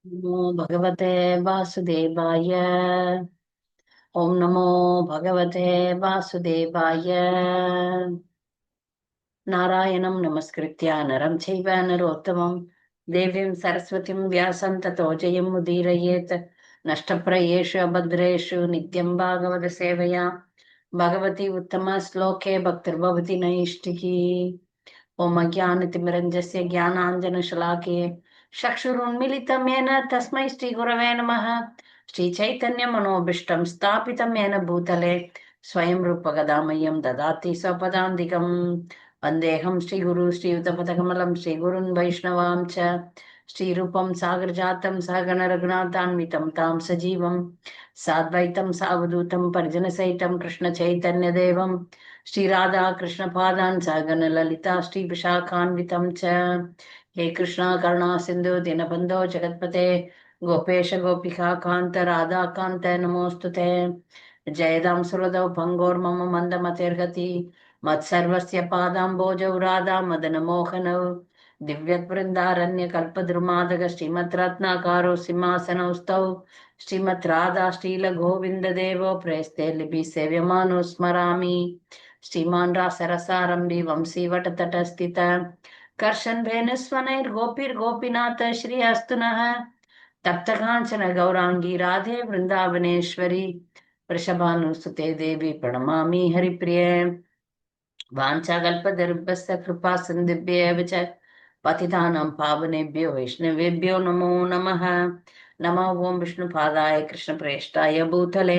नमो भगवते वासुदेवाय। ओम नमो भगवते वासुदेवाय। नारायणं नमस्कृत्य नरं चैव नरोत्तमं देवीं सरस्वतीं व्यासं ततो जयमुदीरयेत्। नष्टप्रायेषु अभद्रेषु नित्यं भागवत सेवया भगवती उत्तमश्लोके भक्तिर्भवति नैष्टिकी। ओम अज्ञानतिमिरञ्जस्य ज्ञानाञ्जनशलाकये चक्षुरुन्मिलितं येन तस्मै श्रीगुरवे नमः। श्रीचैतन्यमनोभीष्टं स्थापितं येन भूतले स्वयं रूपगदामह्यं ददाति स्वपदान्तिकम्। वन्देऽहं श्रीगुरु श्रीयुतपदकमलं श्रीगुरुन् वैष्णवां च श्रीरूपं सागरजातं सहगण रघुनाथान्वितं तां सजीवं साद्वैतं सावधूतं परिजनसहितं कृष्णचैतन्यदेवं श्रीराधा कृष्णपादान् सहगण ललिता श्रीविशाखान्वितं च। हे कृष्णा करुणा सिन्धु दीनबन्धो जगत्पते गोपेश गोपिका कान्त राधा कान्त नमोऽस्तुते। जयदां सुरदौ भङ्गोर्मम मन्दमतिर्गति मत्सर्वस्य पादाम्बोजौ राधा मदनमोहनौ दिव्यवृन्दारण्यकल्पद्रुमादग श्रीमद्रत्नाकारो सिंहासनौ स्तौ श्रीमद् राधा श्रीलगोविन्ददेवो प्रेस्ते लिपि सेव्यमानो स्मरामि। श्रीमान् रासरसारम्भि वंशीवटतटस्थित कर्षन् वेणुस्वनैर्गोपीर्गोपीनाथ श्री अस्तु नः। तप्तकाञ्चन गौराङ्गी राधे वृन्दावनेश्वरी वृषभानुसुते देवी प्रणमामि हरिप्रिये। वाञ्छाकल्पतरुभ्यश्च कृपा सिन्धुभ्येव च पतितानां पावनेभ्यो वैष्णवेभ्यो नमो नमः। नमः ओं विष्णुपादाय कृष्णप्रेष्ठाय भूतले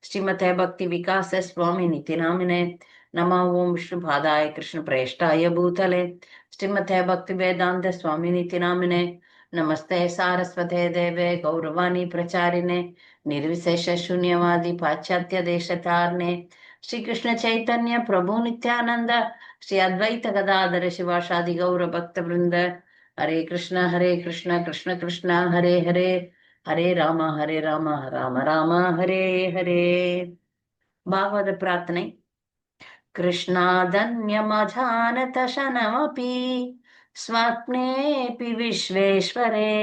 श्रीमते भक्ति विकास स्वामी निति नामिने। नमः ओं विष्णुपादाय कृष्णप्रेष्ठाय भूतले श्रीमते भक्ति वेदांत स्वामी निति नामिने। नमस्ते सारस्वते देवे गौरवाणी प्रचारिणे निर्विशेष शून्यवादी पाश्चात्य देशतारिणे श्री कृष्ण चैतन्य प्रभु नित्यानंद श्री अद्वैत गदाधर शिवाशादि गौर भक्त वृंद। हरे कृष्ण कृष्ण कृष्ण हरे हरे हरे राम राम राम हरे हरे। भागवत प्रार्थने। कृष्णादन्यमजानत शनमपि स्वप्नेऽपि विश्वेश्वरे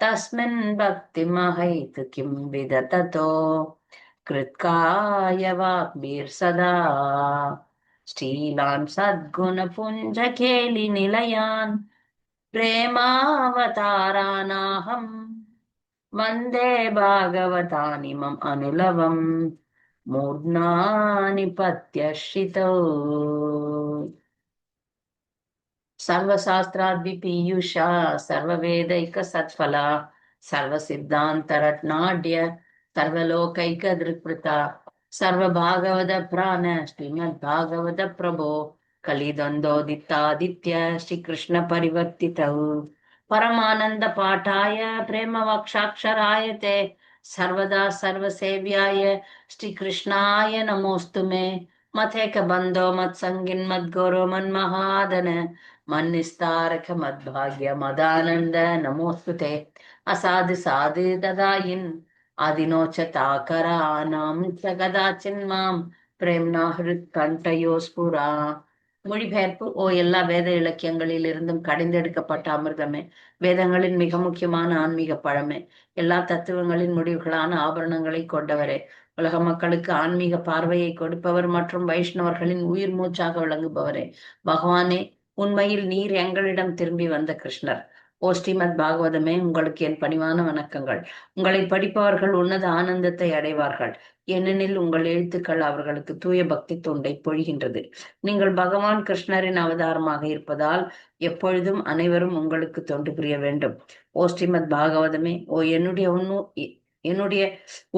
तस्मिन् भक्तिमहैतु किं विदततो कृत्काय वाग्भिर्सदा श्रीलान् सद्गुणपुञ्जकेलिनिलयान् प्रेमावतारानाहम् वन्दे भागवतानिमम् अनुलवम् मूर्ध्ना निपत्यश्रितौ। सर्वशास्त्राद्विपीयूषा सर्ववेदैकसत्फला सर्वसिद्धान्तरत्नाढ्य सर्वलोकैकधृक्पृता सर्वभागवत प्राण श्रीमद्भागवत प्रभो कलिद्वन्द्वोदितादित्य श्रीकृष्ण परिवर्तितौ परमानंद पाठाय प्रेम वक्षाक्षराय ते सर्वदा सर्वसेव्याय श्रीकृष्णाय नमोऽस्तु मे। मथेक बंधो मत्संगिन् मद्गुरो मन्महादन मन्निस्तारक मद्भाग्य मदानंद नमोस्तुते। असाधु साधु ददायिन् आदिनोचताकरानां च कदाचिन्मां பிரேம்னா ஹிருத்கண்டயோ ஸ்புரா. மொழிபெயர்ப்பு. ஓ எல்லா வேத இலக்கியங்களிலிருந்தும் கடைந்தெடுக்கப்பட்ட அமிர்தமே, வேதங்களின் மிக முக்கியமான ஆன்மீக பழமே, எல்லா தத்துவங்களின் முடிவுகளான ஆபரணங்களை கொண்டவரே, உலக மக்களுக்கு ஆன்மீக பார்வையை கொடுப்பவர் மற்றும் வைஷ்ணவர்களின் உயிர் மூச்சாக விளங்குபவரே, பகவானே, உண்மையில் நீர் எங்களிடம் திரும்பி வந்த கிருஷ்ணர். ஓ ஸ்ரீமத் பாகவதமே, உங்களுக்கு என் பணிவான வணக்கங்கள். உங்களை படிப்பவர்கள் உன்னத ஆனந்தத்தை அடைவார்கள், ஏனெனில் உங்கள் எழுத்துக்கள் அவர்களுக்கு தூய பக்தி தொண்டை பொழிகின்றது. நீங்கள் பகவான் கிருஷ்ணரின் அவதாரமாக இருப்பதால் எப்பொழுதும் அனைவரும் உங்களுக்கு தொண்டு புரிய வேண்டும். ஓ ஸ்ரீமத் பாகவதமே, ஓ என்னுடைய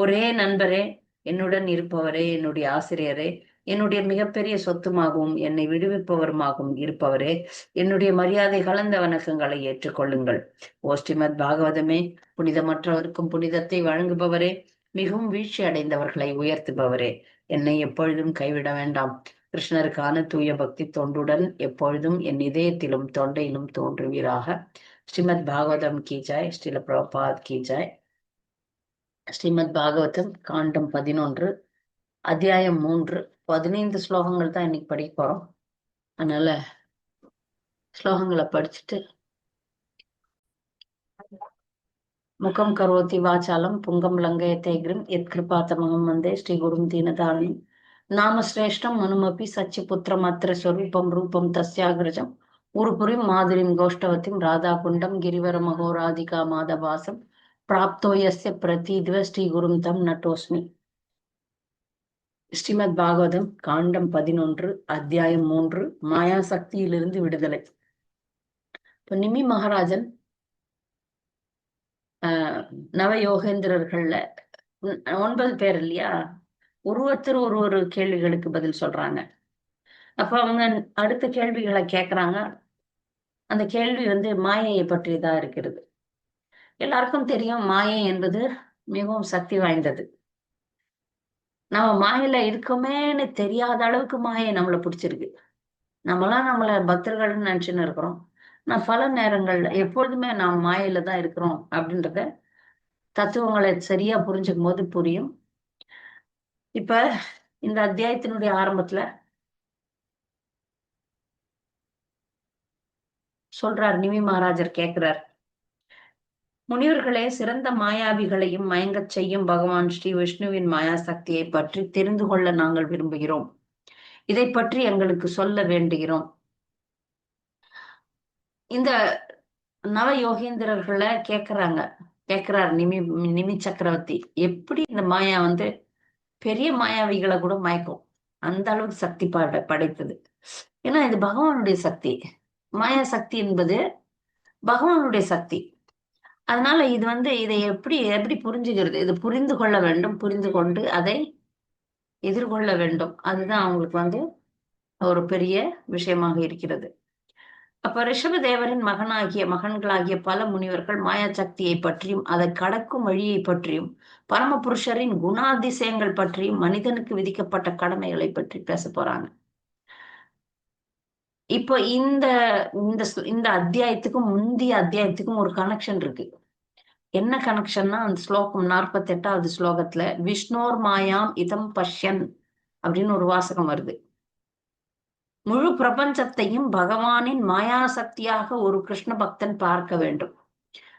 ஒரே நண்பரே, என்னுடன் இருப்பவரே, என்னுடைய ஆசிரியரே, என்னுடைய மிகப்பெரிய சொத்துமாகவும் என்னை விடுவிப்பவருமாகவும் இருப்பவரே, என்னுடைய மரியாதை கலந்த வணக்கங்களை ஏற்றுக்கொள்ளுங்கள். ஓ ஸ்ரீமத் பாகவதமே, புனிதமற்றவருக்கும் புனிதத்தை வழங்குபவரே, மிகவும் வீழ்ச்சி அடைந்தவர்களை உயர்த்துபவரே, என்னை எப்பொழுதும் கைவிட வேண்டாம். கிருஷ்ணருக்கான தூய பக்தி தொண்டுடன் எப்பொழுதும் என் இதயத்திலும் தொண்டையிலும் தோன்றுவீராக. ஸ்ரீமத் பாகவதம் கி ஜாய். ஸ்ரீல பிரபாத் கி ஜாய். ஸ்ரீமத் பாகவதம் காண்டம் 11 அத்தியாயம் 3 15 ஸ்லோகங்கள் தான் இன்னைக்கு படிக்க போறோம். அதனால ஸ்லோகங்களை படிச்சுட்டு முகம் கரோதி வாசாலம் புங்கம் லங்கயத்தை கிரிம் யத்கிருபாத்தமகம் வந்தே ஸ்ரீ குரும் தீனதாரிணி நாமஸ்ரேஷ்டம் மனுமபி சச்சிபுத்திரம் அத்திர ஸ்வரூபம் ரூபம் தஸ்யாகிரஜம் உருபுரிம் மாதிரிம் கோஷ்டவதிம் ராதாகுண்டம் கிரிவர மகோராதிகா மாதபாசம் பிராப்தோ யஸ்ய பிரதீத்வ ஸ்ரீ குரும் தம் நட்டோஸ்மி. ஸ்ரீமத் பாகவதம் காண்டம் 11 அத்தியாயம் 3 மாயா சக்தியிலிருந்து விடுதலை. இப்ப நிமி மகாராஜன் நவயோகேந்திரர்கள்ல 9 பேர் இல்லையா, ஒருத்தர் ஒரு கேள்விகளுக்கு பதில் சொல்றாங்க. அப்ப அவங்க அடுத்த கேள்விகளை கேட்கறாங்க. அந்த கேள்வி மாயையை பற்றியதா இருக்கிறது. எல்லாருக்கும் தெரியும் மாயை என்பது மிகவும் சக்தி வாய்ந்தது. நம்ம மாயில இருக்கோமேன்னு தெரியாத அளவுக்கு மாயை நம்மளை பிடிச்சிருக்கு. நம்மள பக்தர்கள்னு நினைச்சுன்னு இருக்கிறோம். நான் பல நேரங்கள்ல எப்பொழுதுமே நாம் மாயில தான் இருக்கிறோம் அப்படின்றத தத்துவங்களை சரியா புரிஞ்சுக்கும் போது புரியும். இப்ப இந்த அத்தியாயத்தினுடைய ஆரம்பத்துல சொல்றார், நிமி மகாராஜர் கேட்கிறார், முனிவர்களே, சிறந்த மாயாவிகளையும் மயங்கச் செய்யும் பகவான் ஸ்ரீ விஷ்ணுவின் மாயா சக்தியை பற்றி தெரிந்து கொள்ள நாங்கள் விரும்புகிறோம். இதை பற்றி எங்களுக்கு சொல்ல வேண்டுகிறோம். இந்த நவ யோகேந்திரர்களை கேட்கிறார் நிமி சக்கரவர்த்தி, எப்படி இந்த மாயா பெரிய மாயாவிகளை கூட மயக்கும், அந்த அளவுக்கு சக்தி படைத்தது. ஏன்னா இது பகவானுடைய சக்தி. மாயா சக்தி என்பது பகவானுடைய சக்தி. அதனால இது இதை எப்படி எப்படி புரிஞ்சுக்கிறது, இது புரிந்து கொள்ள வேண்டும், புரிந்து கொண்டு அதை எதிர்கொள்ள வேண்டும். அதுதான் அவங்களுக்கு ஒரு பெரிய விஷயமாக இருக்கிறது. அப்ப ரிஷப தேவரின் மகன்களாகிய பல முனிவர்கள் மாயா சக்தியை பற்றியும் அதை கடக்கும் வழியை பற்றியும் பரமபுருஷரின் குணாதிசயங்கள் பற்றியும் மனிதனுக்கு விதிக்கப்பட்ட கடமைகளை பற்றி பேச போறாங்க. இப்போ இந்த இந்த அத்தியாயத்துக்கும் முந்தைய அத்தியாயத்துக்கும் ஒரு கனெக்ஷன் இருக்கு. என்ன கனெக்ஷன்னா, அந்த ஸ்லோகம் 48வது ஸ்லோகத்துல விஷ்ணோர் மாயாம் இதம் பஷ்யன் அப்படின்னு ஒரு வாசகம் வருது. முழு பிரபஞ்சத்தையும் பகவானின் மாயா சக்தியாக ஒரு கிருஷ்ண பக்தன் பார்க்க வேண்டும்.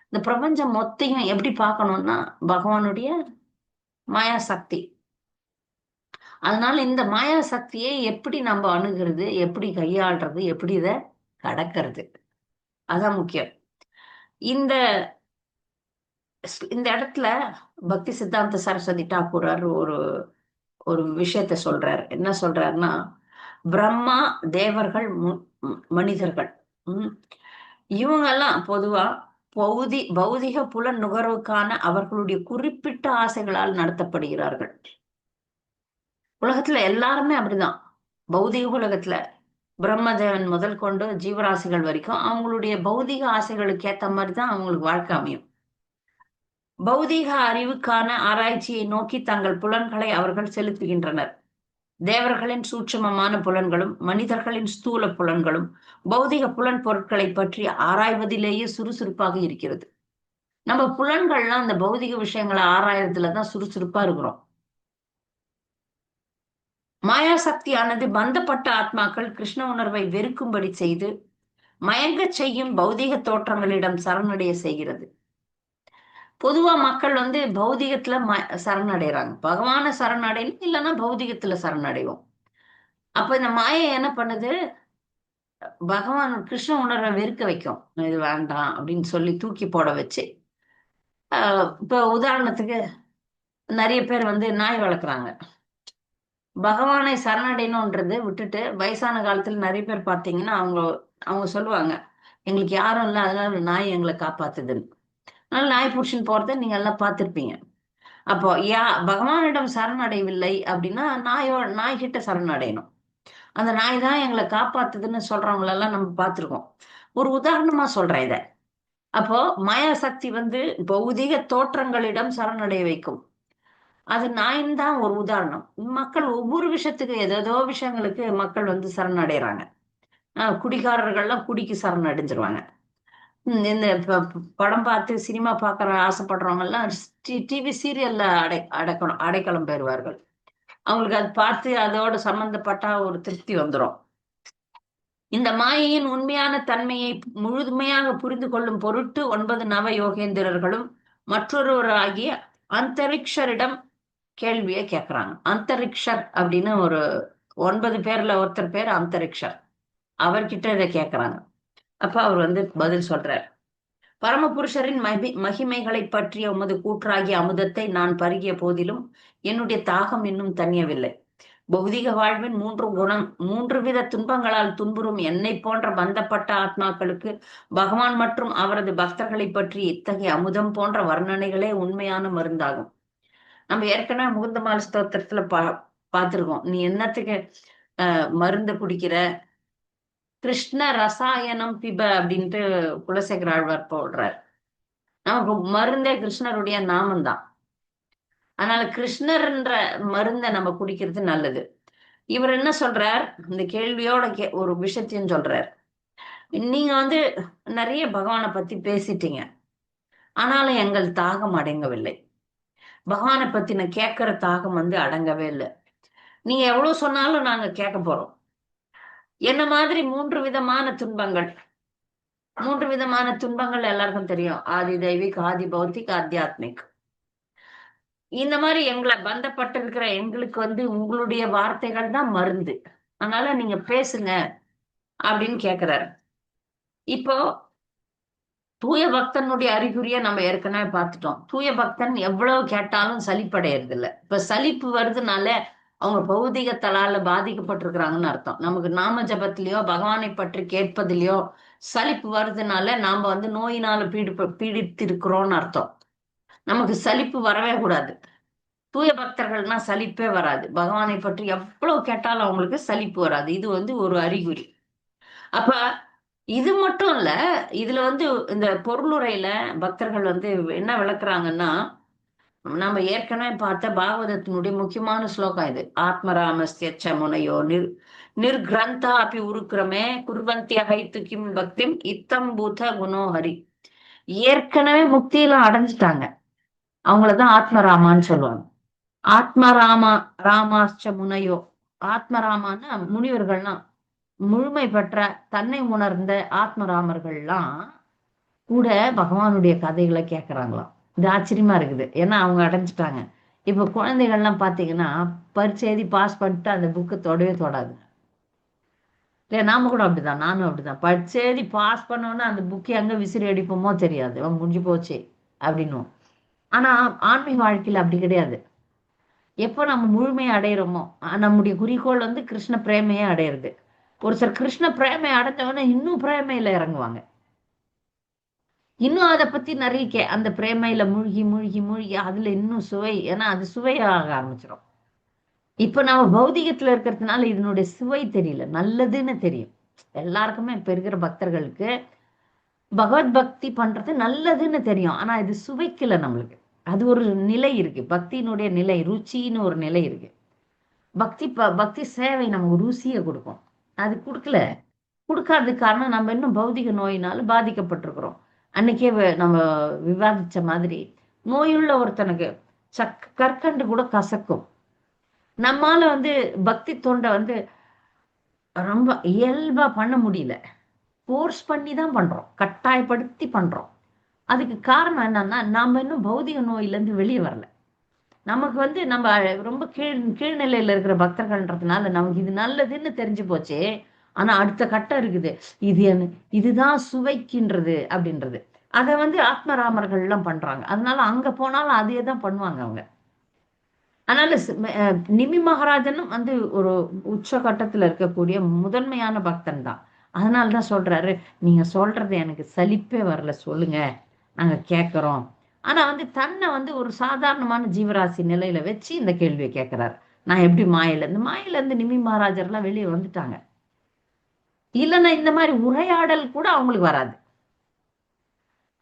இந்த பிரபஞ்சம் மொத்தையும் எப்படி பார்க்கணும்னா பகவானுடைய மாயா சக்தி. அதனால இந்த மாயா சக்தியை எப்படி நம்ம அணுகிறது, எப்படி கையாள்றது, எப்படி இதை கடக்கிறது, அதான் முக்கியம். இந்த இந்த இடத்துல பக்தி சித்தாந்த சரஸ்வதி டாக்கூரார் ஒரு ஒரு விஷயத்த சொல்றார். என்ன சொல்றாருன்னா, பிரம்மா, தேவர்கள், மனிதர்கள் இவங்கெல்லாம் பொதுவா பௌதிக புலன் நுகர்வுக்கான அவர்களுடைய குறிப்பிட்ட ஆசைகளால் நடத்தப்படுகிறார்கள். உலகத்துல எல்லாருமே அப்படிதான். பௌதிக உலகத்துல பிரம்மதேவன் முதல் கொண்டு ஜீவராசிகள் வரைக்கும் அவங்களுடைய பௌதிக ஆசைகளுக்கு ஏத்த மாதிரிதான் அவங்களுக்கு வாழ்க்கை அமையும். பௌதிக அறிவுக்கான ஆராய்ச்சியை நோக்கி தங்கள் புலன்களை அவர்கள் செலுத்துகின்றனர். தேவர்களின் சூட்சமமான புலன்களும் மனிதர்களின் ஸ்தூல புலன்களும் பௌதிக புலன் பொருட்களை பற்றி ஆராய்வதிலேயே சுறுசுறுப்பாக இருக்கிறது. நம்ம புலன்கள்லாம் அந்த பௌதிக விஷயங்களை ஆராயறதுலதான் சுறுசுறுப்பா இருக்கிறோம். மாயா சக்தியானது பந்தப்பட்ட ஆத்மாக்கள் கிருஷ்ண உணர்வை வெறுக்கும்படி செய்து மயங்கச் செய்யும் பௌதிக தோற்றங்களிடம் சரணடைய செய்கிறது. பொதுவா மக்கள் பௌதிகத்துல சரணடைறாங்க. பகவான சரணடையும், இல்லைன்னா பௌதிகத்துல சரணடைவோம். அப்ப இந்த மாயை என்ன பண்ணுது, பகவான் கிருஷ்ண உணர்வை வெறுக்க வைக்கும். இது வேண்டாம் அப்படின்னு சொல்லி தூக்கி போட வச்சு, இப்ப உதாரணத்துக்கு நிறைய பேர் நாய் வளர்க்குறாங்க. பகவானை சரணடையணும்ன்றது விட்டுட்டு வயசான காலத்துல நிறைய பேர் பார்த்தீங்கன்னா அவங்க சொல்லுவாங்க, எங்களுக்கு யாரும் இல்லை, அதனால நாய் எங்களை காப்பாத்துதுன்னு. அதனால நாய் புடிச்சுன்னு போறதை நீங்க எல்லாம் பார்த்திருப்பீங்க. அப்போ பகவானிடம் சரணடையவில்லை அப்படின்னா நாய்கிட்ட சரணடையணும். அந்த நாய் தான் எங்களை காப்பாத்துதுன்னு சொல்றவங்களெல்லாம் நம்ம பார்த்திருக்கோம். ஒரு உதாரணமா சொல்றேன் இத. அப்போ மாயா சக்தி பௌதிக தோற்றங்களிடம் சரணடைய வைக்கும். அது நாயின் தான் ஒரு உதாரணம். மக்கள் ஒவ்வொரு விஷயத்துக்கு ஏதோ விஷயங்களுக்கு மக்கள் சரணடைறாங்க. குடிகாரர்கள்லாம் குடிக்கு சரணடைஞ்சிருவாங்க. இந்த படம் பார்த்து சினிமா பார்க்கற ஆசைப்படுறவங்க எல்லாம் டிவி சீரியல்ல அடைக்கலம் பெறுவார்கள். அவங்களுக்கு அது பார்த்து அதோட சம்பந்தப்பட்ட ஒரு திருப்தி வந்துடும். இந்த மாயையின் உண்மையான தன்மையை முழுமையாக புரிந்து கொள்ளும் பொருட்டு 9 நவ யோகேந்திரர்களும் மற்றொருவராகிய அந்தரிக்ஷரிடம் கேள்வியை கேட்கிறாங்க. அந்தரிக்ஷர் அப்படின்னு ஒரு 9 பேர்ல ஒருத்தர் பேர் அந்தரிக்ஷர். அவர்கிட்ட இதை கேட்கிறாங்க. அப்ப அவர் வந்து பதில் சொல்றார். பரமபுருஷரின் மகிமைகளை பற்றிய உமது கூற்றாகிய அமுதத்தை நான் பருகிய போதிலும் என்னுடைய தாகம் இன்னும் தணியவில்லை. பௌதிக வாழ்வின் 3 வித துன்பங்களால் துன்புறும் என்னை போன்ற பந்தப்பட்ட ஆத்மாக்களுக்கு பகவான் மற்றும் அவரது பக்தர்களை பற்றி இத்தகைய அமுதம் போன்ற வர்ணனைகளே உண்மையான மருந்தாகும். நம்ம ஏற்கனவே முகுந்தமால் ஸ்தோத்திரத்துல பார்த்திருக்கோம். நீ என்னத்துக்கு மருந்து குடிக்கிற, கிருஷ்ண ரசாயனம் பிப அப்படின்ட்டு குலசேகர ஆழ்வார் போடுறார். நமக்கு மருந்தே கிருஷ்ணருடைய நாமம்தான். அதனால கிருஷ்ணர்ன்ற மருந்தை நம்ம குடிக்கிறது நல்லது. இவர் என்ன சொல்றார், இந்த கேள்வியோட ஒரு விஷயத்தையும் சொல்றார். நீங்க வந்து நிறைய பகவானை பத்தி பேசிட்டீங்க, ஆனாலும் எங்கள் தாகம் அடங்கவில்லை. பகவானை பத்தின கேட்கிற தாகம் வந்து அடங்கவே இல்லை. நீங்க எவ்வளவு சொன்னாலும் நாங்க கேட்க போறோம். என்ன மாதிரி 3 விதமான துன்பங்கள், 3 விதமான துன்பங்கள் எல்லாருக்கும் தெரியும். ஆதி தெய்வீக், ஆதி பௌத்திக், ஆத்தியாத்மிக். இந்த மாதிரி எங்களை பந்தப்பட்டிருக்கிற எங்களுக்கு வந்து உங்களுடைய வார்த்தைகள் தான் மருந்து. அதனால நீங்க பேசுங்க அப்படின்னு கேக்குறாரு. இப்போ தூய பக்தனுடைய அறிகுறிய நம்ம ஏற்கனவே பார்த்துட்டோம். தூய பக்தன் எவ்வளவு கேட்டாலும் சலிப்படையறது இல்லை. இப்ப சலிப்பு வருதுனால அவங்க பௌதிகத்தலால பாதிக்கப்பட்டிருக்கிறாங்கன்னு அர்த்தம். நமக்கு நாம ஜபத்திலயோ பகவானை பற்றி கேட்பதிலயோ சலிப்பு வருதுனால நாம வந்து நோயினால பீடித்திருக்கிறோம்னு அர்த்தம். நமக்கு சலிப்பு வரவே கூடாது. தூய பக்தர்கள்னா சலிப்பே வராது. பகவானை பற்றி எவ்வளவு கேட்டாலும் அவங்களுக்கு சலிப்பு வராது. இது வந்து ஒரு அறிகுறி. அப்ப இது மட்டும் இல்ல, இதுல வந்து இந்த பொருளுரையில பக்தர்கள் வந்து என்ன விளக்குறாங்கன்னா, நம்ம ஏற்கனவே பார்த்த பாகவதத்தினுடைய முக்கியமான ஸ்லோகம் இது. ஆத்மராமஸ்ய முனையோ நிர்கிரந்தா அப்படி உருக்கிறமே குர்வந்திய ஹைத்து கிம் பக்திம் இத்தம் பூத குணோஹரி. ஏற்கனவே முக்தியெல்லாம் அடைஞ்சிட்டாங்க, அவங்களதான் ஆத்மராமான்னு சொல்லுவாங்க. ராமாஸ்ச முனையோ, ஆத்மராமான முனிவர்கள்லாம் முழுமை பெற்ற தன்னை உணர்ந்த ஆத்மராமர்கள்லாம் கூட பகவானுடைய கதைகளை கேட்கறாங்களாம். இது ஆச்சரியமா இருக்குது. ஏன்னா அவங்க அடைஞ்சிட்டாங்க. இப்ப குழந்தைகள்லாம் பாத்தீங்கன்னா பரீட்சை எழுதி பாஸ் பண்ணிட்டு அந்த புக்கு தொடவே தொடாது. இல்லையா? நாம கூட அப்படிதான், நானும் அப்படிதான். பரீட்சை எழுதி பாஸ் பண்ணோன்னா அந்த புக்கை எங்க விசிறி அடிப்போமோ தெரியாது, முடிஞ்சு போச்சு அப்படின்னும். ஆனா ஆன்மீக வாழ்க்கையில அப்படி கிடையாது. எப்போ நம்ம முழுமையை அடையிறோமோ, நம்முடைய குறிக்கோள் வந்து கிருஷ்ண பிரேமையை அடையிறது. ஒரு சில கிருஷ்ண பிரேமை அடைஞ்சவன இன்னும் பிரேமையில இறங்குவாங்க. இன்னும் அதை பத்தி நிறைய அந்த பிரேமையில மூழ்கி மூழ்கி மூழ்கி அதுல இன்னும் சுவை, ஏன்னா அது சுவையாக ஆரம்பிச்சிடும். இப்ப நம்ம பௌதிகத்துல இருக்கிறதுனால இதனுடைய சுவை தெரியல, நல்லதுன்னு தெரியும். எல்லாருக்குமே இப்ப இருக்கிற பக்தர்களுக்கு பகவத் பக்தி பண்றது நல்லதுன்னு தெரியும். ஆனா இது சுவைக்கல நம்மளுக்கு. அது ஒரு நிலை இருக்கு, பக்தியினுடைய நிலை, ருச்சின்னு ஒரு நிலை இருக்கு. பக்தி சேவை நமக்கு ருசியை கொடுக்கும். அது கொடுக்கல. கொடுக்காததுக்கு காரணம் நம்ம இன்னும் பௌதிக நோயினால பாதிக்கப்பட்டிருக்கிறோம். அன்னைக்கே நம்ம விவாதிச்ச மாதிரி நோயுள்ள ஒருத்தனுக்கு கற்கண்டு கூட கசக்கும். நம்மால வந்து பக்தி தொண்டை வந்து ரொம்ப இயல்பா பண்ண முடியல. போர்ஸ் பண்ணி தான் பண்றோம், கட்டாயப்படுத்தி பண்றோம். அதுக்கு காரணம் என்னன்னா, நாம இன்னும் பௌதிக நோயிலேருந்து வெளியே வரல. நமக்கு வந்து நம்ம ரொம்ப கீழ்நிலையில இருக்கிற பக்தர்கள்ன்றதுனால நமக்கு இது நல்லதுன்னு தெரிஞ்சு போச்சு. ஆனா அடுத்த கட்டம் இருக்குது, இதுதான் சுவைக்கின்றது அப்படின்றது. அதை வந்து ஆத்மராமர்கள் எல்லாம் பண்றாங்க. அதனால அங்க போனாலும் அதே தான் பண்ணுவாங்க அவங்க. அதனால நிமி மகாராஜனும் வந்து ஒரு உச்ச கட்டத்துல இருக்கக்கூடிய முதன்மையான பக்தன் தான். அதனாலதான் சொல்றாரு, நீங்க சொல்றது எனக்கு சலிப்பே வரல, சொல்லுங்க, நாங்க கேட்கிறோம். ஆனா வந்து தன்னை வந்து ஒரு சாதாரணமான ஜீவராசி நிலையில வச்சு இந்த கேள்வியை கேட்கிறாரு. நான் எப்படி மாயில இருந்து நிமி மகாராஜர்லாம் வெளியே வந்துட்டாங்க. இல்லைன்னா இந்த மாதிரி உரையாடல் கூட அவங்களுக்கு வராது.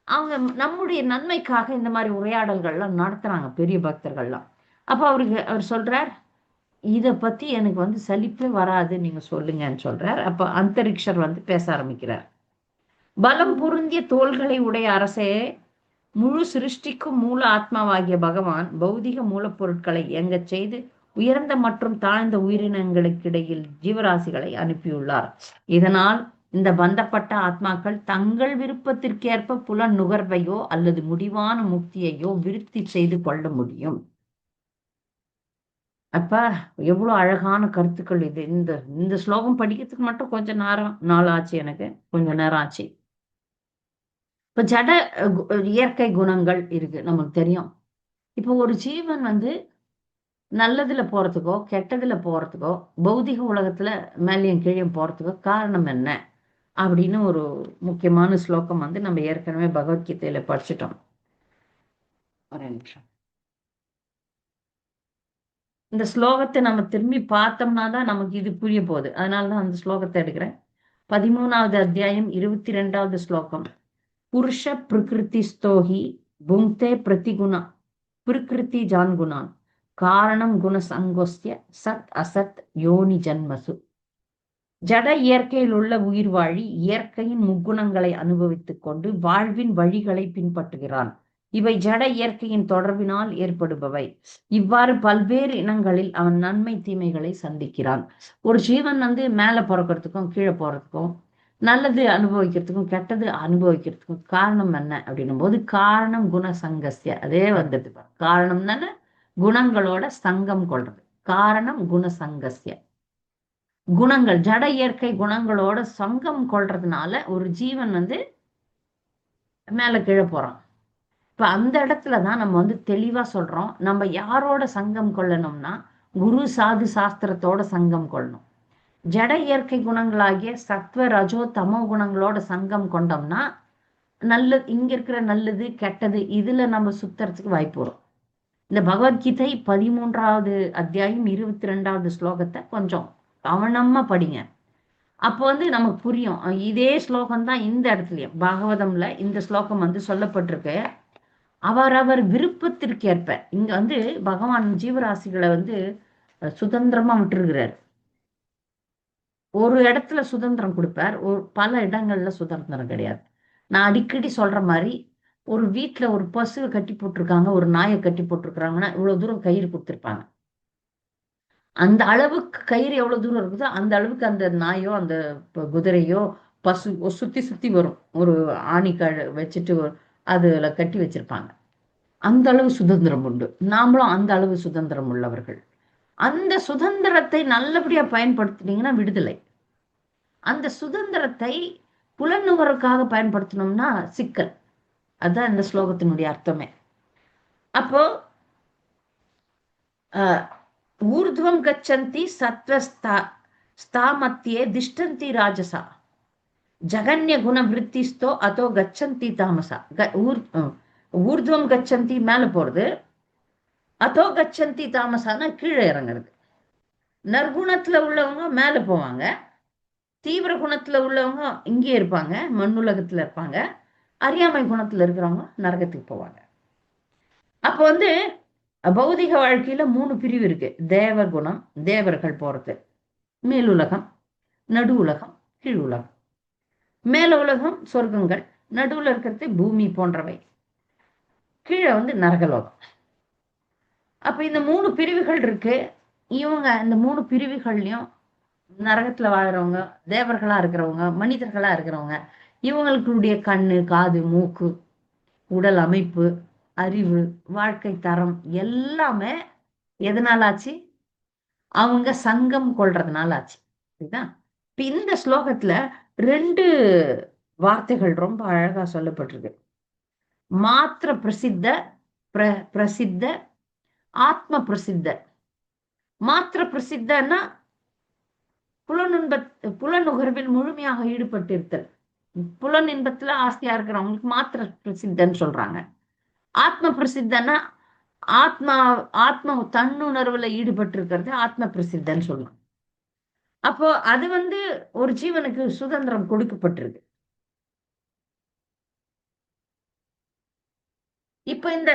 அவங்க நம்முடைய நன்மைக்காக இந்த மாதிரி உரையாடல்கள்லாம் நடத்துறாங்க பெரிய பக்தர்கள்லாம். அப்ப அவர் சொல்றார், இத பத்தி எனக்கு வந்து சலிப்பே வராது, நீங்க சொல்லுங்கன்னு சொல்றார். அப்ப அந்தரிக்ஷர் வந்து பேச ஆரம்பிக்கிறார். பலம் பொருந்திய தோள்களை உடைய அரசே, முழு சிருஷ்டிக்கும் மூல ஆத்மாவாகிய பகவான் பௌதிக மூலப்பொருட்களை இயங்கச் செய்து உயர்ந்த மற்றும் தாழ்ந்த உயிரினங்களுக்கு இடையில் ஜீவராசிகளை அனுப்பியுள்ளார். இதனால் இந்த பந்தப்பட்ட ஆத்மாக்கள் தங்கள் விருப்பத்திற்கேற்ப புலன் நுகர்வையோ அல்லது முடிவான முக்தியையோ விருத்தி செய்து கொள்ள முடியும். அப்ப எவ்வளவு அழகான கருத்துக்கள் இது. இந்த இந்த ஸ்லோகம் படிக்கிறதுக்கு மட்டும் கொஞ்ச நாள் ஆச்சு, எனக்கு கொஞ்ச நேரம் ஆச்சு. இப்ப ஜட இயற்கை குணங்கள் இருக்கு, நமக்கு தெரியும். இப்போ ஒரு ஜீவன் நல்லதுல போறதுக்கோ கெட்டதுல போறதுக்கோ பௌதிக உலகத்துல மேலேயும் கீழே போறதுக்கோ காரணம் என்ன அப்படின்னு ஒரு முக்கியமான ஸ்லோகம் நம்ம ஏற்கனவே பகவத்கீதையில படிச்சுட்டோம். ஒரு நிமிஷம். இந்த ஸ்லோகத்தை நம்ம திரும்பி பார்த்தோம்னா தான் நமக்கு இது புரிய போகுது. அதனாலதான் அந்த ஸ்லோகத்தை எடுக்கிறேன். 13வது அத்தியாயம் 22வது ஸ்லோகம். புருஷ பிரகிருதி ஸ்தோஹி புங்தே பிரதிகுணா பிரகிருதி ஜான்குணான் காரணம் குண சங்கோஸ்ய சத் அசத் யோனி ஜன்மசு. ஜட இயற்கையில் உள்ள உயிர் வாழி இயற்கையின் முக்குணங்களை அனுபவித்துக் கொண்டு வாழ்வின் வழிகளை பின்பற்றுகிறான். இவை ஜட இயற்கையின் தொடர்பினால் ஏற்படுபவை. இவ்வாறு பல்வேறு இனங்களில் அவன் நன்மை தீமைகளை சந்திக்கிறான். ஒரு ஜீவன் மேல பிறக்கிறதுக்கும் கீழே போறதுக்கும் நல்லது அனுபவிக்கிறதுக்கும் கெட்டது அனுபவிக்கிறதுக்கும் காரணம் என்ன அப்படின்னும் போது காரணம் குண சங்கஸ்ய. அதே வந்தது காரணம் தானே, குணங்களோட சங்கம் கொள்றது. காரணம் குண சங்கஸ்ய. குணங்கள் ஜட இயற்கை குணங்களோட சங்கம் கொள்றதுனால ஒரு ஜீவன் மேல கீழே போறான். இப்ப அந்த இடத்துலதான் நம்ம தெளிவா சொல்றோம், நம்ம யாரோட சங்கம் கொள்ளணும்னா குரு சாது சாஸ்திரத்தோட சங்கம் கொள்ளணும். ஜட இயற்கை குணங்களாகிய சத்வ ரஜோ தமோ குணங்களோட சங்கம் கொண்டோம்னா நல்லது, இங்க இருக்கிற நல்லது கெட்டது இதுல நம்ம சுத்துறதுக்கு வாய்ப்பு வரும். இந்த பகவத்கீதை 13வது அத்தியாயம் 22வது ஸ்லோகத்தை கொஞ்சம் கவனமா படிங்க. அப்போ நமக்கு புரியும். இதே ஸ்லோகம் தான் இந்த இடத்துலயும் பாகவதம்ல இந்த ஸ்லோகம் சொல்லப்பட்டிருக்கு. அவரவர் விருப்பத்திற்கேற்ப இங்க பகவான் ஜீவராசிகளை சுதந்திரமா விட்டுருக்கிறார். ஒரு இடத்துல சுதந்திரம் கொடுப்பார், பல இடங்கள்ல சுதந்திரம் கிடையாது. நான் அடிக்கடி சொல்ற மாதிரி, ஒரு வீட்டுல ஒரு பசுவை கட்டி போட்டிருக்காங்க, ஒரு நாயை கட்டி போட்டிருக்கிறாங்கன்னா இவ்வளவு தூரம் கயிறு கொடுத்துருப்பாங்க. அந்த அளவுக்கு கயிறு எவ்வளவு தூரம் இருக்குதோ அந்த அளவுக்கு அந்த நாயோ அந்த குதிரையோ பசு சுத்தி சுத்தி வரும். ஒரு ஆணிக்கால் வச்சுட்டு அதுல கட்டி வச்சிருப்பாங்க. அந்த அளவு சுதந்திரம் உண்டு. நாமளும் அந்த அளவு சுதந்திரம் உள்ளவர்கள். அந்த சுதந்திரத்தை நல்லபடியா பயன்படுத்தினீங்கன்னா விடுதலை. அந்த சுதந்திரத்தை புலனுவருக்காக பயன்படுத்தணும்னா சிக்கல். அதுதான் இந்த ஸ்லோகத்தினுடைய அர்த்தமே. அப்போ ஊர்துவம் கச்சந்தி சத்வஸ்தா ஸ்தாமத்தியே திஷ்டந்தி ராஜசா ஜகன்ய குண விருத்திஸ்தோ அதோ கச்சந்தி தாமசா. ஊர்துவம் கச்சந்தி மேல போறது, அதோ கச்சந்தி தாமசானா கீழே இறங்குறது. நற்குணத்துல உள்ளவங்க மேல போவாங்க, தீவிர குணத்துல உள்ளவங்க இங்கே இருப்பாங்க, மண்ணுலகத்துல இருப்பாங்க. அறியாமை குணத்துல இருக்கிறவங்க நரகத்துக்கு போவாங்க. அப்போ பௌதிக வாழ்க்கையில 3 பிரிவு இருக்கு. தேவ குணம், தேவர்கள் போறது, மேலுலகம், நடு உலகம், கீழ் உலகம். மேல உலகம் சொர்க்கங்கள், நடுவுல இருக்கிறது பூமி போன்றவை, கீழே நரகலோகம். அப்ப இந்த 3 பிரிவுகள் இருக்கு. இவங்க இந்த 3 பிரிவுகள்லயும் நரகத்துல வாழ்றவங்க, தேவர்களா இருக்கிறவங்க, மனிதர்களா இருக்கிறவங்க, இவங்களுடைய கண்ணு, காது, மூக்கு, உடல் அமைப்பு, அறிவு, வாழ்க்கை தரம் எல்லாமே எதனால ஆச்சு? அவங்க சங்கம் கொள்றதுனால ஆச்சு. சரிதான்? இப்ப இந்த ஸ்லோகத்துல 2 வார்த்தைகள் ரொம்ப அழகா சொல்லப்பட்டிருக்கு. மாத்திர பிரசித்த, பிரசித்த, ஆத்ம பிரசித்த. மாத்திர பிரசித்தன்னா புலனுகர்வில் முழுமையாக ஈடுபட்டு இருத்தல். புலன் இன்பத்துல ஆசையா இருக்கிறவங்களுக்கு மாத்திர பிரசித்தன்னு சொல்றாங்க. ஆத்ம பிரசித்தன்னா ஆத்மா ஆத்ம தன்னுணர்வுல ஈடுபட்டு இருக்கிறது ஆத்ம பிரசித்தன்னு சொல்லலாம். அப்போ அது ஒரு ஜீவனுக்கு சுதந்திரம் கொடுக்கப்பட்டிருக்கு. இப்ப இந்த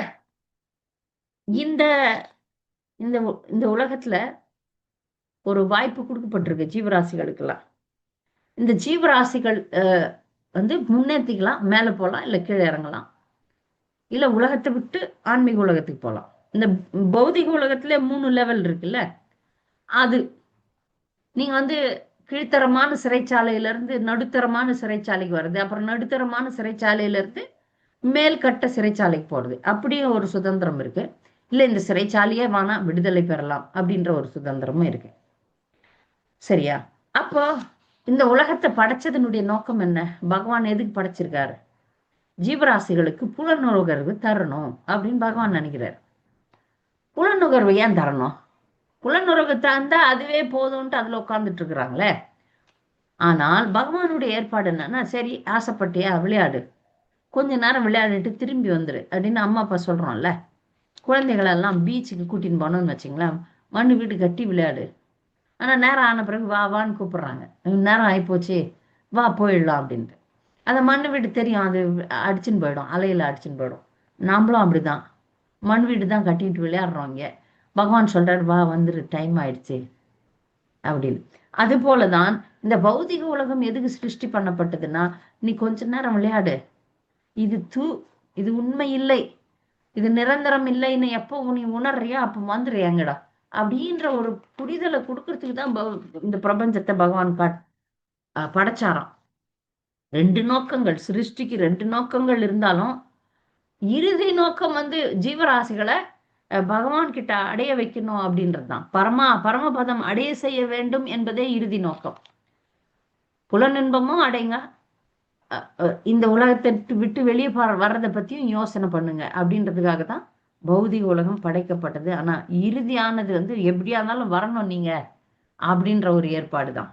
இந்த இந்த உலகத்துல ஒரு வாய்ப்பு கொடுக்கப்பட்டிருக்கு ஜீவராசிகளுக்கெல்லாம். இந்த ஜீவராசிகள் முன்னேற்றிக்கலாம், மேல போகலாம், இல்ல கீழே இறங்கலாம், இல்ல உலகத்தை விட்டு ஆன்மீக உலகத்துக்கு போகலாம். இந்த பௌதிக உலகத்துல 3 லெவல் இருக்குல்ல, அது நீங்க கீழ்த்தரமான சிறைச்சாலையிலிருந்து நடுத்தரமான சிறைச்சாலைக்கு வருது, அப்புறம் நடுத்தரமான சிறைச்சாலையிலிருந்து மேல்கட்ட சிறைச்சாலைக்கு போறது. அப்படியும் ஒரு சுதந்திரம் இருக்கு. இல்ல இந்த சிறைச்சாலையே வேணாம், விடுதலை பெறலாம் அப்படின்ற ஒரு சுதந்திரமும் இருக்கு. சரியா? அப்போ இந்த உலகத்தை படைச்சதனுடைய நோக்கம் என்ன? பகவான் எதுக்கு படைச்சிருக்காரு? ஜீவராசிகளுக்கு புலனுணர்வு தரணும் அப்படின்னு பகவான் நினைக்கிறார். புலனுணர்வு ஏன் தரணும்? புலனுணர்வு தந்தா அதுவே போதும்ட்டு அதுல உட்கார்ந்துட்டு இருக்கிறாங்களே. ஆனால் பகவானுடைய ஏற்பாடு என்னன்னா, சரி ஆசைப்பட்டியா விளையாடு, கொஞ்ச நேரம் விளையாடிட்டு திரும்பி வந்துரு அப்படின்னு அம்மா அப்பா சொல்றோம்ல. குழந்தைகளெல்லாம் பீச்சுக்கு கூட்டின்னு போனோம்னு வச்சுங்களேன், மண்ணு வீடு கட்டி விளையாடு. ஆனா நேரம் ஆன பிறகு வா வான்னு கூப்பிடுறாங்க, நேரம் ஆயிப்போச்சு வா போயிடலாம் அப்படின்ட்டு. அந்த மண் வீடு தெரியும், அது அடிச்சுன்னு போயிடும், அலையில அடிச்சுன்னு போயிடும். நாமளும் அப்படிதான் மண் வீடு தான் கட்டிட்டு விளையாடுறோம் இங்க. பகவான் சொல்றாரு வா வந்துரு, டைம் ஆயிடுச்சு அப்படின்னு. அது போலதான் இந்த பௌதிக உலகம் எதுக்கு சிருஷ்டி பண்ணப்பட்டதுன்னா, நீ கொஞ்ச நேரம் விளையாடு, இது இது உண்மை இல்லை, இது நிரந்தரம் இல்லைன்னு எப்போ நீ உணர்றியா அப்ப வந்துடுறியாங்கடா அப்படின்ற ஒரு புரிதலை கொடுக்கறதுக்கு தான் இந்த பிரபஞ்சத்தை பகவான் படைச்சாராம். ரெண்டு நோக்கங்கள், சிருஷ்டிக்கு ரெண்டு நோக்கங்கள் இருந்தாலும் இறுதி நோக்கம் ஜீவராசிகளை பகவான் கிட்ட அடைய வைக்கணும் அப்படின்றது தான். பரமபதம் அடைய செய்ய வேண்டும் என்பதே இறுதி நோக்கம். புலனின்பமும் அடைங்க, இந்த உலகத்தை விட்டு வெளியே வர்றதை பத்தியும் யோசனை பண்ணுங்க அப்படின்றதுக்காக தான் பௌதிக உலகம் படைக்கப்பட்டது. ஆனா இறுதியானது எப்படியா இருந்தாலும் வரணும் நீங்க அப்படின்ற ஒரு ஏற்பாடு தான்.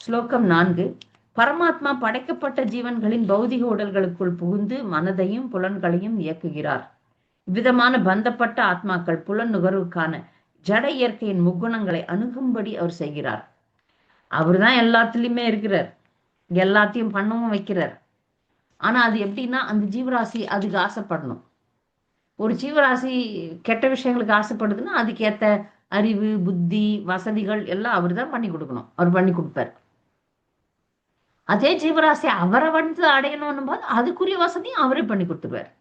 ஸ்லோகம் 4. பரமாத்மா படைக்கப்பட்ட ஜீவன்களின் பௌதிக உடல்களுக்குள் புகுந்து மனதையும் புலன்களையும் இயக்குகிறார். விதமான பந்தப்பட்ட ஆத்மாக்கள் புலன் நுகர்வுக்கான ஜட இயற்கையின் முக்குணங்களை அணுகும்படி அவர் செய்கிறார். அவர் தான் எல்லாத்துலயுமே இருக்கிறார், எல்லாத்தையும் பண்ணவும் வைக்கிறார். ஆனா அது எப்படின்னா, அந்த ஜீவராசி அதுக்கு ஆசைப்படணும். ஒரு ஜீவராசி கெட்ட விஷயங்களுக்கு ஆசைப்படுதுன்னா அதுக்கு ஏத்த அறிவு, புத்தி, வசதிகள் எல்லாம் அவர் தான் பண்ணி கொடுக்கணும், அவர் பண்ணி கொடுப்பார். அதே ஜீவராசி அவரை அடையணும் போது அதுக்குரிய வசதியும் அவரே பண்ணி கொடுத்துருவார்.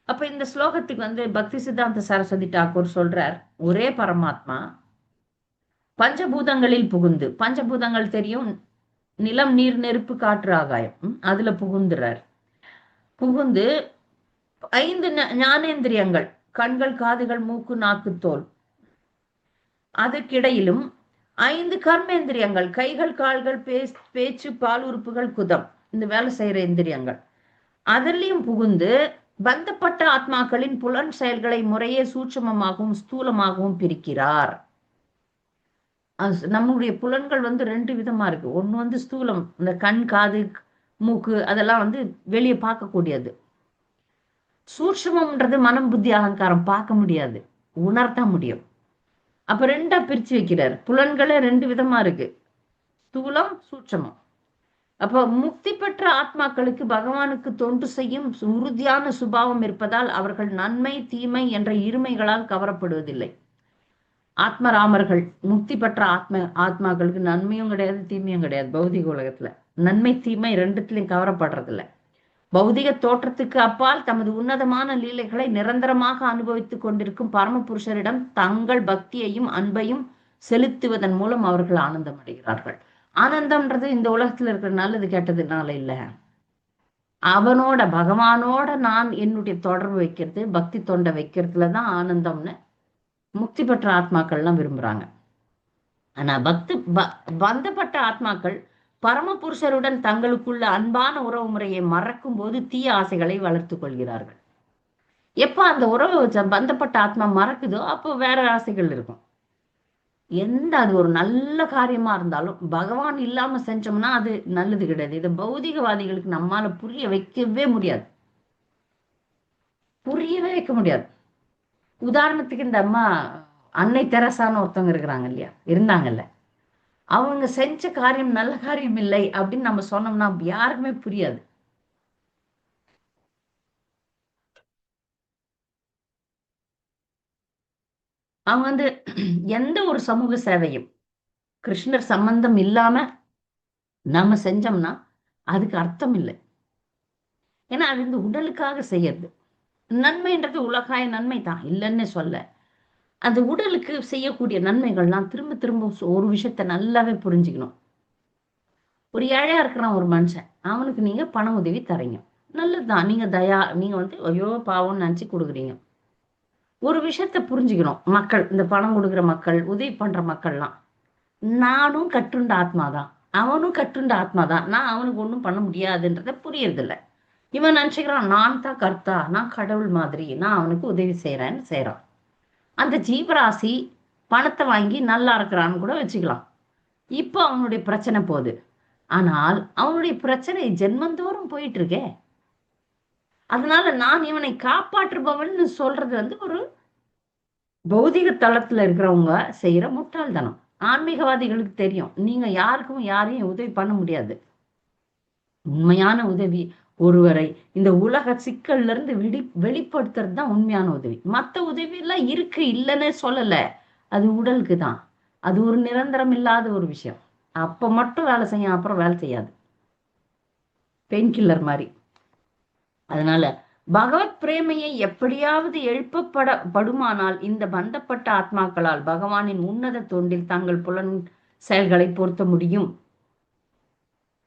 அப்ப இந்த ஸ்லோகத்துக்கு பக்தி சித்தாந்த சரஸ்வதி டாக்கூர் சொல்றார், ஒரே பரமாத்மா பஞ்சபூதங்களில் புகுந்து, பஞ்சபூதங்கள் தெரியும், நிலம், நீர், நெருப்பு, காற்று, ஆகாயம், அதுல புகுந்து 5 ஞானேந்திரியங்கள், கண்கள், காதுகள், மூக்கு, நாக்கு, தோல், அதுக்கிடையிலும் 5 கர்மேந்திரியங்கள், கைகள், கால்கள், பேச்சு, பால் உறுப்புகள், குதம், இந்த வேலை செய்யற இந்திரியங்கள், அதிலையும் புகுந்து பந்தப்பட்ட ஆத்மாக்களின் புலன் செயல்களை முறையே சூட்சமமாகவும் ஸ்தூலமாகவும் பிரிக்கிறார். நம்முடைய புலன்கள் 2 விதமா இருக்கு. ஒண்ணு ஸ்தூலம், இந்த கண், காது, மூக்கு, அதெல்லாம் வெளியே பார்க்கக்கூடியது. சூட்சமம்ன்றது மனம், புத்தி, அகங்காரம் பார்க்க முடியாது, உணர்த்த முடியும். அப்ப 2ஆ பிரிச்சு வைக்கிறார். புலன்களே 2 விதமா இருக்கு, ஸ்தூலம், சூட்சமம். அப்ப முக்தி பெற்ற ஆத்மாக்களுக்கு பகவானுக்கு தொண்டு செய்யும் உறுதியான சுபாவம் இருப்பதால் அவர்கள் நன்மை, தீமை என்ற இருமைகளால் கவரப்படுவதில்லை. ஆத்மராமர்கள், முக்தி பெற்ற ஆத்மாக்களுக்கு நன்மையும் கிடையாது, தீமையும் கிடையாது. பௌதிக உலகத்துல நன்மை தீமை 2த்துலயும் கவரப்படுறதில்ல. பௌதிக தோற்றத்துக்கு அப்பால் தமது உன்னதமான லீலைகளை நிரந்தரமாக அனுபவித்துக் கொண்டிருக்கும் பரமபுருஷரிடம் தங்கள் பக்தியையும் அன்பையும் செலுத்துவதன் மூலம் அவர்கள் ஆனந்தம் அடைகிறார்கள். ஆனந்தம்ன்றது இந்த உலகத்துல இருக்கிற நல்லது கெட்டதுனால இல்ல, அவனோட, பகவானோட நான் என்னுடைய தொடர்பு வைக்கிறது, பக்தி தொண்டை வைக்கிறதுலதான் ஆனந்தம்னு முக்தி பெற்ற ஆத்மாக்கள்லாம் விரும்புறாங்க. ஆனா பந்தப்பட்ட ஆத்மாக்கள் பரமபுருஷருடன் தங்களுக்குள்ள அன்பான உறவு முறையை மறக்கும் போது தீய ஆசைகளை வளர்த்து கொள்கிறார்கள். எப்ப அந்த உறவு பந்தப்பட்ட ஆத்மா மறக்குதோ அப்போ வேற ஆசைகள் இருக்கும். அது ஒரு நல்ல காரியமா இருந்தாலும் பகவான் இல்லாம செஞ்சோம்னா அது நல்லது கிடையாது. இது பௌதிகவாதிகளுக்கு நம்மால புரியவே முடியாது. உதாரணத்துக்கு இந்த அம்மா அன்னை தெரசான்னு ஒருத்தவங்க இருக்கிறாங்க இல்லையா, இருந்தாங்கல்ல, அவங்க செஞ்ச காரியம் நல்ல காரியம் இல்லை அப்படின்னு நம்ம சொன்னோம்னா யாருக்குமே புரியாது. அவங்க எந்த ஒரு சமூக சேவையும் கிருஷ்ணர் சம்பந்தம் இல்லாம நாம செஞ்சோம்னா அதுக்கு அர்த்தம் இல்லை. ஏன்னா அது உடலுக்காக செய்யறது. நன்மைன்றது உலகாய நன்மை தான், இல்லைன்னு சொல்ல. அந்த உடலுக்கு செய்யக்கூடிய நன்மைகள்லாம் திரும்ப திரும்ப ஒரு விஷயத்த நல்லாவே புரிஞ்சுக்கணும். ஒரு ஏழையா இருக்கிறான் ஒரு மனுஷன், அவனுக்கு நீங்க பண உதவி தர்றீங்க. நல்லதுதான். நீங்க வந்து ஐயோ பாவம்னு நினைச்சு கொடுக்குறீங்க. ஒரு விஷயத்த புரிஞ்சுக்கணும் மக்கள், இந்த பணம் கொடுக்குற மக்கள், உதவி பண்ற மக்கள்லாம். நானும் கட்டுண்ட ஆத்மாதான், அவனும் கட்டுண்ட ஆத்மாதான். நான் அவனுக்கு ஒண்ணும் பண்ண முடியாதுன்றத புரியறது இல்ல. இவன் நினைச்சுக்கிறான் நான் தான் கர்த்தா, நான் கடவுள் மாதிரி, நான் அவனுக்கு உதவி செய்யறேன்னு செய்யறான். அந்த ஜீவராசி பணத்தை வாங்கி நல்லா இருக்கிறான்னு கூட வச்சுக்கலாம். இப்போ அவனுடைய பிரச்சனை போகுது. ஆனால் அவனுடைய பிரச்சனை ஜென்மந்தோறும் போயிட்டு இருக்கே. அதனால நான் இவனை காப்பாற்றுபவன் சொல்றது வந்து ஒரு பௌதிக தளத்துல இருக்கிறவங்க செய்யற முட்டாள்தனம். ஆன்மீகவாதிகளுக்கு தெரியும், நீங்க யாருக்கும் யாரையும் உதவி பண்ண முடியாது. உண்மையான உதவி ஒருவரை இந்த உலக சிக்கல்ல இருந்து வெளிப்படுத்துறது தான் உண்மையான உதவி. மத்த உதவி எல்லாம் இருக்கு, இல்லைன்னு சொல்லல. அது உடலுக்கு தான். அது ஒரு நிரந்தரம் இல்லாத ஒரு விஷயம். அப்ப மட்டும் வேலை செய்யும், அப்புறம் வேலை செய்யாது. பெயின் கில்லர் மாதிரி. அதனால பகவத் பிரேமையை எப்படியாவது எழுப்பப்படப்படுமானால் இந்த பந்தப்பட்ட ஆத்மாக்களால் பகவானின் உன்னத தொண்டில் தங்கள் புலன் செயல்களை பொருத்த முடியும்.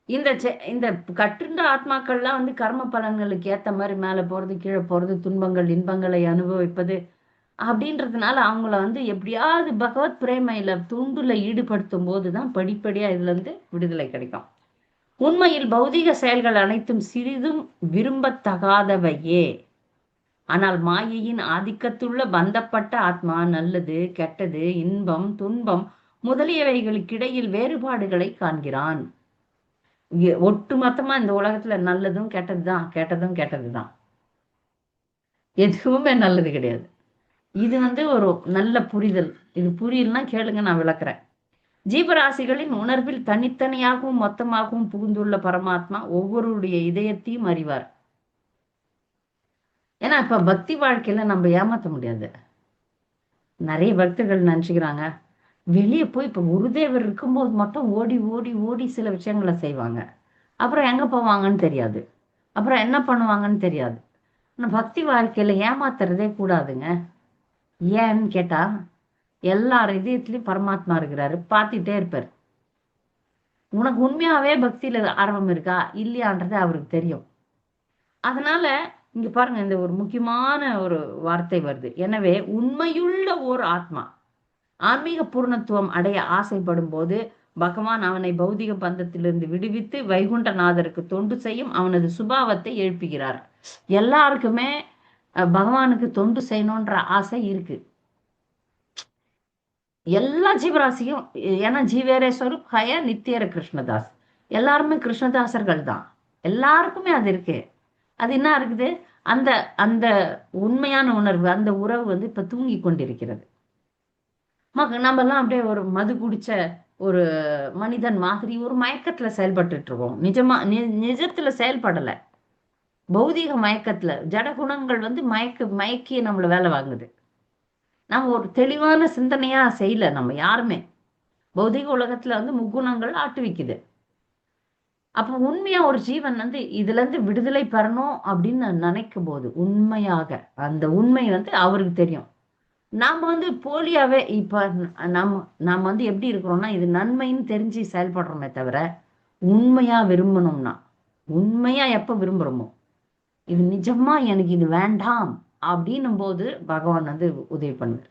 இந்த கட்டுண்ட ஆத்மாக்கள்லாம் வந்து கர்ம பலன்களுக்கு ஏத்த மாதிரி மேல போறது கீழே போறது, துன்பங்கள் இன்பங்களை அனுபவிப்பது அப்படின்றதுனால அவங்கள வந்து எப்படியாவது பகவத் பிரேமையில துண்டுல ஈடுபடுத்தும் போதுதான் படிப்படியா இதுல இருந்து விடுதலை கிடைக்கும். உண்மையில் பௌதிக செயல்கள் அனைத்தும் சிறிதும் விரும்பத்தகாதவையே. ஆனால் மாயையின் ஆதிக்கத்துள்ள பந்தப்பட்ட ஆத்மா நல்லது கெட்டது இன்பம் துன்பம் முதலியவைகளுக்கிடையில் வேறுபாடுகளை காண்கிறான். ஒட்டுமொத்தமா இந்த உலகத்துல நல்லதும் கெட்டதுதான், கெட்டதும் கெட்டதுதான். எதுவுமே நல்லது கிடையாது. இது வந்து ஒரு நல்ல புரிதல். இது புரியலன்னா கேளுங்க, நான் விளக்குறேன். ஜீவராசிகளின் உணர்வில் தனித்தனியாகவும் மொத்தமாகவும் புகுந்துள்ள பரமாத்மா ஒவ்வொருடைய இதயத்தையும் அறிவார். ஏன்னா இப்ப பக்தி வாழ்க்கையில நம்ம ஏமாத்த முடியாது. நிறைய பக்தர்கள் நினைச்சுக்கிறாங்க, வெளியே போய் இப்ப குருதேவர் இருக்கும்போது மட்டும் ஓடி ஓடி ஓடி சில விஷயங்களை செய்வாங்க, அப்புறம் எங்க போவாங்கன்னு தெரியாது, அப்புறம் என்ன பண்ணுவாங்கன்னு தெரியாது. ஆனா பக்தி வாழ்க்கையில ஏமாத்துறதே கூடாதுங்க. ஏன்னு கேட்டா எல்லார் இதயத்திலயும் பரமாத்மா இருக்கிறாரு, பார்த்துட்டே இருப்பாரு. உனக்கு உண்மையாவே பக்தியில ஆர்வம் இருக்கா இல்லையான்றது அவருக்கு தெரியும். அதனால இங்க பாருங்க, இந்த ஒரு முக்கியமான ஒரு வார்த்தை வருது. எனவே உண்மையுள்ள ஒரு ஆத்மா ஆன்மீக பூர்ணத்துவம் அடைய ஆசைப்படும் போது பகவான் அவனை பௌதிக பந்தத்திலிருந்து விடுவித்து வைகுண்டநாதருக்கு தொண்டு செய்யும் அவனது சுபாவத்தை எழுப்புகிறார். எல்லாருக்குமே பகவானுக்கு தொண்டு செய்யணும்ன்ற ஆசை இருக்கு, எல்லா ஜீவராசியும். ஏன்னா ஜீவேரே ஸ்வரூப் ஹய நித்தியர கிருஷ்ணதாஸ், எல்லாருமே கிருஷ்ணதாசர்கள் தான். எல்லாருக்குமே அது இருக்கு. அது என்ன இருக்குது, அந்த அந்த உண்மையான உணர்வு, அந்த உறவு வந்து இப்ப தூங்கி கொண்டிருக்கிறது. நம்ம எல்லாம் அப்படியே ஒரு மது குடிச்ச ஒரு மனிதன் மாதிரி ஒரு மயக்கத்துல செயல்பட்டு இருக்கோம். நிஜத்துல செயல்படல. பௌதீக மயக்கத்துல ஜட குணங்கள் வந்து மயக்கி நம்மள வேலை வாங்குது. நம்ம ஒரு தெளிவான சிந்தனையா செய்யல நம்ம யாருமே. பௌதிக உலகத்துல வந்து முக்குணங்கள் ஆட்டுவிக்குது. அப்ப உண்மையா ஒரு ஜீவன் வந்து இதுல இருந்து விடுதலை பெறணும் அப்படின்னு நினைக்கும் போது உண்மையாக அந்த உண்மை வந்து அவருக்கு தெரியும். நாம வந்து போலியாவே இப்ப நாம வந்து எப்படி இருக்கிறோம்னா, இது நன்மைன்னு தெரிஞ்சு செயல்படுறோமே தவிர உண்மையா விரும்பணும்னா, உண்மையா எப்ப விரும்புறோமோ, இது நிஜமா எனக்கு இது வேண்டாம் அப்படின்னும் போது பகவான் வந்து உதவி பண்ணுவார்.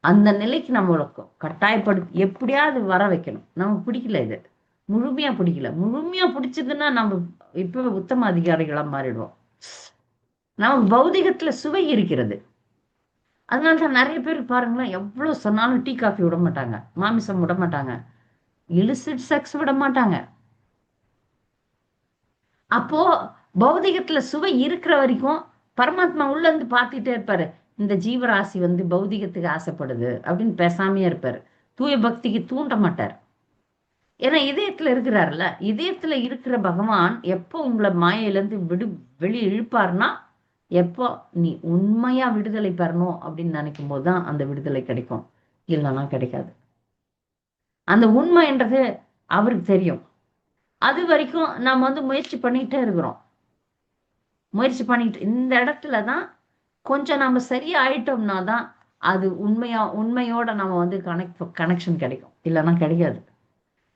அந்த நிலைக்கு நம்மளுக்கு கட்டாயப்படுத்தி எப்படியாவது வர வைக்கணும். நமக்கு பிடிக்கல, இது முழுமையா பிடிக்கல. முழுமையா பிடிச்சதுன்னா நம்ம இப்ப உத்தம அதிகாரிகளா மாறிடுவோம். நம்ம பௌதிகத்துல சுவை இருக்கிறது. அதனாலதான் நிறைய பேர் பாருங்களேன், எவ்வளவு சொன்னாலும் டீ காஃபி விட மாட்டாங்க, மாமிசம் விட மாட்டாங்க, இலிசிட் செக்ஸ் விட மாட்டாங்க. அப்போ பௌதிகத்துல சுவை இருக்கிற வரைக்கும் பரமாத்மா உள்ள இருந்து பார்த்துட்டே இருப்பாரு. இந்த ஜீவராசி வந்து பௌதிகத்துக்கு ஆசைப்படுது அப்படின்னு பேசாமையே இருப்பாரு. தூய பக்திக்கு தூண்ட மாட்டார். ஏன்னா இதயத்துல இருக்கிறாருல்ல, இதயத்துல இருக்கிற பகவான் எப்போ உங்களை மாயையிலேருந்து வெளியே இழுப்பாருன்னா, எப்போ நீ உண்மையா விடுதலை பெறணும் அப்படின்னு நினைக்கும் போதுதான் அந்த விடுதலை கிடைக்கும், இல்லைன்னா கிடைக்காது. அந்த உண்மைன்றது அவருக்கு தெரியும். அது வரைக்கும் நம்ம வந்து முயற்சி பண்ணிட்டே இருக்கிறோம். முயற்சி பண்ணிட்டு இந்த இடத்துல தான் கொஞ்சம் நம்ம சரியா ஆயிட்டோம்னா தான் அது உண்மையோட நம்ம வந்து கனெக்ஷன் கிடைக்கும். இல்லைன்னா கிடைக்காது.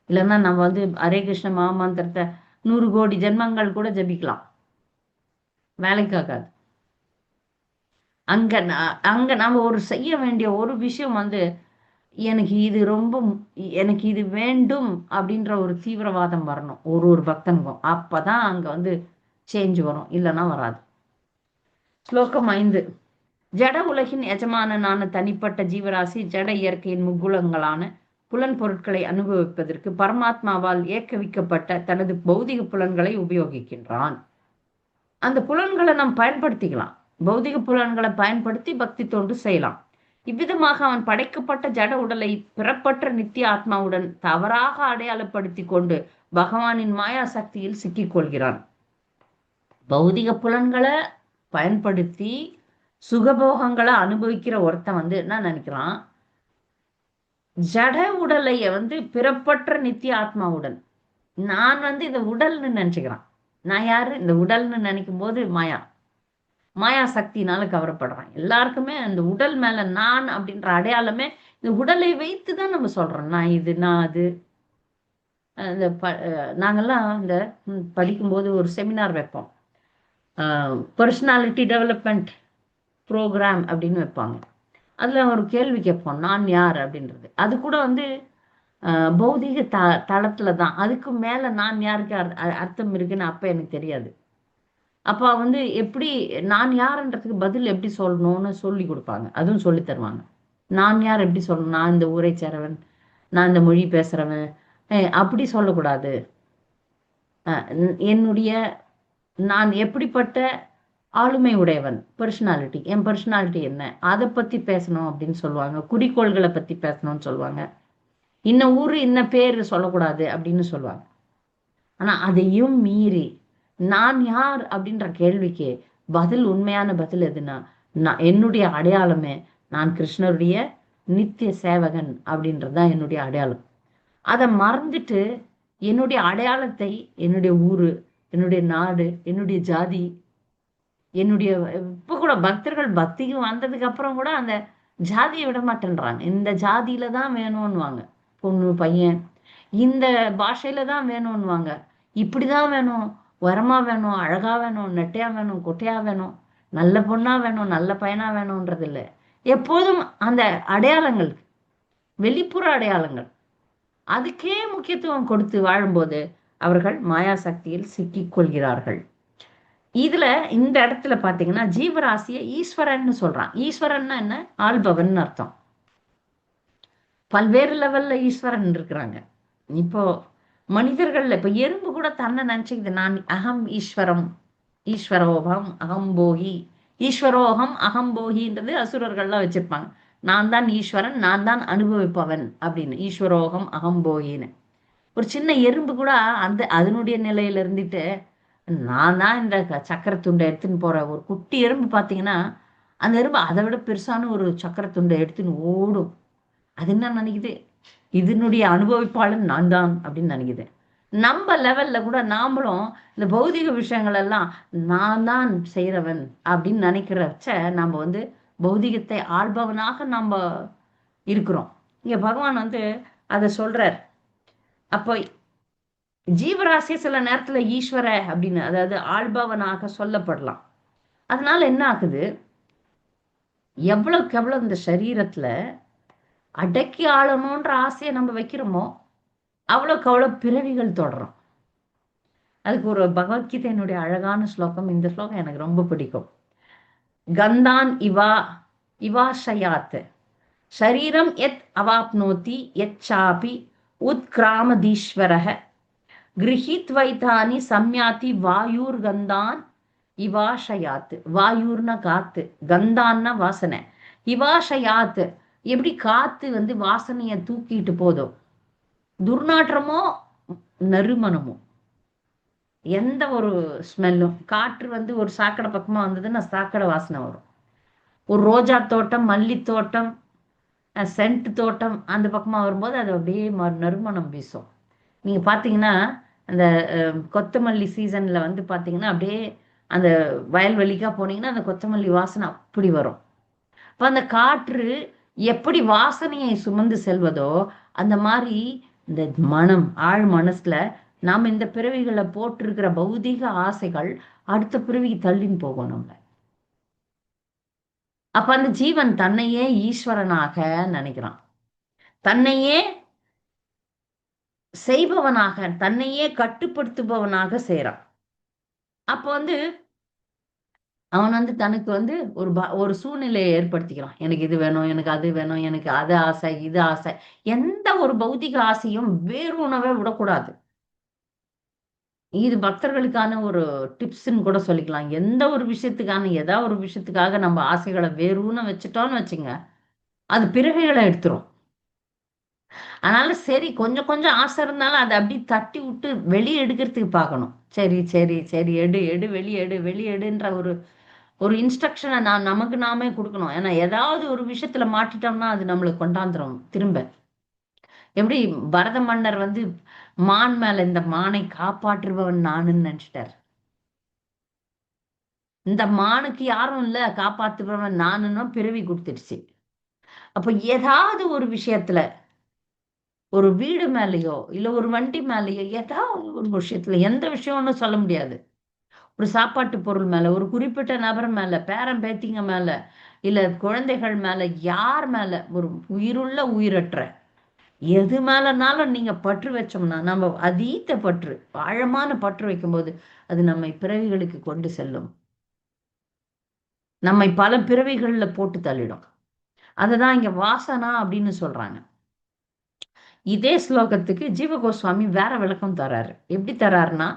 இல்லைன்னா நம்ம வந்து ஹரே கிருஷ்ண மகாமந்திரத்தை 100 கோடி ஜென்மங்கள் கூட ஜபிக்கலாம், வேலைக்காகாது. அங்க நம்ம ஒரு செய்ய வேண்டிய ஒரு விஷயம் வந்து எனக்கு இது ரொம்ப எனக்கு இது வேண்டும் அப்படின்ற ஒரு தீவிரவாதம் வரணும் ஒரு பக்தனுக்கும். அப்பதான் அங்க வந்து சேஞ்ச் வரும், இல்லைன்னா வராது. ஸ்லோகம் 5. ஜட உலகின் எஜமானனான தனிப்பட்ட ஜீவராசி ஜட இயற்கையின் முக்குலங்களான புலன் பொருட்களை அனுபவிப்பதற்கு பரமாத்மாவால் ஏக்கவிக்கப்பட்ட தனது பௌதிக புலன்களை உபயோகிக்கின்றான். அந்த புலன்களை நாம் பயன்படுத்திக்கலாம். பௌதிக புலன்களை பயன்படுத்தி பக்தி தொண்டு செய்யலாம். இவ்விதமாக அவன் படைக்கப்பட்ட ஜட உடலை பிறப்பற்ற நித்திய ஆத்மாவுடன் தவறாக அடையாளப்படுத்தி கொண்டு பகவானின் மாயா சக்தியில் சிக்கிக் கொள்கிறான். பௌதிக புலன்களை பயன்படுத்தி சுகபோகங்களை அனுபவிக்கிற ஒருத்தன் வந்து என்ன நினைக்கிறான், ஜட உடலைய வந்து பிறப்பற்ற நித்திய ஆத்மாவுடன் நான் வந்து இந்த உடல்னு நினைச்சுக்கிறான். நான் யாரு? இந்த உடல்னு நினைக்கும் போது மாயா சக்தினால கவரப்படுறான். எல்லாருக்குமே அந்த உடல் மேல நான் அப்படின்ற அடையாளமே இந்த உடலை வைத்து தான் நம்ம சொல்றோம். நான் இது, நான் அது. இந்த நாங்கெல்லாம் இந்த படிக்கும்போது ஒரு செமினார் வைப்போம், பர்சனாலிட்டி டெவலப்மெண்ட் ப்ரோக்ராம் அப்படின்னு வைப்பாங்க. அதுல ஒரு கேள்வி கேட்போம், நான் யார் அப்படின்றது. அது கூட வந்து பௌதிக தளத்துல தான். அதுக்கு மேல நான் யாருக்கு அர்த்தம் இருக்குன்னு அப்ப எனக்கு தெரியாது. அப்ப வந்து எப்படி நான் யாருன்றதுக்கு பதில் எப்படி சொல்லணும்னு சொல்லி கொடுப்பாங்க, அதுவும் சொல்லி தருவாங்க. நான் யார் எப்படி சொல்லணும், நான் இந்த ஊரை சேரவன், நான் இந்த மொழி பேசுறவன், அப்படி சொல்லக்கூடாது. என்னுடைய நான் எப்படிப்பட்ட ஆளுமை உடையவன், பர்சனாலிட்டி, என் பர்சனாலிட்டி என்ன, அதை பத்தி பேசணும் அப்படின்னு சொல்லுவாங்க. குறிக்கோள்களை பத்தி பேசணும்னு சொல்லுவாங்க. இன்ன ஊரு இன்ன பேர் சொல்லக்கூடாது அப்படின்னு சொல்லுவாங்க. ஆனா அதையும் மீறி நான் யார் அப்படின்ற கேள்விக்கு பதில், உண்மையான பதில் எதுனா, நான் என்னுடைய அடையாளமே நான் கிருஷ்ணருடைய நித்திய சேவகன் அப்படின்றதுதான் என்னுடைய அடையாளம். அதை மறந்துட்டு என்னுடைய அடையாளத்தை என்னுடைய ஊரு, என்னுடைய நாடு, என்னுடைய ஜாதி, என்னுடைய இப்ப கூட பக்தர்கள் பக்திக்கு வந்ததுக்கு அப்புறம் கூட அந்த ஜாதியை விட மாட்டேன்றாங்க. இந்த ஜாதியில தான் வேணும்னுவாங்க, பொண்ணு பையன் இந்த பாஷையில தான் வேணும்னுவாங்க, இப்படிதான் வேணும், உரமா வேணும், அழகா வேணும், நெட்டையா வேணும், கொட்டையா வேணும், நல்ல பொண்ணா வேணும், நல்ல பையனா வேணும்ன்றது இல்லை. எப்போதும் அந்த அடையாளங்கள், வெளிப்புற அடையாளங்கள், அதுக்கே முக்கியத்துவம் கொடுத்து வாழும்போது அவர்கள் மாயா சக்தியில் சிக்கிக் கொள்கிறார்கள். இதுல இந்த இடத்துல பாத்தீங்கன்னா ஜீவராசிய ஈஸ்வரன் சொல்றான். ஈஸ்வரன்னா என்ன? ஆள்பவன் அர்த்தம். பல்வேறு லெவல்ல ஈஸ்வரன் இருக்கிறாங்க. இப்போ மனிதர்கள்ல இப்ப எறும்பு கூட தன்னை நினைச்சுக்குது, நான் அகம் ஈஸ்வரம், ஈஸ்வரோகம் அகம்போகி, ஈஸ்வரோகம் அகம்போகின்றது அசுரர்கள்லாம் வச்சிருப்பாங்க. நான் தான் ஈஸ்வரன், நான் தான் அனுபவிப்பவன் அப்படின்னு, ஈஸ்வரோகம் அகம்போகின்னு. ஒரு சின்ன எறும்பு கூட அந்த அதனுடைய நிலையில இருந்துட்டு நான் தான் இந்த சக்கரத்துண்டை எடுத்துன்னு போற ஒரு குட்டி எறும்பு பார்த்தீங்கன்னா, அந்த எறும்பு அதை விட பெருசான ஒரு சக்கரத்துண்டை எடுத்துன்னு ஓடும். அது என்ன நினைக்குது, இதனுடைய அனுபவிப்பாளன் நான் தான் அப்படின்னு நினைக்குது. நம்ம லெவல்ல கூட நாமளும் இந்த பௌதிக விஷயங்கள் எல்லாம் நான் தான் செய்யறவன் அப்படின்னு நினைக்கிறச்ச நம்ம வந்து பௌதிகத்தை ஆள்பவனாக நம்ம இருக்கிறோம். இங்க பகவான் வந்து அதை சொல்றார். அப்போ ஜீவராசி சில நேரத்துல ஈஸ்வர அப்படின்னு, அதாவது ஆள்பவனாக சொல்லப்படலாம். அதனால என்ன ஆகுது, எவ்வளவுக்கு எவ்வளவு இந்த சரீரத்துல அடக்கி ஆளணும்ன்ற ஆசையை நம்ம வைக்கிறோமோ அவ்வளவுக்கு அவ்வளவு பிறவிகள் தொடரும். அதுக்கு ஒரு பகவத்கீதையினுடைய அழகான ஸ்லோகம், இந்த ஸ்லோகம் எனக்கு ரொம்ப பிடிக்கும். கந்தான் இவாஷயாத் ஷரீரம் எத் அவாப்னோதி எச் சாபி உத்கிராமதீஸ்வரஹ கிரஹித்வைதானி சம்யாதி வாயூர் கந்தான் இவாஷயாத். வாயூர்னா காத்து, கந்தான்னா வாசனை, இவாஷயாத் எப்படி காத்து வந்து வாசனைய தூக்கிட்டு போதும், துர்நாற்றமோ நறுமணமோ எந்த ஒரு ஸ்மெல்லும், காற்று வந்து ஒரு சாக்கடை பக்கமா வந்ததுன்னா சாக்கடை வாசனை வரும். ஒரு ரோஜா தோட்டம், மல்லி தோட்டம், சென்ட் தோட்டம் அந்த பக்கமா வரும்போது அது அப்படியே நறுமணம் வீசும். நீங்க பாத்தீங்கன்னா அந்த கொத்தமல்லி சீசன்ல வந்து பாத்தீங்கன்னா அப்படியே அந்த வயல்வெளிக்கா போனீங்கன்னா அந்த கொத்தமல்லி வாசனை அப்படி வரும். அந்த காற்று எப்படி வாசனையை சுமந்து செல்வதோ அந்த மாதிரி இந்த மனம் ஆழ் மனசுல நாம் இந்த பிறவிகளை போட்டிருக்கிற பௌதிக ஆசைகள் அடுத்த பிறவிக்கு தள்ளின்னு போகும் நம்மள. அப்ப அந்த ஜீவன் தன்னையே ஈஸ்வரனாக நினைக்கிறான், தன்னையே செய்பவனாக, தன்னையே கட்டுப்படுத்துபவனாக செய்றான். அப்ப அவன் தனக்கு ஒரு சூழ்நிலையை ஏற்படுத்திக்கிறான். எனக்கு இது வேணும், எனக்கு அது வேணும், எனக்கு அது ஆசை, இது ஆசை. எந்த ஒரு பௌதிக ஆசையும் வேறொணவே விடக்கூடாது. இது பக்தர்களுக்கான ஒரு டிப்ஸ்ன்னு கூட சொல்லிக்கலாம். எந்த ஒரு விஷயத்துக்கான ஏதாவது ஒரு விஷயத்துக்காக நம்ம ஆசைகளை வேறூன வச்சுட்டோம்னு வச்சுங்க, அது பிறவிகளை எடுத்துரும். அதனால சரி, கொஞ்சம் கொஞ்சம் ஆசை இருந்தாலும் அதை அப்படி தட்டி விட்டு வெளியே எடுக்கிறதுக்கு பார்க்கணும். சரி சரி சரி, எடு எடு, வெளியே எடு, வெளியே எடுன்ற ஒரு ஒரு இன்ஸ்ட்ரக்ஷனை நமக்கு நாமே கொடுக்கணும். ஏன்னா ஏதாவது ஒரு விஷயத்துல மாட்டிட்டோம்னா அது நம்மளுக்கு கொண்டாந்துரும் திரும்ப. எப்படி பரத மன்னர் மான் மேல இந்த மானை காப்பாற்றுபவன் நானுன்னு நினைச்சிட்டார். இந்த மானுக்கு யாரும் இல்ல, காப்பாத்துபவன் நானுன்னு பிறவி கொடுத்துடுச்சு. அப்ப ஏதாவது ஒரு விஷயத்துல, ஒரு வீடு மேலயோ இல்ல ஒரு வண்டி மேலயோ, ஏதாவது ஒரு விஷயத்துல, எந்த விஷயம்னு சொல்ல முடியாது, ஒரு சாப்பாட்டு பொருள் மேல, ஒரு குறிப்பிட்ட நபர் மேல, பேரன் பேத்திங்க மேல, இல்ல குழந்தைகள் மேல, யார் மேல, ஒரு உயிருள்ள உயிரற்ற எது மேலனாலும் நீங்க பற்று வச்சோம்னா, நம்ம அதீத பற்று, ஆழமான பற்று வைக்கும்போது அது நம்மை பிறவிகளுக்கு கொண்டு செல்லும். நம்மை பல பிறவிகள்ல போட்டு தள்ளிடும். அததான் இங்க வாசனா அப்படின்னு சொல்றாங்க. இதே ஸ்லோகத்துக்கு ஜீவ கோஸ்வாமி வேற விளக்கம் தராரு. எப்படி தராருன்னா,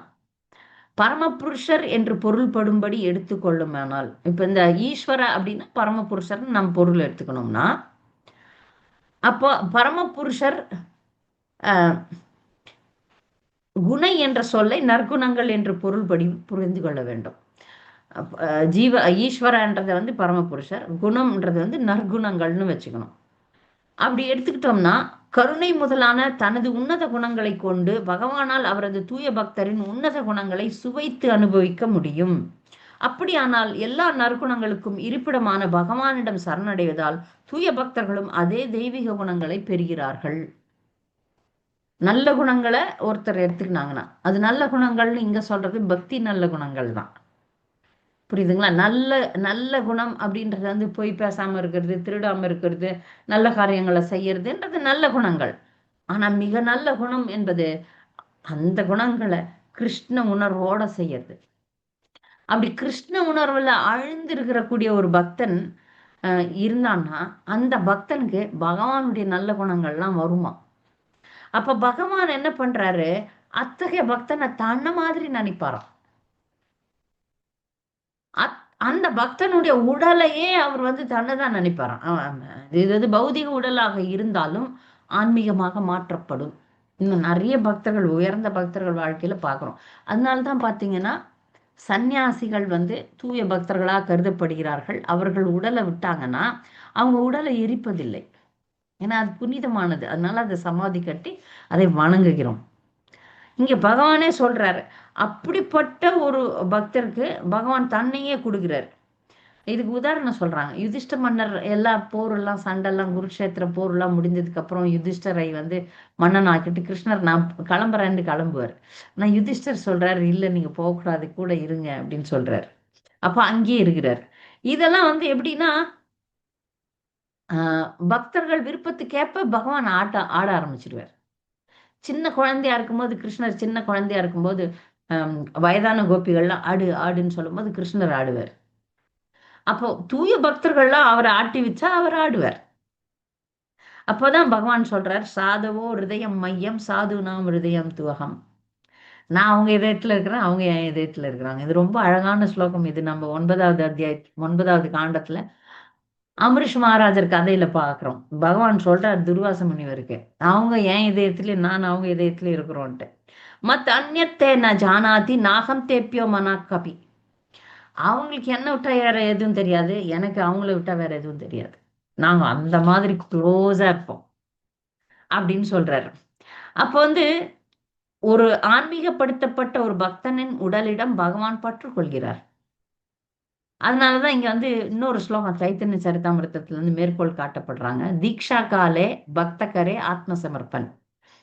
பரமபுருஷர் என்று பொருள்படும்படி எடுத்துக்கொள்ளுமானால், இப்ப இந்த ஈஸ்வர அப்படின்னா பரமபுருஷர் நம்ம பொருள் எடுத்துக்கணும்னா, அப்போ பரமபுருஷர் குணை என்ற சொல்லை நற்குணங்கள் என்று பொருள்படி புரிந்து கொள்ள வேண்டும். ஜீவ ஈஸ்வரன்றது பரமபுருஷர், குணம்ன்றது நற்குணங்கள்னு வச்சுக்கணும். அப்படி எடுத்துக்கிட்டோம்னா, கருணை முதலான தனது உன்னத குணங்களை கொண்டு பகவானால் அவரது தூய பக்தரின் உன்னத குணங்களை சுவைத்து அனுபவிக்க முடியும். அப்படியானால் எல்லா நற்குணங்களுக்கும் இருப்பிடமான பகவானிடம் சரணடைவதால் தூய பக்தர்களும் அதே தெய்வீக குணங்களை பெறுகிறார்கள். நல்ல குணங்களை ஒருத்தர் எடுத்துக்கினாங்கன்னா, அது நல்ல குணங்கள்னு இங்க சொல்றது பக்தி நல்ல குணங்கள் தான். புரியுதுங்களா? நல்ல நல்ல குணம் அப்படின்றது பொய் பேசாம இருக்கிறது, திருடாம இருக்கிறது, நல்ல காரியங்களை செய்யறதுன்றது நல்ல குணங்கள். ஆனா மிக நல்ல குணம் என்பது அந்த குணங்களை கிருஷ்ண உணர்வோட செய்யறது. அப்படி கிருஷ்ண உணர்வுல ஆழ்ந்திருக்கிற கூடிய ஒரு பக்தன் இருந்தான்னா, அந்த பக்தனுக்கு பகவானுடைய நல்ல குணங்கள்லாம் வருமா. அப்ப பகவான் என்ன பண்றாரு, அத்தகைய பக்தனை தன்ன மாதிரி நினைப்பாராம். அந்த பக்தனுடைய உடலையே அவர் தன்னைதான் நினைப்பாராம். இது பௌதிக உடலாக இருந்தாலும் ஆன்மீகமாக மாற்றப்படும். இன்னும் நிறைய பக்தர்கள், உயர்ந்த பக்தர்கள் வாழ்க்கையில பார்க்கிறோம். அதனால்தான் பார்த்தீங்கன்னா, சந்நியாசிகள் தூய பக்தர்களா கருதப்படுகிறார்கள். அவர்கள் உடலை விட்டாங்கன்னா அவங்க உடலை எரிப்பதில்லை. ஏன்னா அது புனிதமானது. அதனால அதை சமாதி கட்டி அதை வணங்குகிறோம். இங்க பகவானே சொல்றாரு, அப்படிப்பட்ட ஒரு பக்தருக்கு பகவான் தன்னையே கொடுக்கிறார். இதுக்கு உதாரணம் சொல்றாங்க. யுதிஷ்ட மன்னர் எல்லா போரெல்லாம், சண்டெல்லாம், குருக்ஷேத்திர போர்லாம் முடிஞ்சதுக்கு அப்புறம் யுதிஷ்டரை மன்னன் ஆக்கிட்டு கிருஷ்ணர் நான் கிளம்புறேன்னு கிளம்புவார். ஆனா யுதிஷ்டர் சொல்றாரு, இல்ல நீங்க போகக்கூடாது, கூட இருங்க அப்படின்னு சொல்றாரு. அப்ப அங்கேயே இருக்கிறார். இதெல்லாம் எப்படின்னா, பக்தர்கள் விருப்பத்துக்கேற்ப பகவான் ஆட ஆரம்பிச்சிடுவார். சின்ன குழந்தையா இருக்கும்போது, கிருஷ்ணர் சின்ன குழந்தையா இருக்கும்போது வயதான கோபிகள்லாம் ஆடு ஆடுன்னு சொல்லும்போது கிருஷ்ணர் ஆடுவார். அப்போ தூய பக்தர்கள்லாம் அவரை ஆட்டி வச்சா அவர் ஆடுவார். அப்போதான் பகவான் சொல்றார், சாதவோ ஹிருதயம் மையம் சாது நாம் ஹிருதயம் துவகம். நான் அவங்க இதயத்துல இருக்கிறேன், அவங்க என் இதயத்துல இருக்கிறாங்க. இது ரொம்ப அழகான ஸ்லோகம். இது நம்ம 9வது காண்டத்துல அம்பரீஷ் மகாராஜர் கதையில பார்க்கிறோம். பகவான் சொல்றார் துர்வாச முனிவருக்கு, அவங்க என் இதயத்துல, நான் அவங்க இதயத்துல இருக்கிறோன்ட்டு. மத் அந்நியத்தே ந ஜானாதி நாகம் தேப்பியோ மனா கபி. அவங்களுக்கு என்ன விட்டா வேற எதுவும் தெரியாது, எனக்கு அவங்கள விட்டா வேற எதுவும் தெரியாது. நாங்க அந்த மாதிரி க்ளோஸா இருப்போம் அப்படின்னு சொல்றாரு. அப்போ ஒரு ஆன்மீகப்படுத்தப்பட்ட ஒரு பக்தனின் உடலிடம் பகவான் பற்று கொள்கிறார். அதனாலதான் இங்க வந்து இன்னொரு ஸ்லோகம் சைத்தன்ய சரிதாமிர்தத்துல இருந்து மேற்கோள் காட்டப்படுறாங்க. தீக்ஷா காலே பக்த கரே ஆத்ம சமர்ப்பன்.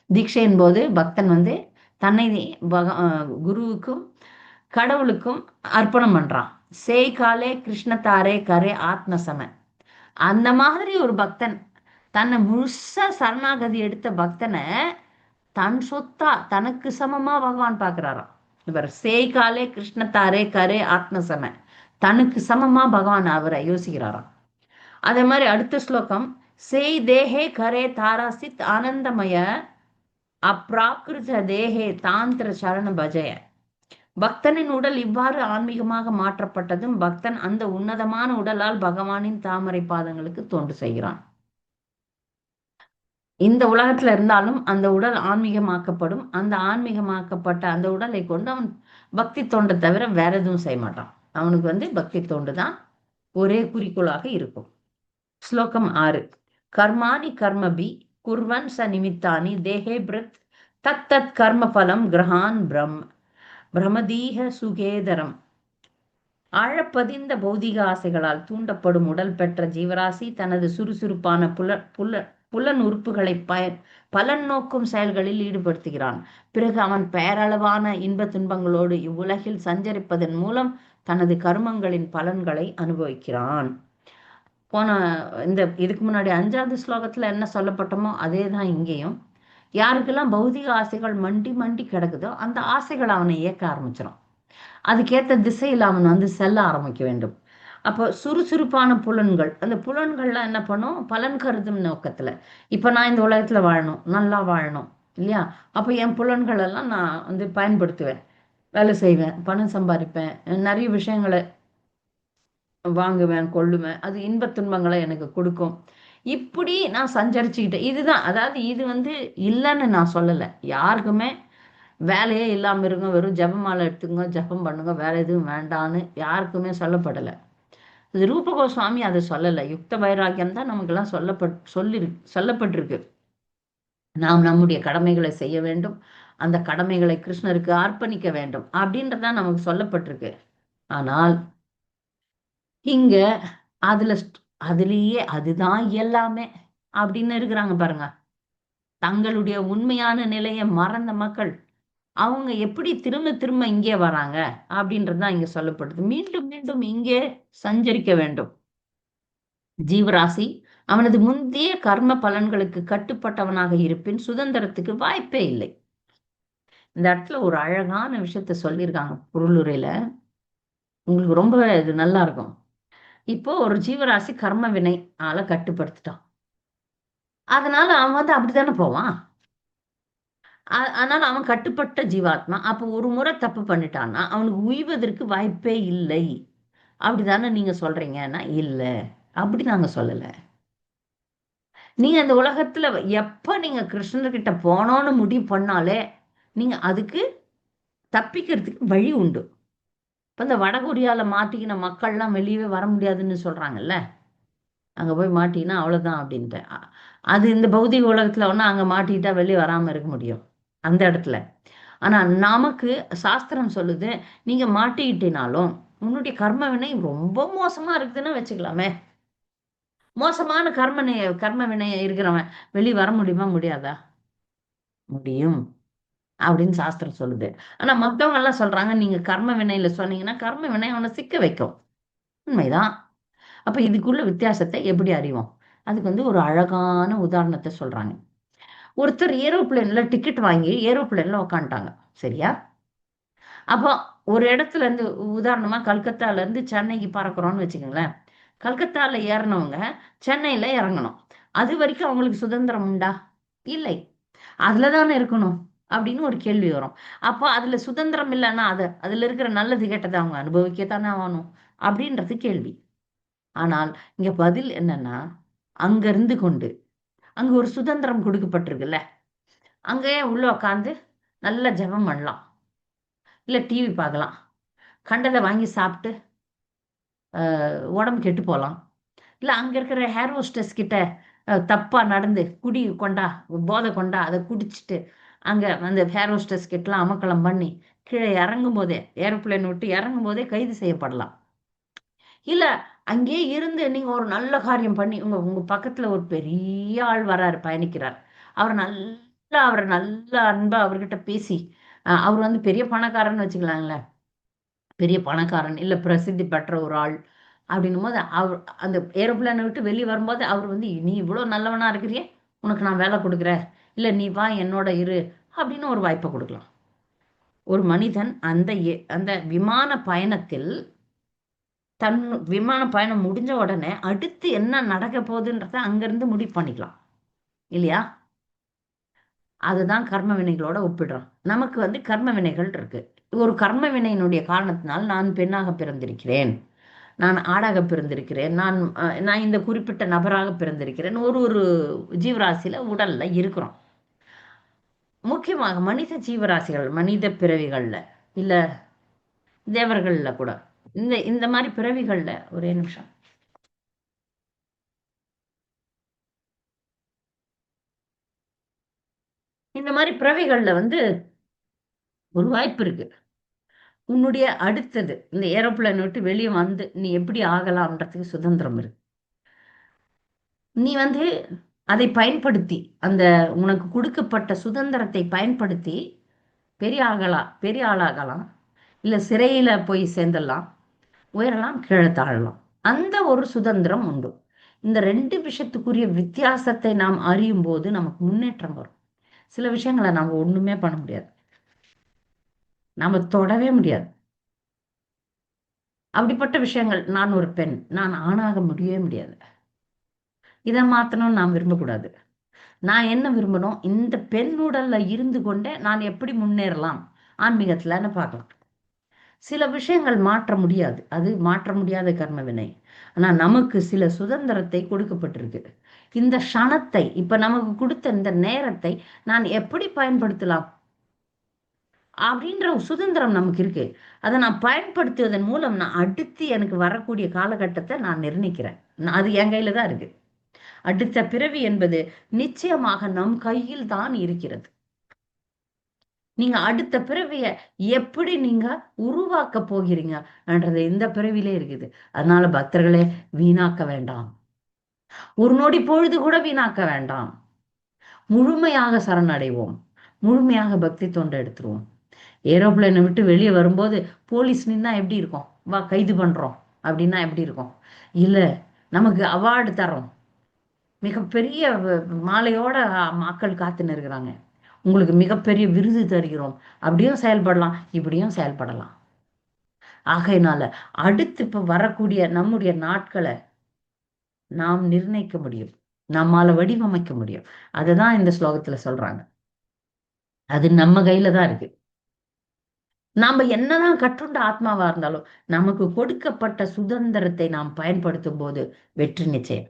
தீட்சையின் போது பக்தன் வந்து தன்னை குருவுக்கும் கடவுளுக்கும் அர்ப்பணம் பண்றான். சேய் காலே கிருஷ்ண தாரே கரே ஆத்ம சம. அந்த மாதிரி ஒரு பக்தன் தன்னை முழுசா சரணாகதி எடுத்த பக்தனை தன் சொத்தா தனக்கு சமமா பகவான் பார்க்கிறாராம். இவர் சேய்காலே கிருஷ்ணத்தாரே கரே ஆத்ம சம, தனக்கு சமமா பகவான் அவரை யோசிக்கிறாராம். அதே மாதிரி அடுத்த ஸ்லோகம், சேய் தேஹே கரே தாராசித் ஆனந்தமய அப்ராக்கிருத தேஹே தாந்திர சரண பஜய. பக்தனின் உடல் இவ்வாறு ஆன்மீகமாக மாற்றப்பட்டதும் பக்தன் அந்த உன்னதமான உடலால் பகவானின் தாமரை பாதங்களுக்கு தொண்டு செய்கிறான். இந்த உலகத்துல இருந்தாலும் அந்த உடல் ஆன்மீகமாக்கப்படும். அந்த ஆன்மீகமாக்கப்பட்ட அந்த உடலை கொண்டு அவன் பக்தி தொண்டை தவிர வேற எதுவும் செய்ய மாட்டான். அவனுக்கு வந்து பக்தி தொண்டு தான் ஒரே குறிக்கோளாக இருக்கும். ஸ்லோகம் 6. கர்மாணி கர்மபி குர்வன் ச நிமித்தானி தேஹே பிரத் தத் தத் கர்ம பலம் கிரகான் பிரமதீக சுகேதரம். ஆழப்பதிந்த பௌதிக ஆசைகளால் தூண்டப்படும் உடல் பெற்ற ஜீவராசி தனது சுறுசுறுப்பான புலன் உறுப்புகளை பலன் நோக்கும் செயல்களில் ஈடுபடுத்துகிறான். பிறகு அவன் பேரளவான இன்ப துன்பங்களோடு இவ்வுலகில் சஞ்சரிப்பதன் மூலம் தனது கர்மங்களின் பலன்களை அனுபவிக்கிறான். போன இதுக்கு முன்னாடி 5வது ஸ்லோகத்துல என்ன சொல்லப்பட்டமோ அதே தான் இங்கேயும். யாருக்கெல்லாம் பௌதிக ஆசைகள் மண்டி மண்டி கிடக்குதோ அந்த ஆசைகள் அவனை இயக்க ஆரம்பிச்சிடும். அதுக்கேற்ற திசையில் அவன் வந்து செல்ல ஆரம்பிக்க வேண்டும். அப்போ சுறுசுறுப்பான புலன்கள், அந்த புலன்கள்லாம் என்ன பண்ணும், பலன் கருதும் நோக்கத்துல. இப்ப நான் இந்த உலகத்துல வாழணும், நல்லா வாழணும் இல்லையா? அப்ப என் புலன்கள் எல்லாம் நான் வந்து பயன்படுத்துவேன், வேலை செய்வேன், பணம் சம்பாதிப்பேன், நிறைய விஷயங்களை வாங்குவேன், கொள்ளுவேன், அது இன்பத் துன்பங்களை எனக்கு கொடுக்கும். இப்படி நான் சஞ்சரிச்சுக்கிட்டேன். இதுதான், அதாவது இது வந்து இல்லைன்னு நான் சொல்லலை. யாருக்குமே வேலையே இல்லாமல் இருங்க, வெறும் ஜபமாலை எடுத்துங்க, ஜபம் பண்ணுங்க, வேற எதுவும் வேண்டான்னு யாருக்குமே சொல்லப்படலை. இது ரூப கோஸ்வாமி அதை சொல்லலை. யுக்த வைராக்கியம் தான் நமக்கெல்லாம் சொல்லப்பட்டிருக்கு. நாம் நம்முடைய கடமைகளை செய்ய வேண்டும், அந்த கடமைகளை கிருஷ்ணருக்கு அர்ப்பணிக்க வேண்டும் அப்படின்றதான் நமக்கு சொல்லப்பட்டிருக்கு. ஆனால் இங்க அதுல அதுலேயே அதுதான் எல்லாமே அப்படின்னு இருக்கிறாங்க பாருங்க. தங்களுடைய உண்மையான நிலையை மறந்த மக்கள் அவங்க எப்படி திரும்ப திரும்ப இங்கே வராங்க அப்படின்றதுதான் இங்க சொல்லப்படுது. மீண்டும் மீண்டும் இங்கே சஞ்சரிக்க வேண்டும். ஜீவராசி அவனது முந்தைய கர்ம பலன்களுக்கு கட்டுப்பட்டவனாக இருப்பின் சுதந்திரத்துக்கு வாய்ப்பே இல்லை. இந்த இடத்துல ஒரு அழகான விஷயத்த சொல்லியிருக்காங்க பொருளுரையில. உங்களுக்கு ரொம்ப இது நல்லா இருக்கும். இப்போ ஒரு ஜீவராசி கர்ம வினை கட்டுப்படுத்திட்டான். அதனால அவன் வந்து அப்படித்தானே போவான். அதனால அவன் கட்டுப்பட்ட ஜீவாத்மா. அப்போ ஒரு முறை தப்பு பண்ணிட்டான்னா அவனுக்கு உய்வதற்கு வாய்ப்பே இல்லை அப்படிதானே நீங்க சொல்றீங்கன்னா? இல்ல, அப்படி நாங்க சொல்லல. நீங்க அந்த உலகத்துல எப்ப நீங்க கிருஷ்ணர்கிட்ட போனோன்னு முடிவு பண்ணாலே நீங்க அதுக்கு தப்பிக்கிறதுக்கு வழி உண்டு. இப்ப இந்த வடகொரியால மாட்டிக்கின மக்கள்லாம் வெளியவே வர முடியாதுன்னு சொல்றாங்கல்ல. அங்க போய் மாட்டினா அவ்வளவுதான் அப்படின்ட்டு. அது இந்த பௌதிக உலகத்துல ஒன்னா அங்க மாட்டிக்கிட்டா வெளியே வராம இருக்க முடியும் அந்த இடத்துல. ஆனா நமக்கு சாஸ்திரம் சொல்லுது, நீங்க மாட்டிக்கிட்டினாலும் உன்னுடைய கர்ம வினை ரொம்ப மோசமா இருக்குதுன்னு வச்சுக்கலாமே. மோசமான கர்ம வினை இருக்கிறவன் வெளியே வர முடியுமா? முடியாதா? முடியும் அப்படின்னு சாஸ்திரம் சொல்லுது. ஆனா மத்தவங்க எல்லாம் சொல்றாங்க, நீங்க கர்ம வினையில சொன்னீங்கன்னா கர்ம வினை அவனை சிக்க வைக்கும். உண்மைதான். அப்ப இதுக்குள்ள வித்தியாசத்தை எப்படி அறிவோம்? அதுக்கு வந்து ஒரு அழகான உதாரணத்தை சொல்றாங்க. ஒருத்தர் ஏரோப்ளேன்ல டிக்கெட் வாங்கி ஏரோப்ளேன்ல உக்காந்துட்டாங்க, சரியா? அப்போ ஒரு இடத்துல இருந்து, உதாரணமா கல்கத்தால இருந்து சென்னைக்கு பறக்குறோம்னு வச்சுக்கோங்களேன். கல்கத்தால ஏறினவங்க சென்னையில இறங்கணும். அது வரைக்கும் அவங்களுக்கு சுதந்திரம் உண்டா? இல்லை. அதுலதானே இருக்கணும் அப்படின்னு ஒரு கேள்வி வரும். அப்போ அதுல சுதந்திரம் இல்லைன்னா அதுல இருக்கிற நல்லது கெட்டதை அவங்க அனுபவிக்கத்தானே ஆகணும் அப்படின்றது கேள்வி. ஆனால் இங்க பதில் என்னன்னா, அங்க இருந்து கொண்டு அங்க ஒரு சுதந்திரம் கொடுக்கப்பட்டிருக்குல்ல, அங்கேயே உள்ள உக்காந்து நல்ல ஜெபம் பண்ணலாம், இல்ல டிவி பார்க்கலாம், கண்டதை வாங்கி சாப்பிட்டு உடம்பு கெட்டு போகலாம். இல்லை அங்கே இருக்கிற ஹேர் ஹோஸ்டஸ் கிட்ட தப்பாக நடந்து போதை கொண்டா அதை குடிச்சிட்டு அங்கே அந்த ஹேர் ஹோஸ்டஸ் கிட்டலாம் அமக்கலம் பண்ணி கீழே இறங்கும் போதே, ஏரோப்ளேன் விட்டு இறங்கும் போதே கைது செய்யப்படலாம். இல்ல அங்கேயே இருந்து நீங்க ஒரு நல்ல காரியம் பண்ணி உங்க உங்க பக்கத்துல ஒரு பெரிய ஆள் வராரு, பயணிக்கிறார். அவரை நல்ல அன்பா அவர்கிட்ட பேசி, அவர் வந்து பெரிய பணக்காரன்னு வச்சுக்கலாங்களேன். பெரிய பணக்காரன், இல்ல பிரசித்தி பெற்ற ஒரு ஆள். அப்படின்னும் போது அவர் அந்த ஏரோப்ளேனை விட்டு வெளியே வரும்போது அவர் வந்து, நீ இவ்வளோ நல்லவனா இருக்கிறியே, உனக்கு நான் வேலை கொடுக்குறேன், இல்ல நீ வா என்னோட இரு, அப்படின்னு ஒரு வாய்ப்பை கொடுக்கலாம். ஒரு மனிதன் அந்த விமான பயணத்தில், தன் விமான பயணம் முடிஞ்ச உடனே அடுத்து என்ன நடக்க போகுதுன்றத அங்கிருந்து முடிவு பண்ணிக்கலாம், இல்லையா? அதுதான் கர்ம வினைகளோட ஒப்பிடுறோம். நமக்கு வந்து கர்ம வினைகள் இருக்கு. ஒரு கர்ம வினையினுடைய காரணத்தினால் நான் பெண்ணாக பிறந்திருக்கிறேன், நான் ஆடாக பிறந்திருக்கிறேன், நான் இந்த குறிப்பிட்ட நபராக பிறந்திருக்கிறேன், ஒரு ஒரு ஜீவராசியில உடல்ல இருக்கிறோம். முக்கியமாக மனித ஜீவராசிகள், மனித பிறவிகள்ல, இல்ல தேவர்கள்ல கூட, இந்த இந்த மாதிரி பிறவிகள்ல, ஒரே நிமிஷம், இந்த மாதிரி பிறவிகள்ல வந்து ஒரு வாய்ப்பு இருக்கு. உன்னுடைய அடுத்தது இந்த ஏரோப்ளேன் விட்டு வெளியே வந்து நீ எப்படி ஆகலாம்ன்றதுக்கு சுதந்திரம் இருக்கு. நீ வந்து அதை பயன்படுத்தி, அந்த உனக்கு கொடுக்கப்பட்ட சுதந்திரத்தை பயன்படுத்தி பெரிய ஆளாகலாம், இல்ல சிறையில போய் சேர்ந்துடலாம், உயரலாம், கீழே தாழலாம். அந்த ஒரு சுதந்திரம் உண்டு. இந்த ரெண்டு விஷயத்துக்குரிய வித்தியாசத்தை நாம் அறியும் போது நமக்கு முன்னேற்றம் வரும். சில விஷயங்களை நாம ஒண்ணுமே பண்ண முடியாது, நாம தொடவே முடியாது. அப்படிப்பட்ட விஷயங்கள், நான் ஒரு பெண், நான் ஆணாக முடியவே முடியாது. இதை மாத்தணும்னு நாம் விரும்பக்கூடாது. நான் என்ன விரும்பணும், இந்த பெண் உடல்ல இருந்து கொண்டே நான் எப்படி முன்னேறலாம் ஆன்மீகத்துலன்னு பார்க்கலாம். சில விஷயங்கள் மாற்ற முடியாது, அது மாற்ற முடியாத கர்ம வினை. ஆனா நமக்கு சில சுதந்திரத்தை கொடுக்கப்பட்டிருக்கு. இந்த க்ஷணத்தை, இப்ப நமக்கு கொடுத்த இந்த நேரத்தை நான் எப்படி பயன்படுத்தலாம் அப்படின்ற ஒரு சுதந்திரம் நமக்கு இருக்கு. அதை நான் பயன்படுத்துவதன் மூலம் நான் அடுத்து எனக்கு வரக்கூடிய காலகட்டத்தை நான் நிர்ணயிக்கிறேன். அது என் கையில தான் இருக்கு. அடுத்த பிறவி என்பது நிச்சயமாக நம் கையில் தான் இருக்கிறது. நீங்க அடுத்த பிறவிய எப்படி நீங்க உருவாக்க போகிறீங்கன்றது இந்த பிறவிலே இருக்குது. அதனால பக்தர்களே, வீணாக்க வேண்டாம். ஒரு நொடி பொழுது கூட வீணாக்க வேண்டாம். முழுமையாக சரணடைவோம். முழுமையாக பக்தி தொண்டை எடுத்துருவோம். ஏரோப்ளேனை விட்டு வெளியே வரும்போது போலீஸ் நின்னா எப்படி இருக்கும்? வா கைது பண்றோம் அப்படின்னா எப்படி இருக்கும்? இல்ல, நமக்கு அவார்டு தரோம், மிகப்பெரிய மாலையோட மக்கள் காத்துன்னு இருக்கிறாங்க, உங்களுக்கு மிகப்பெரிய விருது தருகிறோம், அப்படியும் செயல்படலாம், இப்படியும் செயல்படலாம். ஆகையினால அடுத்து இப்ப வரக்கூடிய நம்முடைய நாட்களை நாம் நிர்ணயிக்க முடியும், நம்மால வடிவமைக்க முடியும். அதுதான் இந்த ஸ்லோகத்துல சொல்றாங்க. அது நம்ம கையில தான் இருக்கு. நாம என்னதான் கற்றுண்ட ஆத்மாவா இருந்தாலும் நமக்கு கொடுக்கப்பட்ட சுதந்திரத்தை நாம் பயன்படுத்தும் போது வெற்றி நிச்சயம்.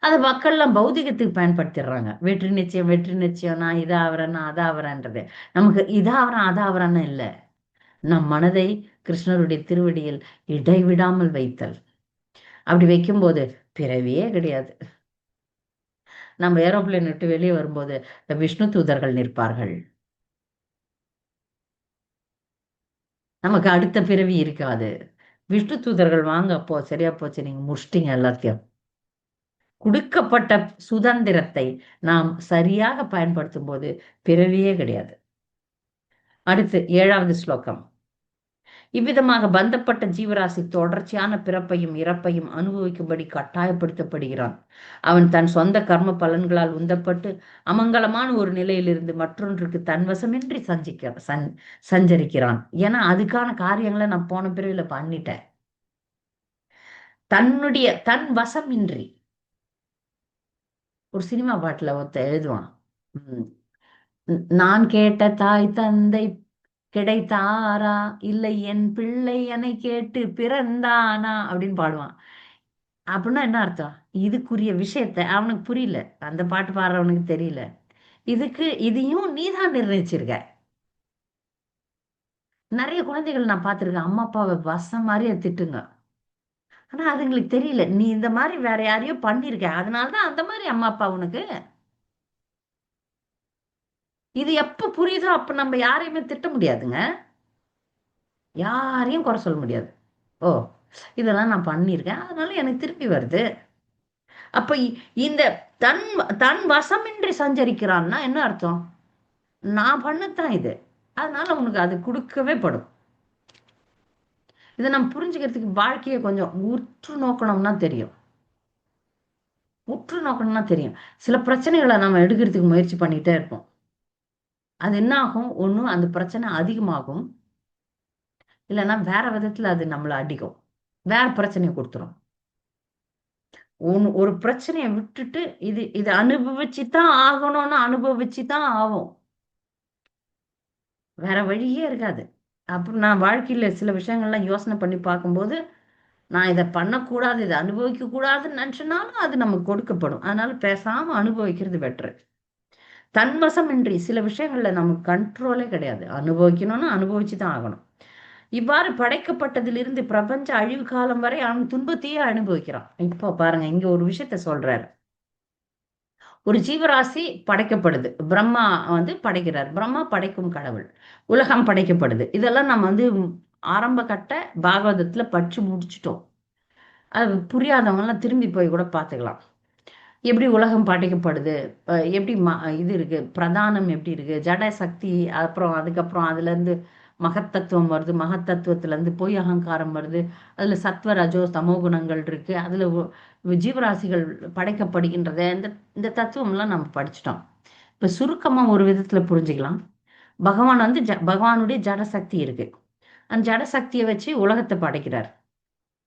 அதை மக்கள்லாம் பௌதிகத்துக்கு பயன்படுத்திடுறாங்க. வெற்றி நிச்சயம், வெற்றி நிச்சயம், நான் இதாகிறேன், நான் அதாகிறேன்றது. நமக்கு இதாகிறேன் அதாகிறேன்னு இல்லை. நம் மனதை கிருஷ்ணருடைய திருவடியில் இடைவிடாமல் வைத்தல். அப்படி வைக்கும்போது பிறவியே கிடையாது. நம்ம ஏரோப்ளேன் விட்டு வெளியே வரும்போது விஷ்ணு தூதர்கள் நிற்பார்கள். நமக்கு அடுத்த பிறவி இருக்காது. விஷ்ணு தூதர்கள் வாங்க, அப்போ சரியா போச்சு, நீங்க முடிச்சிட்டீங்க எல்லாத்தையும். கொடுக்கப்பட்ட சுதந்திரத்தை நாம் சரியாக பயன்படுத்தும் போது பிறவியே கிடையாது. அடுத்து 7வது ஸ்லோகம். இவ்விதமாக பந்தப்பட்ட ஜீவராசி தொடர்ச்சியான பிறப்பையும் இறப்பையும் அனுபவிக்கும்படி கட்டாயப்படுத்தப்படுகிறான். அவன் தன் சொந்த கர்ம பலன்களால் உந்தப்பட்டு அமங்கலமான ஒரு நிலையிலிருந்து மற்றொன்றுக்கு தன்வசமின்றி சஞ்சரிக்கிறான். ஏன்னா அதுக்கான காரியங்களை நான் போன பிறவில பண்ணிட்டேன். தன் வசமின்றி. ஒரு சினிமா பாட்டுல ஒருத்த எழுதுவான், உம் நான் கேட்ட தாய் தந்தை கிடைத்தாரா, இல்லை என் பிள்ளை என்னை கேட்டு பிறந்தானா அப்படின்னு பாடுவான். அப்படின்னா என்ன அர்த்தம்? இதுக்குரிய விஷயத்த அவனுக்கு புரியல, அந்த பாட்டு பாடுறவனுக்கு தெரியல. இதையும் நீதான் நிர்ணயிச்சிருக்க. நிறைய குழந்தைகள் நான் பார்த்திருக்கேன், அம்மா அப்பாவை வசம் மாதிரி திட்டுங்க. ஆனா அதுங்களுக்கு தெரியல, நீ இந்த மாதிரி வேற யாரையோ பண்ணிருக்க, அதனாலதான் அந்த மாதிரி அம்மா அப்பா உனக்கு. இது எப்ப புரியுதோ அப்ப நம்ம யாரையுமே திட்ட முடியாதுங்க, யாரையும் குறை சொல்ல முடியாது. ஓ, இதெல்லாம் நான் பண்ணியிருக்கேன், அதனால எனக்கு திருப்பி வருது. அப்ப இந்த தன் தன் வசமின்றி சஞ்சரிக்கிறான்னா என்ன அர்த்தம்? நான் பண்ணத்தான் இது, அதனால உனக்கு அது கொடுக்கவே படும். இதை நம்ம புரிஞ்சுக்கிறதுக்கு வாழ்க்கையை கொஞ்சம் உற்று நோக்கணும்னா தெரியும். உற்று நோக்கணும்னா தெரியும். சில பிரச்சனைகளை நம்ம எடுக்கிறதுக்கு முயற்சி பண்ணிட்டே இருப்போம். அது என்ன ஆகும்? ஒன்றும் அந்த பிரச்சனை அதிகமாகும், இல்லைன்னா வேற விதத்துல அது நம்மளை அடிக்கும், வேற பிரச்சனையை கொடுத்துரும். ஒரு பிரச்சனையை விட்டுட்டு இது அனுபவிச்சு தான் ஆகணும்னு அனுபவிச்சு தான் ஆகும், வேற வழியே இருக்காது. அப்புறம் நான் வாழ்க்கையில சில விஷயங்கள்லாம் யோசனை பண்ணி பார்க்கும்போது, நான் இதை பண்ணக்கூடாது, இதை அனுபவிக்க கூடாதுன்னு நினைச்சனாலும் அது நமக்கு கொடுக்கப்படும். அதனால பேசாம அனுபவிக்கிறது பெட்ரு. தன்வசமின்றி சில விஷயங்கள்ல நமக்கு கண்ட்ரோலே கிடையாது, அனுபவிக்கணும்னு அனுபவிச்சு தான் ஆகணும். இவ்வாறு படைக்கப்பட்டதிலிருந்து பிரபஞ்ச அழிவு காலம் வரை அவன் துன்பத்தையே அனுபவிக்கிறான். இப்போ பாருங்க, இங்க ஒரு விஷயத்த சொல்றாரு. ஒரு ஜீவராசி படைக்கப்படுது, பிரம்மா வந்து படைக்கிறார், பிரம்மா படைக்கும் கடவுள். உலகம் படைக்கப்படுது. இதெல்லாம் நம்ம வந்து ஆரம்ப கட்ட பாகவதத்துல படிச்சு முடிச்சிட்டோம். அது புரியாதவங்க எல்லாம் திரும்பி போய் கூட பார்த்துக்கலாம். எப்படி உலகம் படைக்கப்படுது, எப்படி இது இருக்கு, பிரதானம் எப்படி இருக்கு, ஜட சக்தி, அப்புறம் அதுக்கப்புறம் அதுல இருந்து மகத்தத்துவம் வருது, மகத்தத்துவத்துல இருந்து பொய் அகங்காரம் வருது, அதுல சத்வ ரஜோ தமோ குணங்கள் இருக்கு, அதுல ஜீவராசிகள் படைக்கப்படுகின்றத, இந்த இந்த தத்துவம் எல்லாம் நம்ம படிச்சிட்டோம். இப்ப சுருக்கமா ஒரு விதத்துல புரிஞ்சுக்கலாம். பகவான் வந்து பகவானுடைய ஜட சக்தி இருக்கு. அந்த ஜட சக்தியை வச்சு உலகத்தை படைக்கிறார்.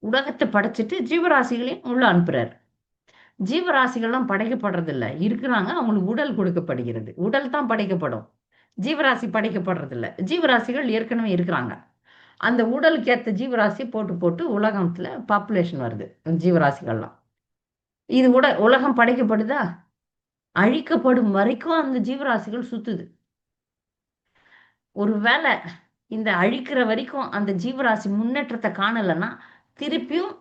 உலகத்தை படைச்சிட்டு ஜீவராசிகளையும் உள்ள அனுப்புறாரு. ஜீவராசிகள்லாம் படைக்கப்படுறது இல்ல, இருக்கிறாங்க, அவங்களுக்கு உடல் கொடுக்கப்படுகிறது. உடல் தான் படைக்கப்படும், ஜீவராசி படைக்கப்படுறது இல்ல. ஜீவராசிகள் ஏற்கனவே இருக்கிறாங்க. அந்த உடலுக்கு ஏற்ற ஜீவராசி போட்டு போட்டு உலகத்துல பாப்புலேஷன் வருது, ஜீவராசிகள்லாம். இது உலகம் படைக்கப்படுதா, அழிக்கப்படும் வரைக்கும் அந்த ஜீவராசிகள் சுத்துது. ஒருவேளை இந்த அழிக்கிற வரைக்கும் அந்த ஜீவராசி முன்னேற்றத்தை காணலைன்னா திருப்பியும்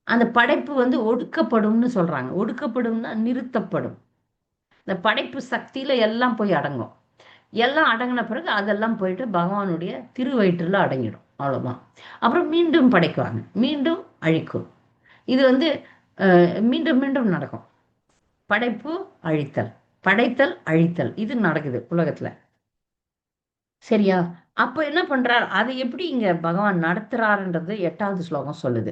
அந்த படைப்பு வந்து ஒடுக்கப்படும்னு சொல்றாங்க. ஒடுக்கப்படும்னா நிறுத்தப்படும். இந்த படைப்பு சக்தியில எல்லாம் போய் அடங்கும். எல்லாம் அடங்கின பிறகு அதெல்லாம் போயிட்டு பகவானுடைய திருவயிற்றுல அடங்கிடும், அவ்வளவுதான். அப்புறம் மீண்டும் படைக்குவாங்க, மீண்டும் அழிக்கும். இது வந்து மீண்டும் மீண்டும் நடக்கும். படைப்பு, அழித்தல், படைத்தல், அழித்தல், இது நடக்குது உலகத்துல. சரியா? அப்ப என்ன பண்றார், அதை எப்படி இங்க பகவான் நடத்துறாருன்றது 8வது ஸ்லோகம் சொல்லுது.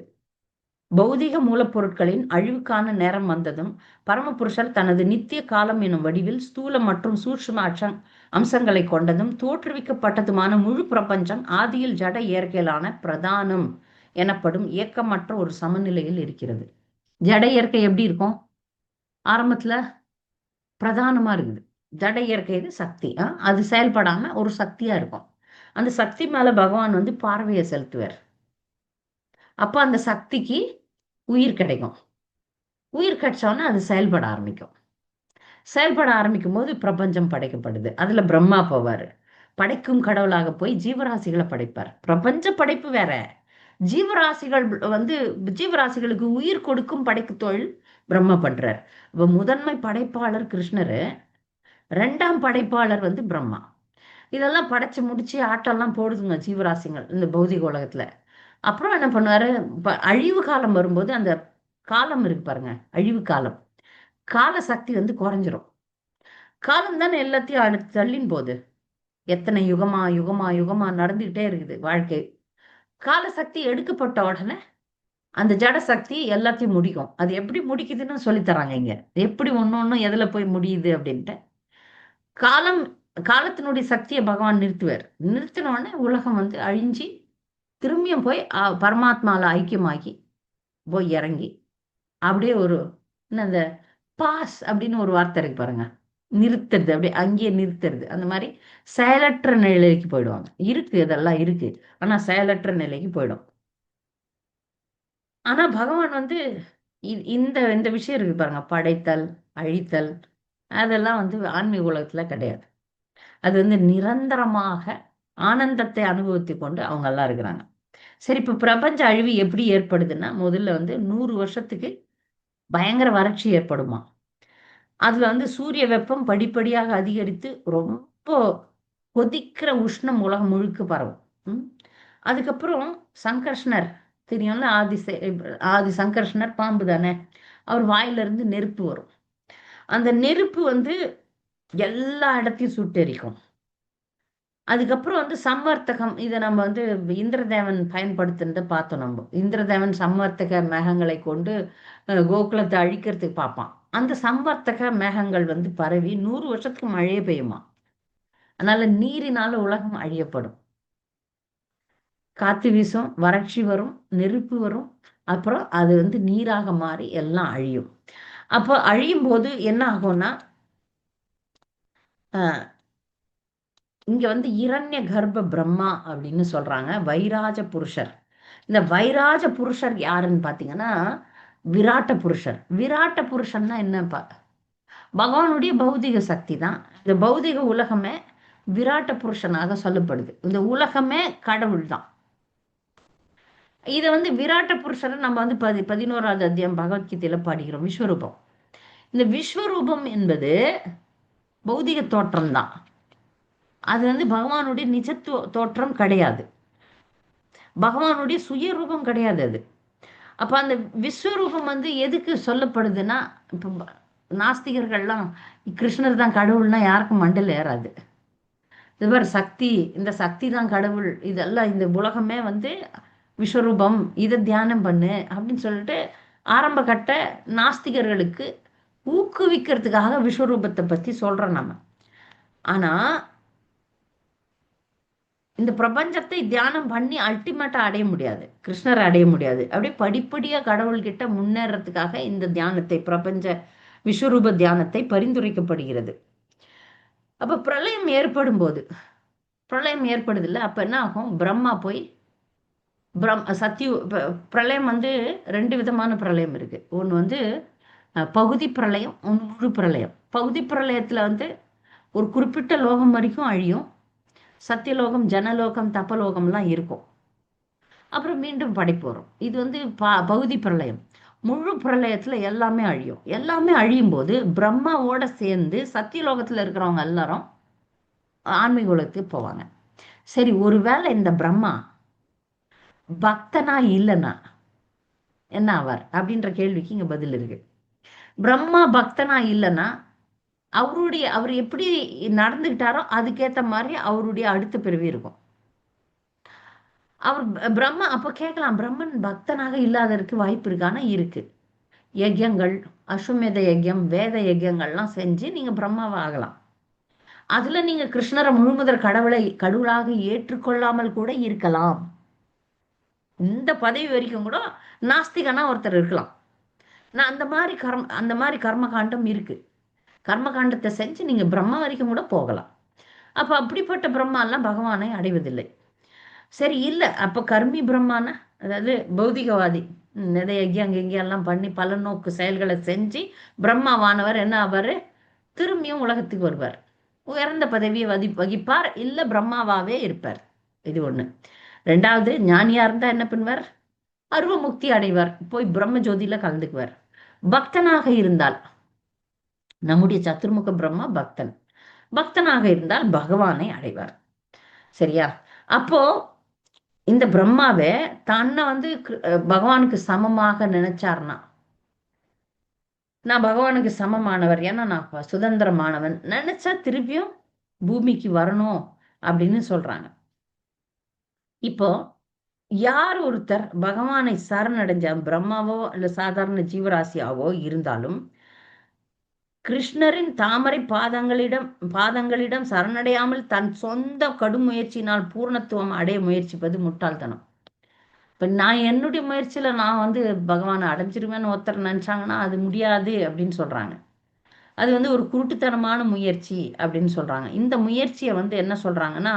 பௌதிக மூலப்பொருட்களின் அழிவுக்கான நேரம் வந்ததும் பரமபுருஷர் தனது நித்திய காலம் எனும் வடிவில் ஸ்தூல மற்றும் சூட்சும அம்சங்களை கொண்டதும் தோற்றுவிக்கப்பட்டதுமான முழு பிரபஞ்சம் ஆதியில் ஜட இயற்கையிலான பிரதானம் எனப்படும் இயக்கமற்ற ஒரு சமநிலையில் இருக்கிறது. ஜட இயற்கை எப்படி இருக்கும்? ஆரம்பத்துல பிரதானமா இருக்குது. ஜட இயற்கை இது சக்தி, அது செயல்படாம ஒரு சக்தியா இருக்கும். அந்த சக்தி மேல பகவான் வந்து பார்வையை செலுத்துவார். அப்ப அந்த சக்திக்கு உயிர் கிடைக்கும். உயிர் கிடைச்சோன்னா அது செயல்பட ஆரம்பிக்கும். செயல்பட ஆரம்பிக்கும் போது பிரபஞ்சம் படைக்கப்படுது. அதுல பிரம்மா போவாரு, படைக்கும் கடவுளாக போய் ஜீவராசிகளை படைப்பார். பிரபஞ்ச படைப்பு வேற, ஜீவராசிகள் வந்து ஜீவராசிகளுக்கு உயிர் கொடுக்கும் படைக்கு தொழில் பிரம்மா பண்றார். இப்ப முதன்மை படைப்பாளர் கிருஷ்ணரு, 2ஆம் படைப்பாளர் வந்து பிரம்மா. இதெல்லாம் படைச்சு முடிச்சு ஆட்டெல்லாம் போடுதுங்க ஜீவராசிகள் இந்த பௌதிக உலகத்துல. அப்புறம் என்ன பண்ணுவாரு, அழிவு காலம் வரும்போது அந்த காலம் இருக்கு பாருங்க, அழிவு காலம், கால சக்தி வந்து குறைஞ்சிரும். காலம் தானே எல்லாத்தையும் தள்ளின் போது, எத்தனை யுகமா யுகமா யுகமா நடந்துகிட்டே இருக்குது வாழ்க்கை. கால சக்தி எடுக்கப்பட்ட உடனே அந்த ஜட சக்தி எல்லாத்தையும் முடிக்கும். அது எப்படி முடிக்குதுன்னு சொல்லி தராங்க இங்க, எப்படி ஒன்னொன்னும் எதுல போய் முடியுது அப்படின்ட்டு. காலம், காலத்தினுடைய சக்தியை பகவான் நிறுத்துவார். நிறுத்தின உடனே உலகம் வந்து அழிஞ்சி திரும்பியும் போய் பரமாத்மால ஐக்கியமாகி போய் இறங்கி அப்படியே ஒரு என்ன, அந்த பாஸ் அப்படின்னு ஒரு வார்த்தை இருக்கு பாருங்க, நிறுத்துறது, அப்படியே அங்கேயே நிறுத்துறது. அந்த மாதிரி செயலற்ற நிலைக்கு போயிடுவாங்க. இருக்கு, இதெல்லாம் இருக்கு, ஆனா செயலற்ற நிலைக்கு போயிடும். ஆனா பகவான் வந்து இந்த இந்த விஷயம் இருக்கு பாருங்க, படைத்தல், அழித்தல், அதெல்லாம் வந்து ஆன்மீக உலகத்துல கிடையாது. அது வந்து நிரந்தரமாக ஆனந்தத்தை அனுபவித்து கொண்டு அவங்க எல்லாம் இருக்கிறாங்க. சரி, இப்ப பிரபஞ்ச அழிவு எப்படி ஏற்படுதுன்னா, முதல்ல வந்து 100 வருஷத்துக்கு பயங்கர வறட்சி ஏற்படுமா. அதுல வந்து சூரிய வெப்பம் படிப்படியாக அதிகரித்து ரொம்ப கொதிக்கிற உஷ்ணம் உலகம் முழுக்க பரவும். அதுக்கப்புறம் சங்கர்ஷ்ணர் தெரியும்ல, ஆதி சங்கர்ஷ்ணர் பாம்பு தானே. அவர் வாயிலிருந்து நெருப்பு வரும். அந்த நெருப்பு வந்து எல்லா இடத்தையும் சுட்டெரிக்கும். அதுக்கப்புறம் வந்து சம்வர்த்தகம், இதை நம்ம வந்து இந்திரதேவன் பயன்படுத்துனதை பார்த்தோம். நம்ம இந்திரதேவன் சம்வர்த்தக மேகங்களை கொண்டு கோகுலத்தை அழிக்கிறதுக்கு பார்ப்பான். அந்த சம்வர்த்தக மேகங்கள் வந்து பரவி 100 வருஷத்துக்கு மழையே பெய்யுமா. அதனால நீரினால உலகம் அழியப்படும். காத்து வீசும், வறட்சி வரும், நெருப்பு வரும், அப்புறம் அது வந்து நீராக மாறி எல்லாம் அழியும். அப்போ அழியும் போது என்ன ஆகும்னா, அஹ், இங்க வந்து இரண்ய கர்ப்ப பிரம்மா அப்படின்னு சொல்றாங்க, வைராஜ புருஷர். இந்த வைராஜ புருஷர் யாருன்னு பாத்தீங்கன்னா விராட்ட புருஷர். விராட்ட புருஷன்னா என்னப்பா, பகவானுடைய பௌதிக சக்தி தான். இந்த பௌதிக உலகமே விராட்ட புருஷனாக சொல்லப்படுது. இந்த உலகமே கடவுள் தான். இதை வந்து விராட்ட புருஷரை நம்ம வந்து 11வது அத்தியாயம் பகவத்கீதையில பாடிக்கிறோம், விஸ்வரூபம். இந்த விஸ்வரூபம் என்பது பௌதிக தோற்றம் தான். அது வந்து பகவானுடைய நிஜத்துவ தோற்றம் கிடையாது, பகவானுடைய சுயரூபம் கிடையாது அது. அப்ப அந்த விஸ்வரூபம் வந்து எதுக்கு சொல்லப்படுதுன்னா, இப்போ நாஸ்திகர்கள்லாம் கிருஷ்ணர் தான் கடவுள்னா யாருக்கும் மண்டல ஏறாது. இது மாதிரி சக்தி, இந்த சக்தி தான் கடவுள், இதெல்லாம் இந்த உலகமே வந்து விஸ்வரூபம், இதை தியானம் பண்ணு அப்படின்னு சொல்லிட்டு ஆரம்ப கட்ட நாஸ்திகர்களுக்கு ஊக்குவிக்கிறதுக்காக விஸ்வரூபத்தை பத்தி சொல்றோம் நம்ம. ஆனா இந்த பிரபஞ்சத்தை தியானம் பண்ணி அல்டிமேட்டா அடைய முடியாது, கிருஷ்ணரை அடைய முடியாது. அப்படியே படிப்படியா கடவுள்கிட்ட முன்னேறதுக்காக இந்த தியானத்தை, பிரபஞ்ச விஸ்வரூப தியானத்தை பரிந்துரைக்கப்படுகிறது. அப்ப பிரளயம் ஏற்படும் போது, பிரளயம் ஏற்படுது இல்லை, அப்ப என்ன ஆகும், பிரம்மா போய் சத்தியு பிரளயம் வந்து 2 விதமான பிரளயம் இருக்கு. ஒன்று வந்து பகுதி பிரளயம், ஒன்று முழு பிரளயம். பகுதி பிரளயத்துல வந்து ஒரு குறிப்பிட்ட லோகம் வரைக்கும் அழியும், சத்தியலோகம், ஜனலோகம், தப்பலோகம்லாம் இருக்கும். அப்புறம் மீண்டும் படைப்பு வரும். இது வந்து பகுதி பிரளயம். முழு பிரளயத்துல எல்லாமே அழியும். எல்லாமே அழியும் போது பிரம்மாவோட சேர்ந்து சத்தியலோகத்துல இருக்கிறவங்க எல்லாரும் ஆன்மீக உலகத்துக்கு போவாங்க. சரி, ஒருவேளை இந்த பிரம்மா பக்தனா இல்லைன்னா என்ன ஆவார் அப்படின்ற கேள்விக்கு இங்க பதில் இருக்கு. பிரம்மா பக்தனா இல்லைன்னா அவர் எப்படி நடந்துகிட்டாரோ அதுக்கேத்த மாதிரி அவருடைய அடுத்த பிறவி இருக்கும். அவர் பிரம்மா அப்ப கேட்கலாம், பிரம்மன் பக்தனாக இல்லாததற்கு வாய்ப்பு இருக்கானா? இருக்கு. யஜ்யங்கள், அஸ்வமேத யஜ்யம், வேத யஜ்யங்கள்லாம் செஞ்சு நீங்க பிரம்மாவா ஆகலாம். அதுல நீங்க கிருஷ்ணரை முழுமுதற் கடவுளாக ஏற்றுக்கொள்ளாமல் கூட இருக்கலாம். இந்த பதவி வரைக்கும் கூட நாஸ்திகனா ஒருத்தர் இருக்கலாம். நான் அந்த மாதிரி கர்மகாண்டம் இருக்கு. கர்மகாண்டத்தை செஞ்சு நீங்க பிரம்மா வரைக்கும் கூட போகலாம். அப்ப அப்படிப்பட்ட பிரம்மா எல்லாம் பகவானை அடைவதில்லை. சரி, இல்ல அப்ப கர்மி பிரம்மான, அதாவது பௌதிகவாதி, நிறைய எங்கெங்கெல்லாம் பண்ணி பல நோக்கு செயல்களை செஞ்சு பிரம்மாவானவர் என்ன ஆவாரு, திரும்பியும் உலகத்துக்கு வருவார், உயர்ந்த பதவியை வகிப்பார், இல்ல பிரம்மாவாவே இருப்பார். இது ஒண்ணு. ரெண்டாவது, ஞானியா இருந்தா என்ன பண்ணுவார், அருவ முக்தி அடைவார், போய் பிரம்ம ஜோதியில கலந்துக்குவார். பக்தனாக இருந்தால், நம்முடைய சத்துர்முக பிரம்மா பக்தன், பக்தனாக இருந்தால் பகவானை அடைவார். சரியா? அப்போ இந்த பிரம்மாவை தன்னை வந்து பகவானுக்கு சமமாக நினைச்சார்னா, நான் பகவானுக்கு சமமானவர், ஏன்னா நான் சுதந்திரமானவன் நினைச்சா திருப்பியும் பூமிக்கு வரணும் அப்படின்னு சொல்றாங்க. இப்போ யார் ஒருத்தர் பகவானை சரணடைஞ்ச, பிரம்மாவோ இல்ல சாதாரண ஜீவராசியாவோ இருந்தாலும் கிருஷ்ணரின் தாமரை பாதங்களிடம் சரணடையாமல் தன் சொந்த கடும் முயற்சியினால் பூர்ணத்துவம் அடைய முயற்சிப்பது முட்டாள்தனம். இப்ப நான் என்னுடைய முயற்சியில நான் வந்து பகவானை அடைஞ்சிருவேன்னு ஒருத்தர் நினைச்சாங்கன்னா அது முடியாது அப்படின்னு சொல்றாங்க. அது வந்து ஒரு குருட்டுத்தனமான முயற்சி அப்படின்னு சொல்றாங்க. இந்த முயற்சியை வந்து என்ன சொல்றாங்கன்னா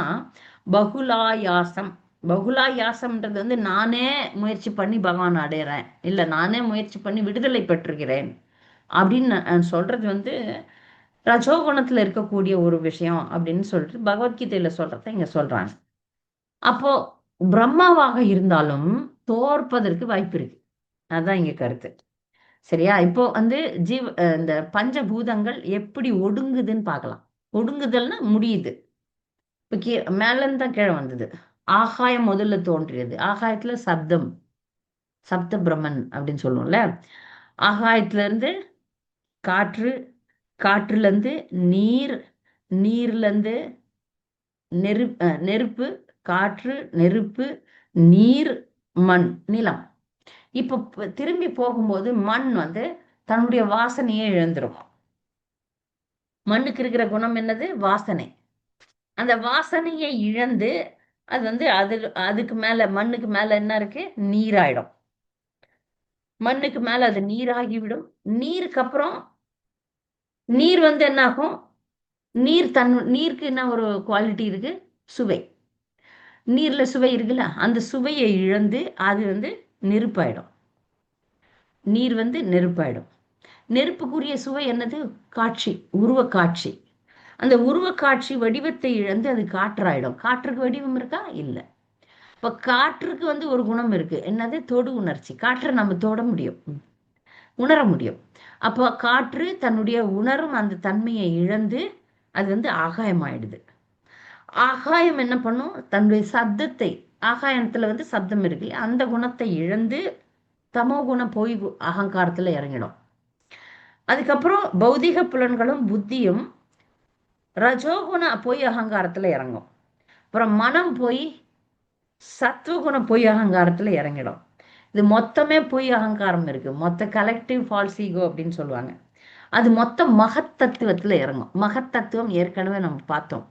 பகுலாயாசம். பகுலாயாசம்ன்றது வந்து நானே முயற்சி பண்ணி பகவான் அடையிறேன், இல்ல நானே முயற்சி பண்ணி விடுதலை பெற்றிருக்கிறேன் அப்படின்னு சொல்றது வந்து ரஜோகுணத்துல இருக்கக்கூடிய ஒரு விஷயம் அப்படின்னு சொல்லிட்டு பகவத்கீதையில சொல்றத இங்க சொல்றாங்க. அப்போ பிரம்மாவாக இருந்தாலும் தோற்பதற்கு வாய்ப்பு இருக்கு. அதுதான் இங்க கருத்து. சரியா? இப்போ வந்து இந்த பஞ்சபூதங்கள் எப்படி ஒடுங்குதுன்னு பார்க்கலாம். ஒடுங்குதல்னா முடியுது. இப்போ மேல இருந்து தான் கீழே வந்தது. ஆகாயம் முதல்ல தோன்றியது. ஆகாயத்துல சப்தம், சப்த பிரம்மன் அப்படின்னு சொல்லுவோம்ல. ஆகாயத்துல இருந்து காற்று, காற்றுல இருந்து நீர், நீர்ல இருந்து நெருப்பு, காற்று, நெருப்பு, நீர், மண், நிலம். இப்ப திரும்பி போகும்போது மண் வந்து தன்னுடைய வாசனையை இழந்துரும். மண்ணுக்கு இருக்கிற குணம் என்னது? வாசனை. அந்த வாசனையை இழந்து அது வந்து அதுக்கு மேல, மண்ணுக்கு மேல என்ன இருக்கு? நீராயிடும். மண்ணுக்கு மேல அது நீராகிவிடும். நீருக்கு அப்புறம் நீர் வந்து என்ன ஆகும்? நீருக்கு என்ன ஒரு குவாலிட்டி இருக்கு? சுவை. நீர்ல சுவை இருக்குல்ல, அந்த சுவையை இழந்து அது வந்து நெருப்பாயிடும். நீர் வந்து நெருப்பாயிடும். நெருப்புக்குரிய சுவை என்னது? காட்சி, உருவ காட்சி. அந்த உருவ காட்சி வடிவத்தை இழந்து அது காற்றாயிடும். காற்றுக்கு வடிவம் இருக்கா? இல்ல. இப்ப காற்றுக்கு வந்து ஒரு குணம் இருக்கு. என்னது? தொடு உணர்ச்சி. காற்றை நம்ம தொட முடியும், உணர முடியும். அப்போ காற்று தன்னுடைய உணரும் அந்த தன்மையை இழந்து அது வந்து ஆகாயமாயிடுது. ஆகாயம் என்ன பண்ணும்? தன்னுடைய சப்தத்தை, ஆகாயத்துல வந்து சப்தம் இருக்கு இல்லையா, அந்த குணத்தை இழந்து தமோ குண பொய் அகங்காரத்துல இறங்கிடும். அதுக்கப்புறம் பௌதிக புலன்களும் புத்தியும் ரஜோகுண பொய் அகங்காரத்துல இறங்கும். அப்புறம் மனம் போய் சத்துவகுண பொய் அகங்காரத்துல இறங்கிடும். இது மொத்தமே பொய் அகங்காரம் இருக்கு. மொத்த கலெக்டிவ் ஃபால்ஸ் ஈகோ அப்படின்னு சொல்லுவாங்க. அது மொத்த மகத்தத்துவத்துல இறங்கும். மகத்தத்துவம் ஏற்கனவே நம்ம பார்த்தோம்.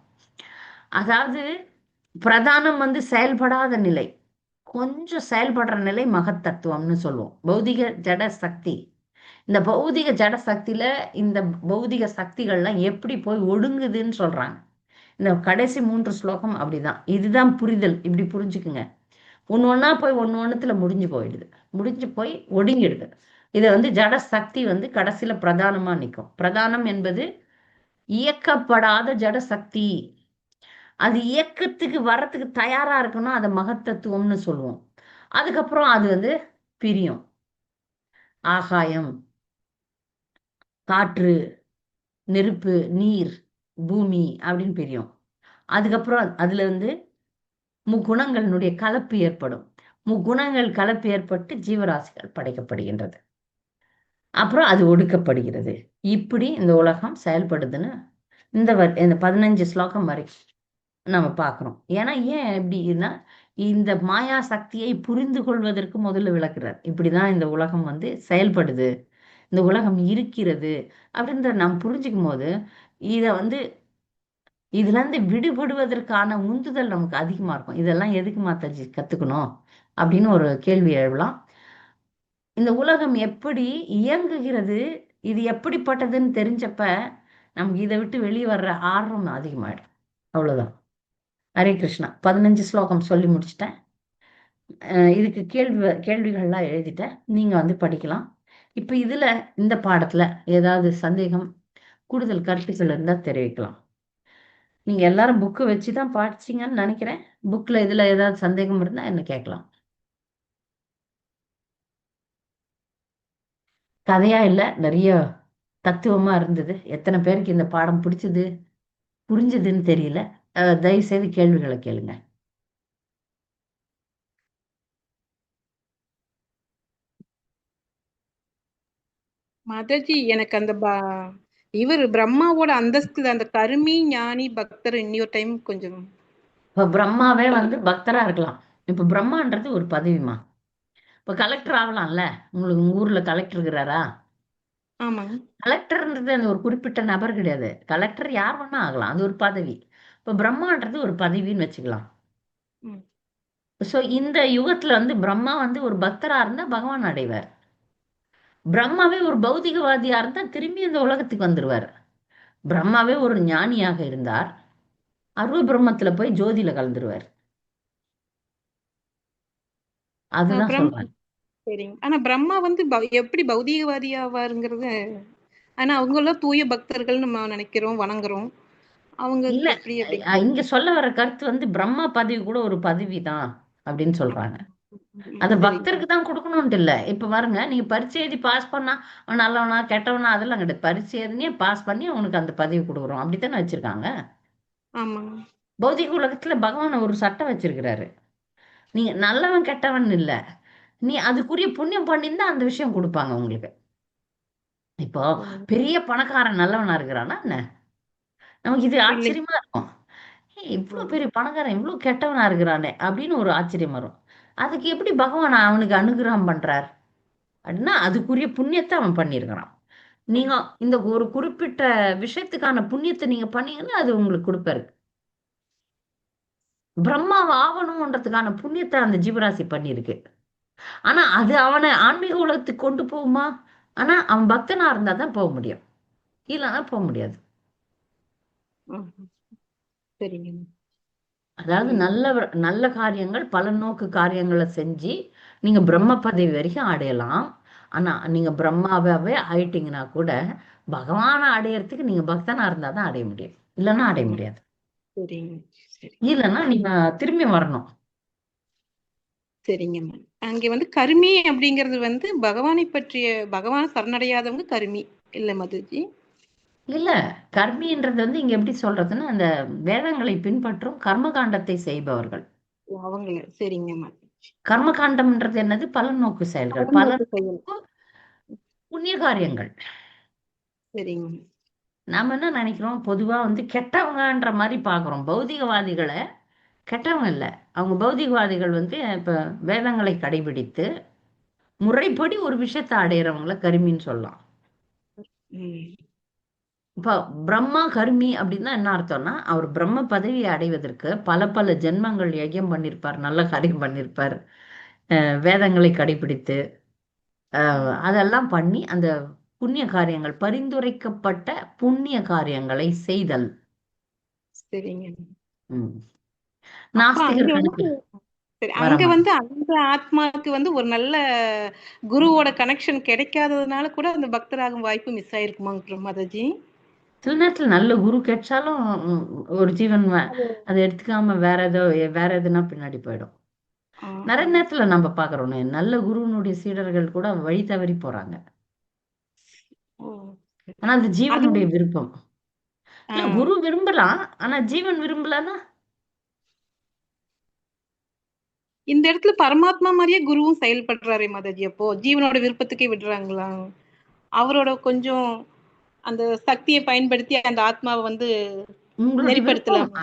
அதாவது பிரதானம் வந்து செயல்படாத நிலை, கொஞ்சம் செயல்படுற நிலை மகத்தத்துவம்னு சொல்லுவோம். பௌதிக ஜட சக்தி. இந்த பௌதிக ஜட சக்தியில இந்த பௌதிக சக்திகள்லாம் எப்படி போய் ஒடுங்குதுன்னு சொல்றாங்க. இந்த கடைசி 3 ஸ்லோகம் அப்படிதான். இதுதான் புரிதல். இப்படி புரிஞ்சுக்குங்க. ஒன்று ஒன்றா போய் ஒன்று ஒன்றுத்துல முடிஞ்சு போயிடுது. முடிஞ்சு போய் ஒடுங்கிடுது. இதை வந்து ஜட சக்தி வந்து கடைசியில பிரதானமா நிற்கும். பிரதானம் என்பது இயக்கப்படாத ஜட சக்தி. அது இயக்கத்துக்கு வர்றதுக்கு தயாரா இருக்கணும். அதை மகத்தத்துவம்னு சொல்லுவோம். அதுக்கப்புறம் அது வந்து பிரியும். ஆகாயம், காற்று, நெருப்பு, நீர், பூமி அப்படின்னு பிரியும். அதுக்கப்புறம் அதுல வந்து முக்குணங்களினுடைய கலப்பு ஏற்படும். முக்குணங்கள் கலப்பு ஏற்பட்டு ஜீவராசிகள் படைக்கப்படுகின்றது. அப்புறம் அது ஒடுக்கப்படுகிறது. இப்படி இந்த உலகம் செயல்படுதுன்னு இந்த 15 ஸ்லோகம் வரைக்கும் நம்ம பார்க்கிறோம். ஏன்னா ஏன் எப்படின்னா, இந்த மாயா சக்தியை புரிந்து கொள்வதற்கு முதல்ல விளக்குறார். இப்படிதான் இந்த உலகம் வந்து செயல்படுது, இந்த உலகம் இருக்கிறது அப்படின்றத நாம் புரிஞ்சுக்கும் போது இத வந்து இதுல இருந்து விடுபடுவதற்கான உந்துதல் நமக்கு அதிகமா இருக்கும். இதெல்லாம் எதுக்கு மாத்தாஜி கத்துக்கணும் அப்படின்னு ஒரு கேள்வி எழலாம். இந்த உலகம் எப்படி இயங்குகிறது, இது எப்படிப்பட்டதுன்னு தெரிஞ்சப்ப நமக்கு இதை விட்டு வெளியே வர்ற ஆர்வம் அதிகமாயிடும். அவ்வளவுதான். ஹரே கிருஷ்ணா. 15 ஸ்லோகம் சொல்லி முடிச்சிட்டேன். இதுக்கு கேள்விகள்லாம் எழுதிட்டேன். நீங்க வந்து படிக்கலாம். இப்ப இதுல இந்த பாடத்துல ஏதாவது சந்தேகம், கூடுதல் கருத்துக்கள் இருந்தா தெரிவிக்கலாம். நீங்க எல்லாரும் புக்கு வச்சுதான் படிச்சீங்கன்னு நினைக்கிறேன். புக்ல இதுல ஏதாவது சந்தேகம் இருந்தா என்ன கேட்கலாம். கதையா இல்ல, நிறைய தத்துவமா இருந்தது. எத்தனை பேருக்கு இந்த பாடம் பிடிச்சது, புரிஞ்சதுன்னு தெரியல. தயவு செய்து கேள்விகளை கேளுங்க. மாதாஜி, எனக்கு அந்த இவர் பிரம்மாவோட அந்தஸ்து, அந்த கருமி ஞானி பக்தர் இன்னொரு டைம் கொஞ்சம். இப்ப பிரம்மாவே வந்து பக்தரா இருக்கலாம். இப்ப பிரம்மான்றது ஒரு பதவிமா. இப்ப கலெக்டர் ஆகலாம்ல. உங்களுக்கு உங்க ஊர்ல கலெக்டர் இருக்கிறாரா? ஆமாங்க. கலெக்டர்ன்றது அந்த ஒரு குறிப்பிட்ட நபர் கிடையாது. கலெக்டர் யார் வேணா ஆகலாம். அது ஒரு பதவி. இப்ப பிரம்மான்றது ஒரு பதவின்னு வச்சுக்கலாம். ம். சோ இந்த யுகத்துல வந்து பிரம்மா வந்து ஒரு பக்தரா இருந்தா பகவான் அடைவார். பிரம்மாவே ஒரு பௌதிகவாதியா இருந்தா திரும்பி இந்த உலகத்துக்கு வந்துருவார். பிரம்மாவே ஒரு ஞானியாக இருந்தார், அருவ பிரம்மத்துல போய் ஜோதியில கலந்துருவார். அதுதான் பிரம்மா. சொல்றேன். சரிங்க. ஆனா பிரம்மா வந்து எப்படி பௌதீகவாதியாவாருங்கிறது. ஆனா அவங்க எல்லாம் தூய பக்தர்கள் நம்ம நினைக்கிறோம், வணங்குறோம். அவங்க இல்ல, எப்படி எப்படி? இங்க சொல்ல வர கருத்து வந்து பிரம்மா பதவி கூட ஒரு பதவி தான் அப்படின்னு சொல்றாங்க. அந்த சரிங்க. பக்தருக்கு தான் கொடுக்கணும்ட்டு இல்ல. இப்ப பாருங்க, நீங்க பரீட்சை எழுதி பாஸ் பண்ணா அவன் நல்லவனா கெட்டவனா அதெல்லாம் கிடையாது. பரீட்சை எழுதினே பாஸ் பண்ணி அவனுக்கு அந்த பதவி கொடுக்குறோம். அப்படித்தானே வச்சிருக்காங்க. ஆமாங்க. பௌதிக உலகத்துல பகவான் ஒரு சட்டம் வச்சிருக்கிறாரு. நீங்க நல்லவன் கெட்டவன் இல்ல. நீ அதுக்குரிய புண்ணியம் பண்ணியிருந்தா அந்த விஷயம் கொடுப்பாங்க உங்களுக்கு. இப்போ ஓ, பெரிய பணக்காரன் நல்லவனா இருக்கிறானா என்ன? நமக்கு இது இல்லை. ஆச்சரியமா இருக்கும். ஓ, இவ்வளவு பெரிய பணக்காரன் இவ்வளவு கெட்டவனா இருக்கிறானே அப்படின்னு ஒரு ஆச்சரியம் வரும். அதுக்கு எப்படி பகவான் அவனுக்கு அனுகிரகம் பண்றார் அப்படின்னா அதுக்குரிய புண்ணியத்தை அவன் பண்ணியிருக்கிறான். நீங்க இந்த ஒரு குறிப்பிட்ட விஷயத்துக்கான புண்ணியத்தை நீங்க பண்ணீங்கன்னா அது உங்களுக்கு கொடுப்பாரு. பிரம்மாவை ஆவணுன்றதுக்கான புண்ணியத்தை அந்த ஜீவராசி பண்ணியிருக்கு. ஆனா அது அவனை ஆன்மீக உலகத்துக்கு கொண்டு போகுமா? ஆனா அவன் பக்தனா இருந்தா தான் போக முடியும், இல்லைன்னா போக முடியாது. ஆஹ், சரிங்க. அதாவது புரியுது. நல்ல நல்ல காரியங்கள் பலநோக்கு காரியங்களை செஞ்சு நீங்க பிரம்ம பதவி வரைக்கும் அடையலாம். ஆனா நீங்க பிரம்மாவே ஆயிட்டீங்கன்னா கூட பகவானை அடையறதுக்கு நீங்க பக்தனா இருந்தா தான் அடைய முடியும், இல்லைன்னா அடைய ஆமா. முடியாது. சரிங்க. சரி. இல்லைன்னா நீங்க திரும்பி வரணும். சரிங்க மேம். அங்கே வந்து கருமி அப்படிங்கிறது வந்து பகவானை பற்றிய, பகவான் சரணடையாதவங்க கருமி இல்ல மதுஜி? இல்ல, கர்மின்றது இங்க எப்படி சொல்றதுன்னா அந்த வேதங்களை பின்பற்றும் கர்மகாண்டத்தை செய்பவர்கள். ஓ, அவங்கள. சரிங்க மேம். கர்மகாண்டம்ன்றது என்னது? பலநோக்கு செயல்கள், பல பலநோக்கு செயல். புண்ணிய காரியங்கள். சரிங்க மேம். நாம என்ன நினைக்கிறோம், பொதுவா கெட்டவங்கன்ற மாதிரி பாக்குறோம் பௌதிகவாதிகளை. கெட்டவங்க இல்ல. அவங்க பௌதிகவாதிகள் இப்ப வேதங்களை கடைபிடித்து முறைப்படி ஒரு விஷயத்தை அடையிறவங்கள கருமின்னு சொல்லலாம். ம். இப்ப பிரம்மா கருமி அப்படின்னா என்ன அர்த்தம்னா அவர் பிரம்ம பதவியை அடைவதற்கு பல பல ஜென்மங்கள் யஜ்யம் பண்ணியிருப்பார், நல்ல காரியம் பண்ணியிருப்பார், வேதங்களை கடைபிடித்து ம். அதெல்லாம் பண்ணி அந்த புண்ணிய காரியங்கள் பரிந்துரைக்கப்பட்ட புண்ணிய காரியங்களை செய்தல். சரிங்க மேம். ம். அப்ப அங்க வந்து, நாஸ்திகர்களுக்கு சரி, வர அங்க மாதிரி. வந்து அந்த ஆத்மாவுக்கு வந்து ஒரு நல்ல குருவோட கனெக்ஷன் கிடைக்காததுனால கூட அந்த பக்தராகும் வாய்ப்பு மிஸ் ஆயிருக்குமாங்க மாதாஜி? சில நேரத்துல நல்ல குரு கிடைச்சாலும் ம், ஒரு ஜீவன் அது. அதை எடுத்துக்காம வேற எதுனா பின்னாடி போயிடும். ஆ, நிறைய ஆ. நேரத்துல நம்ம பாக்குறோம் நல்ல குருவினுடைய சீடர்கள் கூட வழி தவறி போறாங்க. ஓ, ஆனா அது அது ஜீவனுடைய வந்து, விருப்பம். ஆ, இல்ல, குரு விரும்பலாம், ஆனா ஜீவன் விரும்பலன்னா இந்த இடத்துல பரமாத்மா மாதிரியே குருவும் செயல்படுறாரே மாதாஜி, அப்போ ஜீவனோட விருப்பத்துக்கே விடுறாங்களா? அவரோட கொஞ்சம் அந்த சக்தியை பயன்படுத்தி அந்த ஆத்மாவை வந்து உங்களுடைய விருப்பம் நெறிப்படுத்தலாம்.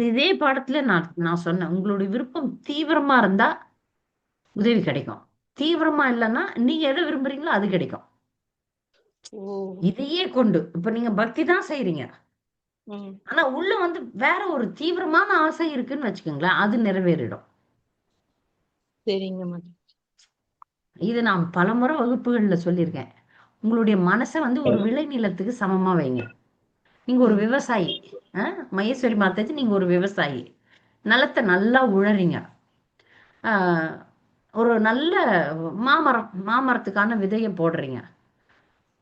இதே பாடத்துல நான் நான் சொன்னேன், உங்களுடைய விருப்பம் தீவிரமா இருந்தா உதவி கிடைக்கும். தீவிரமா இல்லைன்னா நீங்க எதை விரும்புறீங்களோ அது கிடைக்கும். ஓ. இதையே கொண்டு இப்ப நீங்க பக்தி தான் செய்றீங்க, ம். ஆனா உள்ள வேற ஒரு தீவிரமான ஆசை இருக்குன்னு வச்சுக்கோங்களேன், அது நிறைவேறிடும். சரிங்க மாதாஜி. இது நான் பலமுறை வகுப்புகள்ல சொல்லியிருக்கேன். உங்களுடைய மனசை ஒரு விளைநிலத்துக்கு சமமா வைங்க. நீங்க ஒரு ம். விவசாயி. மகேஸ்வரி மாதாஜி, நீங்க ஒரு விவசாயி. நிலத்தை நல்லா உழறீங்க. ஆஹ், ஒரு நல்ல மாமரத்துக்கான விதையை போடுறீங்க.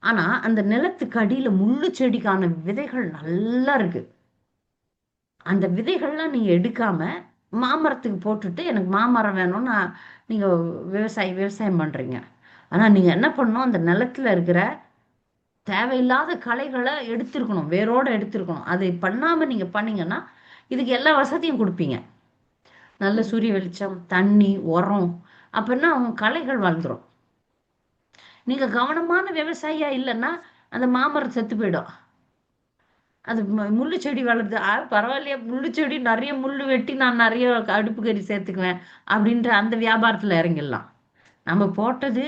ஆனா அந்த நிலத்துக்கு அடியில முள்ளு செடிக்கான விதைகள் நல்லா இருக்கு. அந்த விதைகள்லாம் நீங்க எடுக்காம மாமரத்துக்கு போட்டுட்டு எனக்கு மாமரம் வேணும்னு நீங்க விவசாயம் பண்றீங்க. ஆனா நீங்க என்ன பண்ணணும், அந்த நிலத்துல இருக்கிற தேவையில்லாத களைகளை எடுத்திருக்கணும், வேரோட எடுத்திருக்கணும். அதை பண்ணாம நீங்க பண்ணீங்கன்னா இதுக்கு எல்லா வசதியும் கொடுப்பீங்க. நல்ல ம். சூரிய வெளிச்சம், தண்ணி, உரம். அப்படின்னா அவங்க களைகள் வளர்ந்துரும். நீங்க கவனமான விவசாயியா இல்லைன்னா அந்த மாமரம் செத்து போயிடும். அது முள்ளு செடி வளருது, பரவாயில்லையா, முள்ளு செடி நிறைய முள்ளு வெட்டி நான் நிறைய அடுப்பு கறி சேர்த்துக்குவேன் அப்படின்ற அந்த வியாபாரத்துல இறங்கிடலாம். நம்ம போட்டது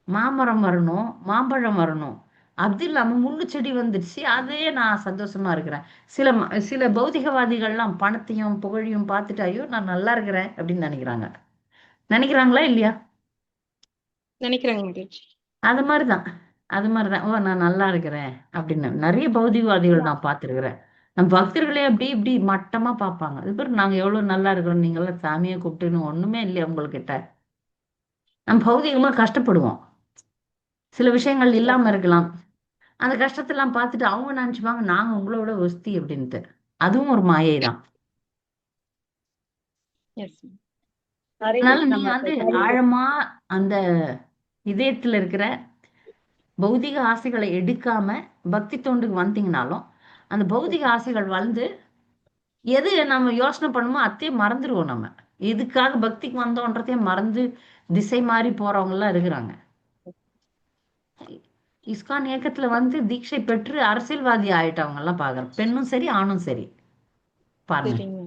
மாமரம் வரணும், மாம்பழம் வரணும். அது இல்லாம முள்ளு செடி வந்துடுச்சு, அதே நான் சந்தோஷமா இருக்கிறேன். சில பௌதிகவாதிகள்லாம் பணத்தையும் புகழையும் பார்த்துட்டு ஐயோ நான் நல்லா இருக்கிறேன் அப்படின்னு நினைக்கிறாங்க. நினைக்கிறாங்களா இல்லையா? நினைக்கிறாங்க மாதாஜி. அது மாதிரிதான். அது மாதிரிதான், ஓ நான் நல்லா இருக்கிறேன் அப்படின்னு நிறைய பௌதிகவாதிகள் நான் பார்த்துருக்கிறேன். நம்ம பக்தர்களே அப்படி இப்படி மட்டமா பார்ப்பாங்க. அது பேர் நாங்க எவ்வளவு நல்லா இருக்கிறோம், நீங்களாம் சாமியை கூப்பிட்டுன்னு ஒண்ணுமே இல்லையா உங்ககிட்ட. நம்ம பௌதிகமா கஷ்டப்படுவோம், சில விஷயங்கள் இல்லாம இருக்கலாம். அந்த கஷ்டத்தெல்லாம் பார்த்துட்டு அவங்க நினைச்சுப்பாங்க நாங்க உங்களோட ஒஸ்தி அப்படின்ட்டு. அதுவும் ஒரு மாயை தான். எஸ். ஹரே அதனால கிருஷ்ணா நீங்க மாதாஜி. ஆழமா அந்த இதயத்துல இருக்கிற பௌதிக ஆசைகளை எடுக்காம பக்தி தொண்டுக்கு வந்தீங்கனாலும் அந்த பௌதிக ஆசைகள் எது நம்ம யோசனை பண்ணுமோ அதையே மறந்துடுவோம் நம்ம. இதுக்காக பக்திக்கு வந்தோன்றதே மறந்து திசை மாறி போறவங்க எல்லாம் இருக்கிறாங்க. இஸ்கான் இயக்கத்துல வந்து தீட்சை பெற்று அரசியல்வாதி ஆயிட்டவங்க எல்லாம் பாக்குறேன், பெண்ணும் சரி ஆணும் சரி. பாருங்க. சரிங்க.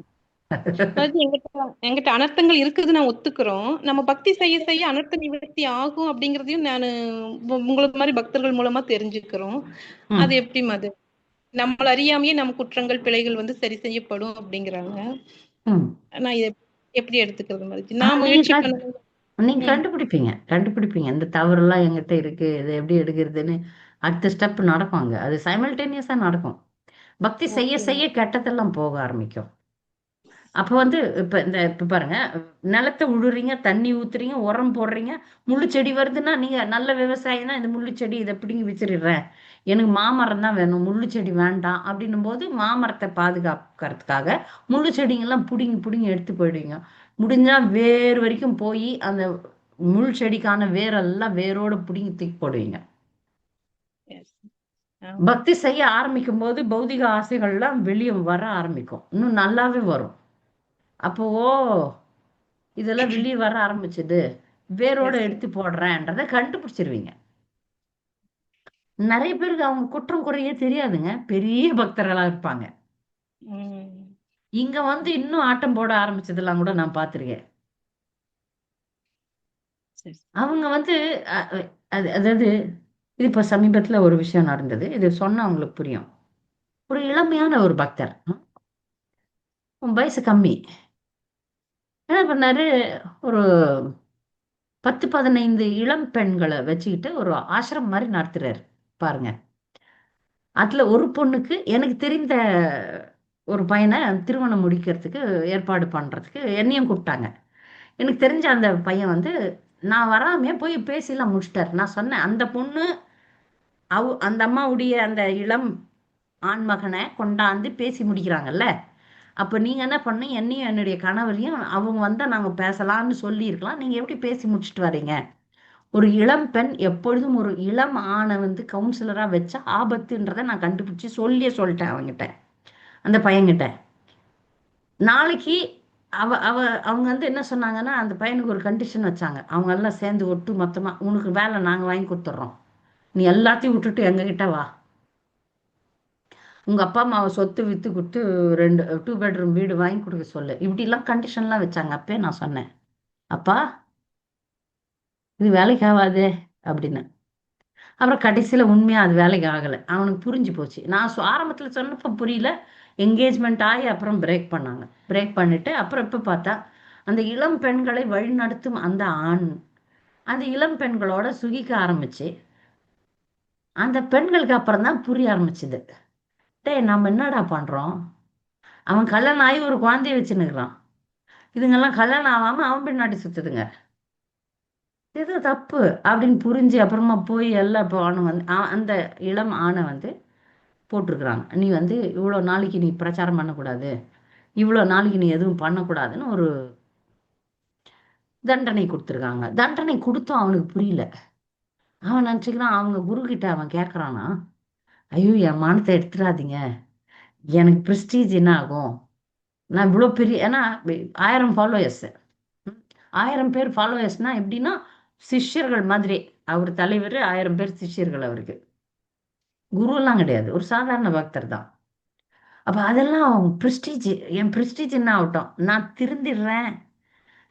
அதாவது எங்கிட்ட எங்கிட்ட அனர்த்தங்கள் இருக்குது, நான் ஒத்துக்கிறோம். நம்ம பக்தி செய்ய செய்ய அனர்த்த நிவர்த்தி ஆகும் அப்படிங்கறதையும் நானு உங்களை மாதிரி பக்தர்கள் மூலமா தெரிஞ்சுக்கிறோம். ம் அது எப்படி மது நம்மள அறியாமையே நம்ம குற்றங்கள் பிழைகள் வந்து சரி செய்யப்படும் அப்படிங்கிறாங்க. ம் நான் இதை எப்படி எடுத்துக்கிறது மாதிரி ஆனா நான் நீங்க முயற்சி பண்ணணும். நீங்க ம். கண்டுபிடிப்பீங்க, கண்டுபிடிப்பீங்க இந்த தவறுலாம் என்கிட்ட இருக்கு, இதை எப்படி எடுக்கிறதுன்னு. அடுத்த ஸ்டெப் நடக்குங்க, அது சைமல்டேனியஸா நடக்கும். பக்தி செய்ய ஓகே. செய்ய கெட்டதெல்லாம் போக ஆரம்பிக்கும். அப்ப வந்து இப்ப பாருங்க, நிலத்தை உழுறீங்க, தண்ணி ஊத்துறீங்க, உரம் போடுறீங்க, முள்ளு செடி வருதுன்னா நீங்க நல்ல விவசாயினா இந்த முள்ளு செடி இதை பிடுங்கி வச்சிடுறேன், எனக்கு மாமரம் தான் வேணும், முள்ளு செடி வேண்டாம் அப்படின்னும் போது மாமரத்தை பாதுகாக்கிறதுக்காக முள்ளு செடிங்கெல்லாம் புடுங்கி புடுங்கி எடுத்து போயிடுவீங்க. முடிஞ்சா வேர் வரைக்கும் போய் அந்த முள் செடிக்கான வேரெல்லாம் வேரோட புடுங்கி தூக்கி போடுவீங்க. Yes. ஆமா. பக்தி செய்ய ஆரம்பிக்கும் போது பௌதிக ஆசைகள்லாம் வெளியே வர ஆரம்பிக்கும், இன்னும் நல்லாவே வரும். அப்போ ஓ, இதெல்லாம் வெளியே வர ஆரம்பிச்சது, வேரோட Yes, sir. எடுத்து போடுறேன்றதை கண்டுபிடிச்சிருவீங்க. நிறைய பேருக்கு அவங்க குற்றம் குறையே தெரியாதுங்க, பெரிய பக்தர்களா இருப்பாங்க. ம். இங்க வந்து இன்னும் ஆட்டம் போட ஆரம்பிச்சதெல்லாம் கூட நான் பார்த்திருக்கேன். சரி. அவங்க வந்து அதாவது இது இப்ப சமீபத்துல ஒரு விஷயம் நடந்தது, இது சொன்னா அவங்களுக்கு புரியும். ஒரு இளமையான ஒரு பக்தர், வயசு கம்மி, என்ன பண்ணாரு, ஒரு 10 15 இளம் பெண்களை வச்சுக்கிட்டு ஒரு ஆசிரமம் மாதிரி நடத்துறாரு. பாருங்க, அதுல ஒரு பொண்ணுக்கு எனக்கு தெரிந்த ஒரு பையனை திருமணம் முடிக்கிறதுக்கு ஏற்பாடு பண்றதுக்கு என்னையும் கூப்பிட்டாங்க. எனக்கு தெரிஞ்ச அந்த பையன் வந்து நான் வராமே போய் பேசிலாம் முடிச்சிட்டாரு. நான் சொன்னேன், அந்த பொண்ணு அந்த அம்மாவுடைய அந்த இளம் ஆண் மகனை கொண்டாந்து பேசி முடிக்கிறாங்கல்ல, அப்ப நீங்க என்ன பண்ணு, என்னையும் என்னுடைய கணவரையும் அவங்க வந்தா நாங்க பேசலாம்னு சொல்லியிருக்கலாம், நீங்க எப்படி பேசி முடிச்சிட்டு வரீங்க? ஒரு இளம் பெண் எப்பொழுதும் ஒரு இளம் ஆணை வந்து கவுன்சிலரா வச்சா ஆபத்துன்றதை நான் கண்டுபிடிச்சு சொல்லிட்டேன் அவங்கிட்ட, அந்த பையன்கிட்ட. நாளைக்கு அவங்க வந்து என்ன சொன்னாங்கன்னா, அந்த பையனுக்கு ஒரு கண்டிஷன் வச்சாங்க, அவங்க எல்லாம் சேர்ந்து ஒட்டு மொத்தமா உனக்கு வேலை நாங்க வாங்கி கொடுத்துட்றோம், நீ எல்லாத்தையும் விட்டுட்டு எங்க கிட்ட வா, உங்க அப்பா அம்மாவை சொத்து வித்து கொடுத்து 2 2 பெட்ரூம் வீடு வாங்கி கொடுக்க சொல்லு, இப்படி எல்லாம் கண்டிஷன்லாம் வச்சாங்க. அப்பயே நான் சொன்னேன், அப்பா இது வேலைக்கு ஆகாதே அப்படின்னு. அப்புறம் கடைசியில உண்மையா அது வேலைக்கு ஆகலை, அவனுக்கு புரிஞ்சு போச்சு. நான் ஆரம்பத்துல சொன்னப்ப புரியல, என்கேஜ்மெண்ட் ஆகி அப்புறம் பிரேக் பண்ணாங்க. பிரேக் பண்ணிட்டு அப்புறம் இப்ப பார்த்தா அந்த இளம் பெண்களை வழிநடத்தும் அந்த ஆண் அந்த இளம் பெண்களோட சுகிக்க ஆரம்பிச்சு, அந்த பெண்களுக்கு அப்புறம் தான் புரிய ஆரம்பிச்சுது, டேய் நம்ம என்னடா பண்றோம், அவன் கல்யாணம் ஆகி ஒரு குழந்தைய வச்சுன்னுக்குறான், இதுங்கெல்லாம் கல்யாணம் ஆகாம அவன் பின்னாடி சுத்துதுங்க, இது தப்பு அப்படின்னு புரிஞ்சு அப்புறமா போய் எல்லாம் இப்போ அவனை வந்து அந்த இளம் ஆணை வந்து போட்டிருக்கிறாங்க, நீ வந்து இவ்வளோ நாளைக்கு நீ பிரச்சாரம் பண்ணக்கூடாது, இவ்வளோ நாளைக்கு நீ எதுவும் பண்ணக்கூடாதுன்னு ஒரு தண்டனை கொடுத்துருக்காங்க. தண்டனை கொடுத்தும் அவனுக்கு புரியல. அவன் நினச்சிக்கிறான், அவங்க குரு கிட்ட அவன் கேட்குறானா, ஐயோ என் மானத்தை எடுத்துடாதீங்க, எனக்கு ப்ரெஸ்டீஜ் என்ன ஆகும், நான் இவ்வளோ பெரிய, ஏன்னா 1000 ஃபாலோயர்ஸ், 1000 பேர் ஃபாலோயர்ஸ்னா எப்படின்னா சிஷ்யர்கள் மாதிரி, அவர் தலைவர், 1000 பேர் சிஷ்யர்கள் அவருக்கு, குருவெல்லாம் கிடையாது, ஒரு சாதாரண பக்தர் தான். அப்ப அதெல்லாம் ப்ரெஸ்டீஜ், என் ப்ரெஸ்டீஜ் என்ன ஆகட்டும், நான் திருந்திடுறேன்,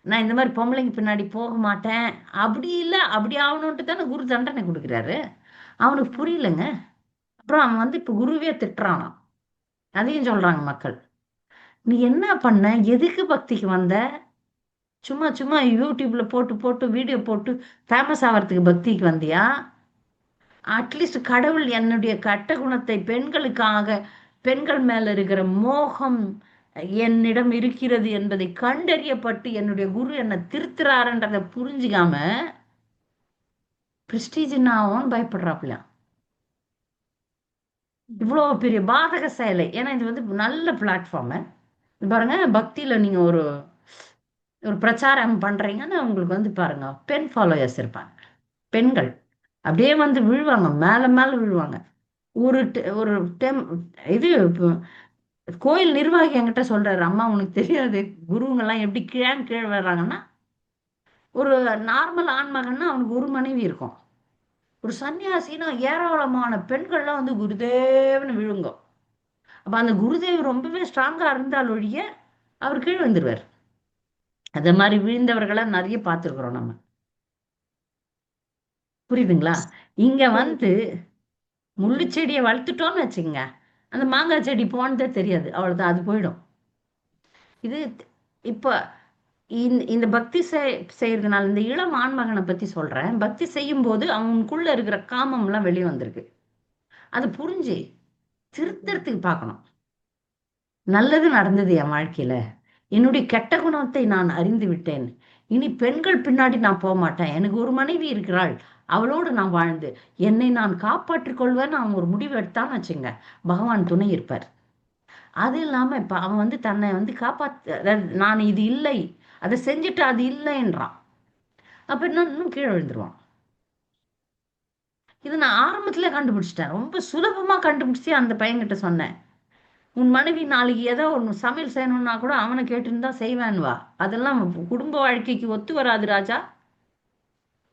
நான் இந்த மாதிரி பொம்பளைங்க பின்னாடி போக மாட்டேன், அப்படி இல்லை அப்படி ஆகணுன்ட்டு தானே குரு தண்டனை கொடுக்குறாரு. அவனுக்கு புரியலங்க. அப்புறம் அவன் வந்து இப்போ குருவே திட்டுறானாம். அதையும் சொல்றாங்க மக்கள், நீ என்ன பண்ண, எதுக்கு பக்திக்கு வந்த, சும்மா சும்மா யூடியூப்ல போட்டு போட்டு வீடியோ போட்டு ஃபேமஸ் ஆகிறதுக்கு பக்திக்கு வந்தியா, அட்லீஸ்ட் கடவுள் என்னுடைய கட்ட குணத்தை பெண்களுக்காக, பெண்கள் மேல இருக்கிற மோகம் என்னிடம் இருக்கிறது என்பதை கண்டறியப்பட்டு என்னுடைய குரு என்னை திருத்துறாருன்றதை புரிஞ்சுக்காம பிரஸ்டீஜ் என்ன ஆகும்னு பயப்படுறாப்புல. இவ்வளோ பெரிய பாதக செயலை, ஏன்னா இது வந்து நல்ல பிளாட்ஃபார்மு. பாருங்க, பக்தியில நீங்க ஒரு ஒரு பிரச்சாரம் பண்றீங்கன்னா உங்களுக்கு வந்து பாருங்க பெண் ஃபாலோயர்ஸ் இருப்பாங்க, பெண்கள் அப்படியே வந்து விழுவாங்க, மேல மேல விழுவாங்க. ஒரு ஒரு டெம் இது கோயில் நிர்வாகி என்கிட்ட சொல்றாரு, அம்மா உனக்கு தெரியாது குருவங்கெல்லாம் எப்படி கீழே வர்றாங்கன்னா, ஒரு நார்மல் ஆண்மகன்னா அவனுக்கு ஒரு மனைவி இருக்கும். ஒரு சன்னியாசினா ஏராளமான பெண்கள்லாம் வந்து குருதேவன்னு விழுங்க. அப்ப அந்த குருதேவ் ரொம்பவே ஸ்ட்ராங்கா இருந்தால் ஒழிய அவர் கீழே வந்துருவார். அத மாதிரி விழுந்தவர்களை நிறைய பார்த்துருக்குறோம் நம்ம. புரியுதுங்களா? இங்க வந்து முள்ளு செடியை வளர்த்துட்டோம்னு வச்சுக்கங்க, அந்த மாங்காய் செடி போனதே தெரியாது, அவ்வளவுதான், அது போயிடும். இது இப்ப இந்த பக்தி செய்யறதுனால இந்த இளம் ஆண்மகனை பத்தி சொல்றேன். பக்தி செய்யும் போது அவனுக்குள்ள இருக்கிற காமம் எல்லாம் வெளியே வந்திருக்கு. அதை புரிஞ்சு திருத்தறதுக்கு பார்க்கணும். நல்லது நடந்தது என் வாழ்க்கையில, என்னுடைய கெட்ட குணத்தை நான் அறிந்து விட்டேன், இனி பெண்கள் பின்னாடி நான் போக மாட்டேன், எனக்கு ஒரு மனைவி இருக்கிறாள், அவளோடு நான் வாழ்ந்து என்னை நான் காப்பாற்றிக் கொள்வேன்னு அவன் ஒரு முடிவு எடுத்தான்னு வச்சுங்க, பகவான் துணை இருப்பார். அது இல்லாம இப்ப அவன் வந்து தன்னை வந்து அதாவது நான் இது இல்லை, அதை செஞ்சுட்டு அது இல்லைன்றான். அப்ப இன்னும் கீழே விழுந்துருவான். இது நான் ஆரம்பத்துல கண்டுபிடிச்சிட்டேன், ரொம்ப சுலபமா கண்டுபிடிச்சி அந்த பையன்கிட்ட சொன்னேன். உன் மனைவி நாளைக்கு ஏதோ ஒன்று சமையல் செய்யணும்னா கூட அவனை கேட்டுன்னு தான் செய்வேன் வா, அதெல்லாம் குடும்ப வாழ்க்கைக்கு ஒத்து வராது ராஜா.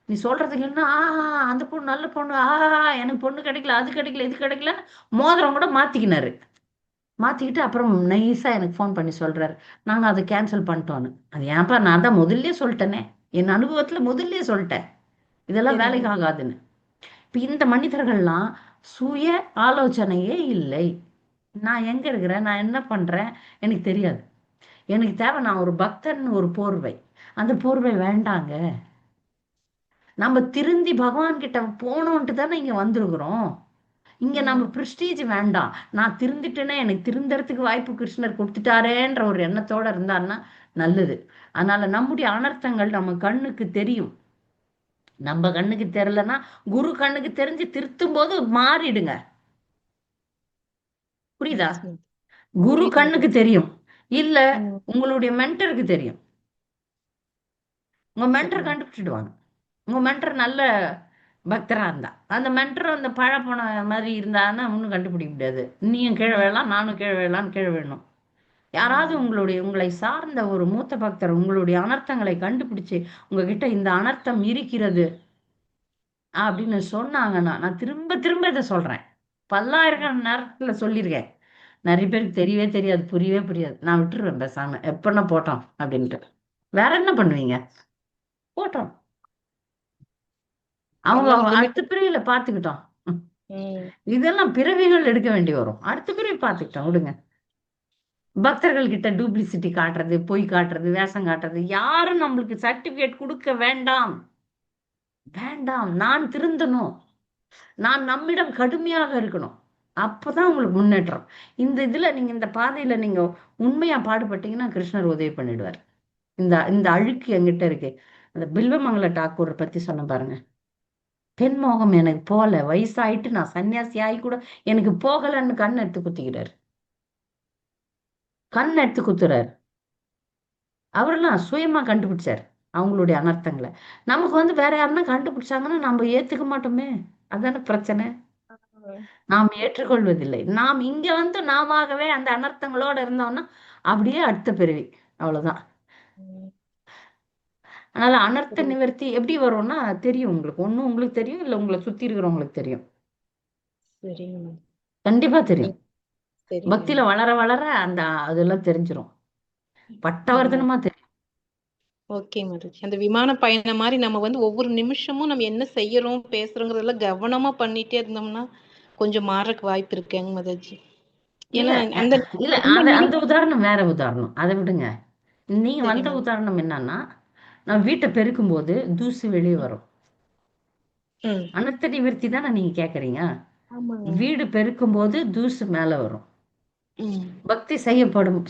நீ சொல்றதுக்கு என்ன, ஆஹா அந்த பொண்ணு நல்ல பொண்ணு, ஆஹா எனக்கு பொண்ணு கிடைக்கல, அது கிடைக்கல, இது கிடைக்கல, மோதிரம் கூட மாத்திக்கினாரு. மாத்திக்கிட்டு அப்புறம் நைஸா எனக்கு ஃபோன் பண்ணி சொல்றாரு, நாங்க அதை கேன்சல் பண்ணிட்டோன்னு. அது ஏன்ப்பா, நான் தான் முதல்லயே சொல்லிட்டேனே, என் அனுபவத்துல முதல்லயே சொல்லிட்டேன் இதெல்லாம் வேலைக்கு ஆகாதுன்னு. இப்ப இந்த மனிதர்கள்லாம் சுய ஆலோசனையே இல்லை. நான் எங்க இருக்கிறேன், நான் என்ன பண்றேன் எனக்கு தெரியாது. எனக்கு தேவை, நான் ஒரு பக்தன், ஒரு போர்வை. அந்த போர்வை வேண்டாங்க. நம்ம திருந்தி பகவான் கிட்ட போனோன்ட்டு தானே இங்க வந்திருக்கிறோம். இங்க நம்ம பிரஸ்டீஜ் வேண்டாம். நான் திருந்திட்டேனே, எனக்கு திருந்தறதுக்கு வாய்ப்பு கிருஷ்ணர் கொடுத்துட்டாரேன்ற ஒரு எண்ணத்தோட இருந்தாருன்னா நல்லது. அதனால நம்முடைய அனர்த்தங்கள் நம்ம கண்ணுக்கு தெரியும். நம்ம கண்ணுக்கு தெரியலன்னா குரு கண்ணுக்கு தெரிஞ்சு திருத்தும் போது மாறிடுங்க. புரியுதா? குரு கண்ணுக்கு தெரியும், இல்ல உங்களுடைய மென்டருக்கு தெரியும். உங்க மென்டர் கண்டுபிடிச்சிடுவாங்க. உங்க மென்டர் நல்ல பக்தரா இருந்தா, அந்த மென்டர் அந்த பழப்போன மாதிரி இருந்தான்னா ஒன்றும் கண்டுபிடிக்க முடியாது. நீயும் கீழே விழலாம், நானும் கீழே விழலான்னு கீழே விழணும். யாராவது உங்களை சார்ந்த ஒரு மூத்த பக்தர் உங்களுடைய அனர்த்தங்களை கண்டுபிடிச்சு உங்ககிட்ட இந்த அனர்த்தம் இருக்கிறது அப்படின்னு சொன்னாங்கன்னா, நான் திரும்ப திரும்ப இதை சொல்றேன், பல்லாயிரம் நேரத்துல சொல்லியிருக்கேன். நிறைய பேருக்கு தெரியவே தெரியாது, புரியவே புரியாது. நான் விட்டுருவேன் பேசாம, எப்பன்னா போட்டோம் அப்படின்ட்டு. வேற என்ன பண்ணுவீங்க? போட்டோம், அவங்க அடுத்த பிறவியில பாத்துக்கிட்டோம். இதெல்லாம் பிறவிகள் எடுக்க வேண்டி வரும், அடுத்த பிறவி பாத்துக்கிட்டோம் விடுங்க. பக்தர்கள் கிட்ட டூப்ளிசிட்டி காட்டுறது, பொய் காட்டுறது, வேஷம் காட்டுறது, யாரும் நம்மளுக்கு சர்டிபிகேட் கொடுக்க வேண்டாம். வேண்டாம், நான் திருந்தணும், நான் நம்மிடம் கடுமையாக இருக்கணும், அப்பதான் உங்களுக்கு முன்னேற்றம். இந்த இதுல நீங்க இந்த பாதையில நீங்க உண்மையா பாடுபட்டீங்கன்னா கிருஷ்ணர் உதவி பண்ணிடுவார். இந்த இந்த அழுக்கு என்கிட்ட இருக்கு. அந்த பில்வமங்கல டாக்கூர் பத்தி சொன்ன பாருங்க, பெண்மோகம் எனக்கு போல, வயசாயிட்டு நான் சன்னியாசி ஆகி கூட எனக்கு போகலன்னு கண் எடுத்து குத்திக்கிறாரு. கண் எடுத்து குத்துறாரு. அவரெல்லாம் சுயமா கண்டுபிடிச்சார் அவங்களுடைய அனர்த்தங்களை. நமக்கு வந்து வேற யாருன்னா கண்டுபிடிச்சாங்கன்னா நம்ம ஏத்துக்க மாட்டோமே, அதான பிரச்சனை. நாம் ஏற்றுக்கொள்வதில்லை. நாம் இங்க வந்து நாமவே அந்த அனர்த்தங்களோட இருந்தோம்னா அப்படியே அடுத்த பிறவி, அவ்வளவுதான். அதனால அனர்த்த நிவர்த்தி எப்படி வரும்னா தெரியும் உங்களுக்கு. ஒண்ணு உங்களுக்கு தெரியும், இல்ல உங்களை சுத்தி இருக்கிறவங்களுக்கு தெரியும். கண்டிப்பா தெரியும். பக்தியில வளர வளர அந்த அதெல்லாம் தெரிஞ்சிரும், பட்டவர்த்தனமா தெரியும். ஓகே மாதாஜி, அந்த விமான பயணம் மாதிரி நம்ம வந்து ஒவ்வொரு நிமிஷமும் நம்ம என்ன செய்யறோம் பேசுறோங்கிறதெல்லாம் கவனமா பண்ணிட்டே இருந்தோம்னா கொஞ்சம் மாறக்கு வாய்ப்பு இருக்குங்க மாதாஜி. இல்ல ஏன்னா அந்த இல்ல அந்த உதாரணம் வேற உதாரணம், அதை விடுங்க. நீங்க வந்த உதாரணம் என்னன்னா, நான் வீட்டை பெருக்கும் போது தூசு வெளியே வரும். அனர்த்த நிவர்த்தி தானே நீங்க கேக்குறீங்க. வீடு பெருக்கும் போது தூசு மேல வரும். பக்தி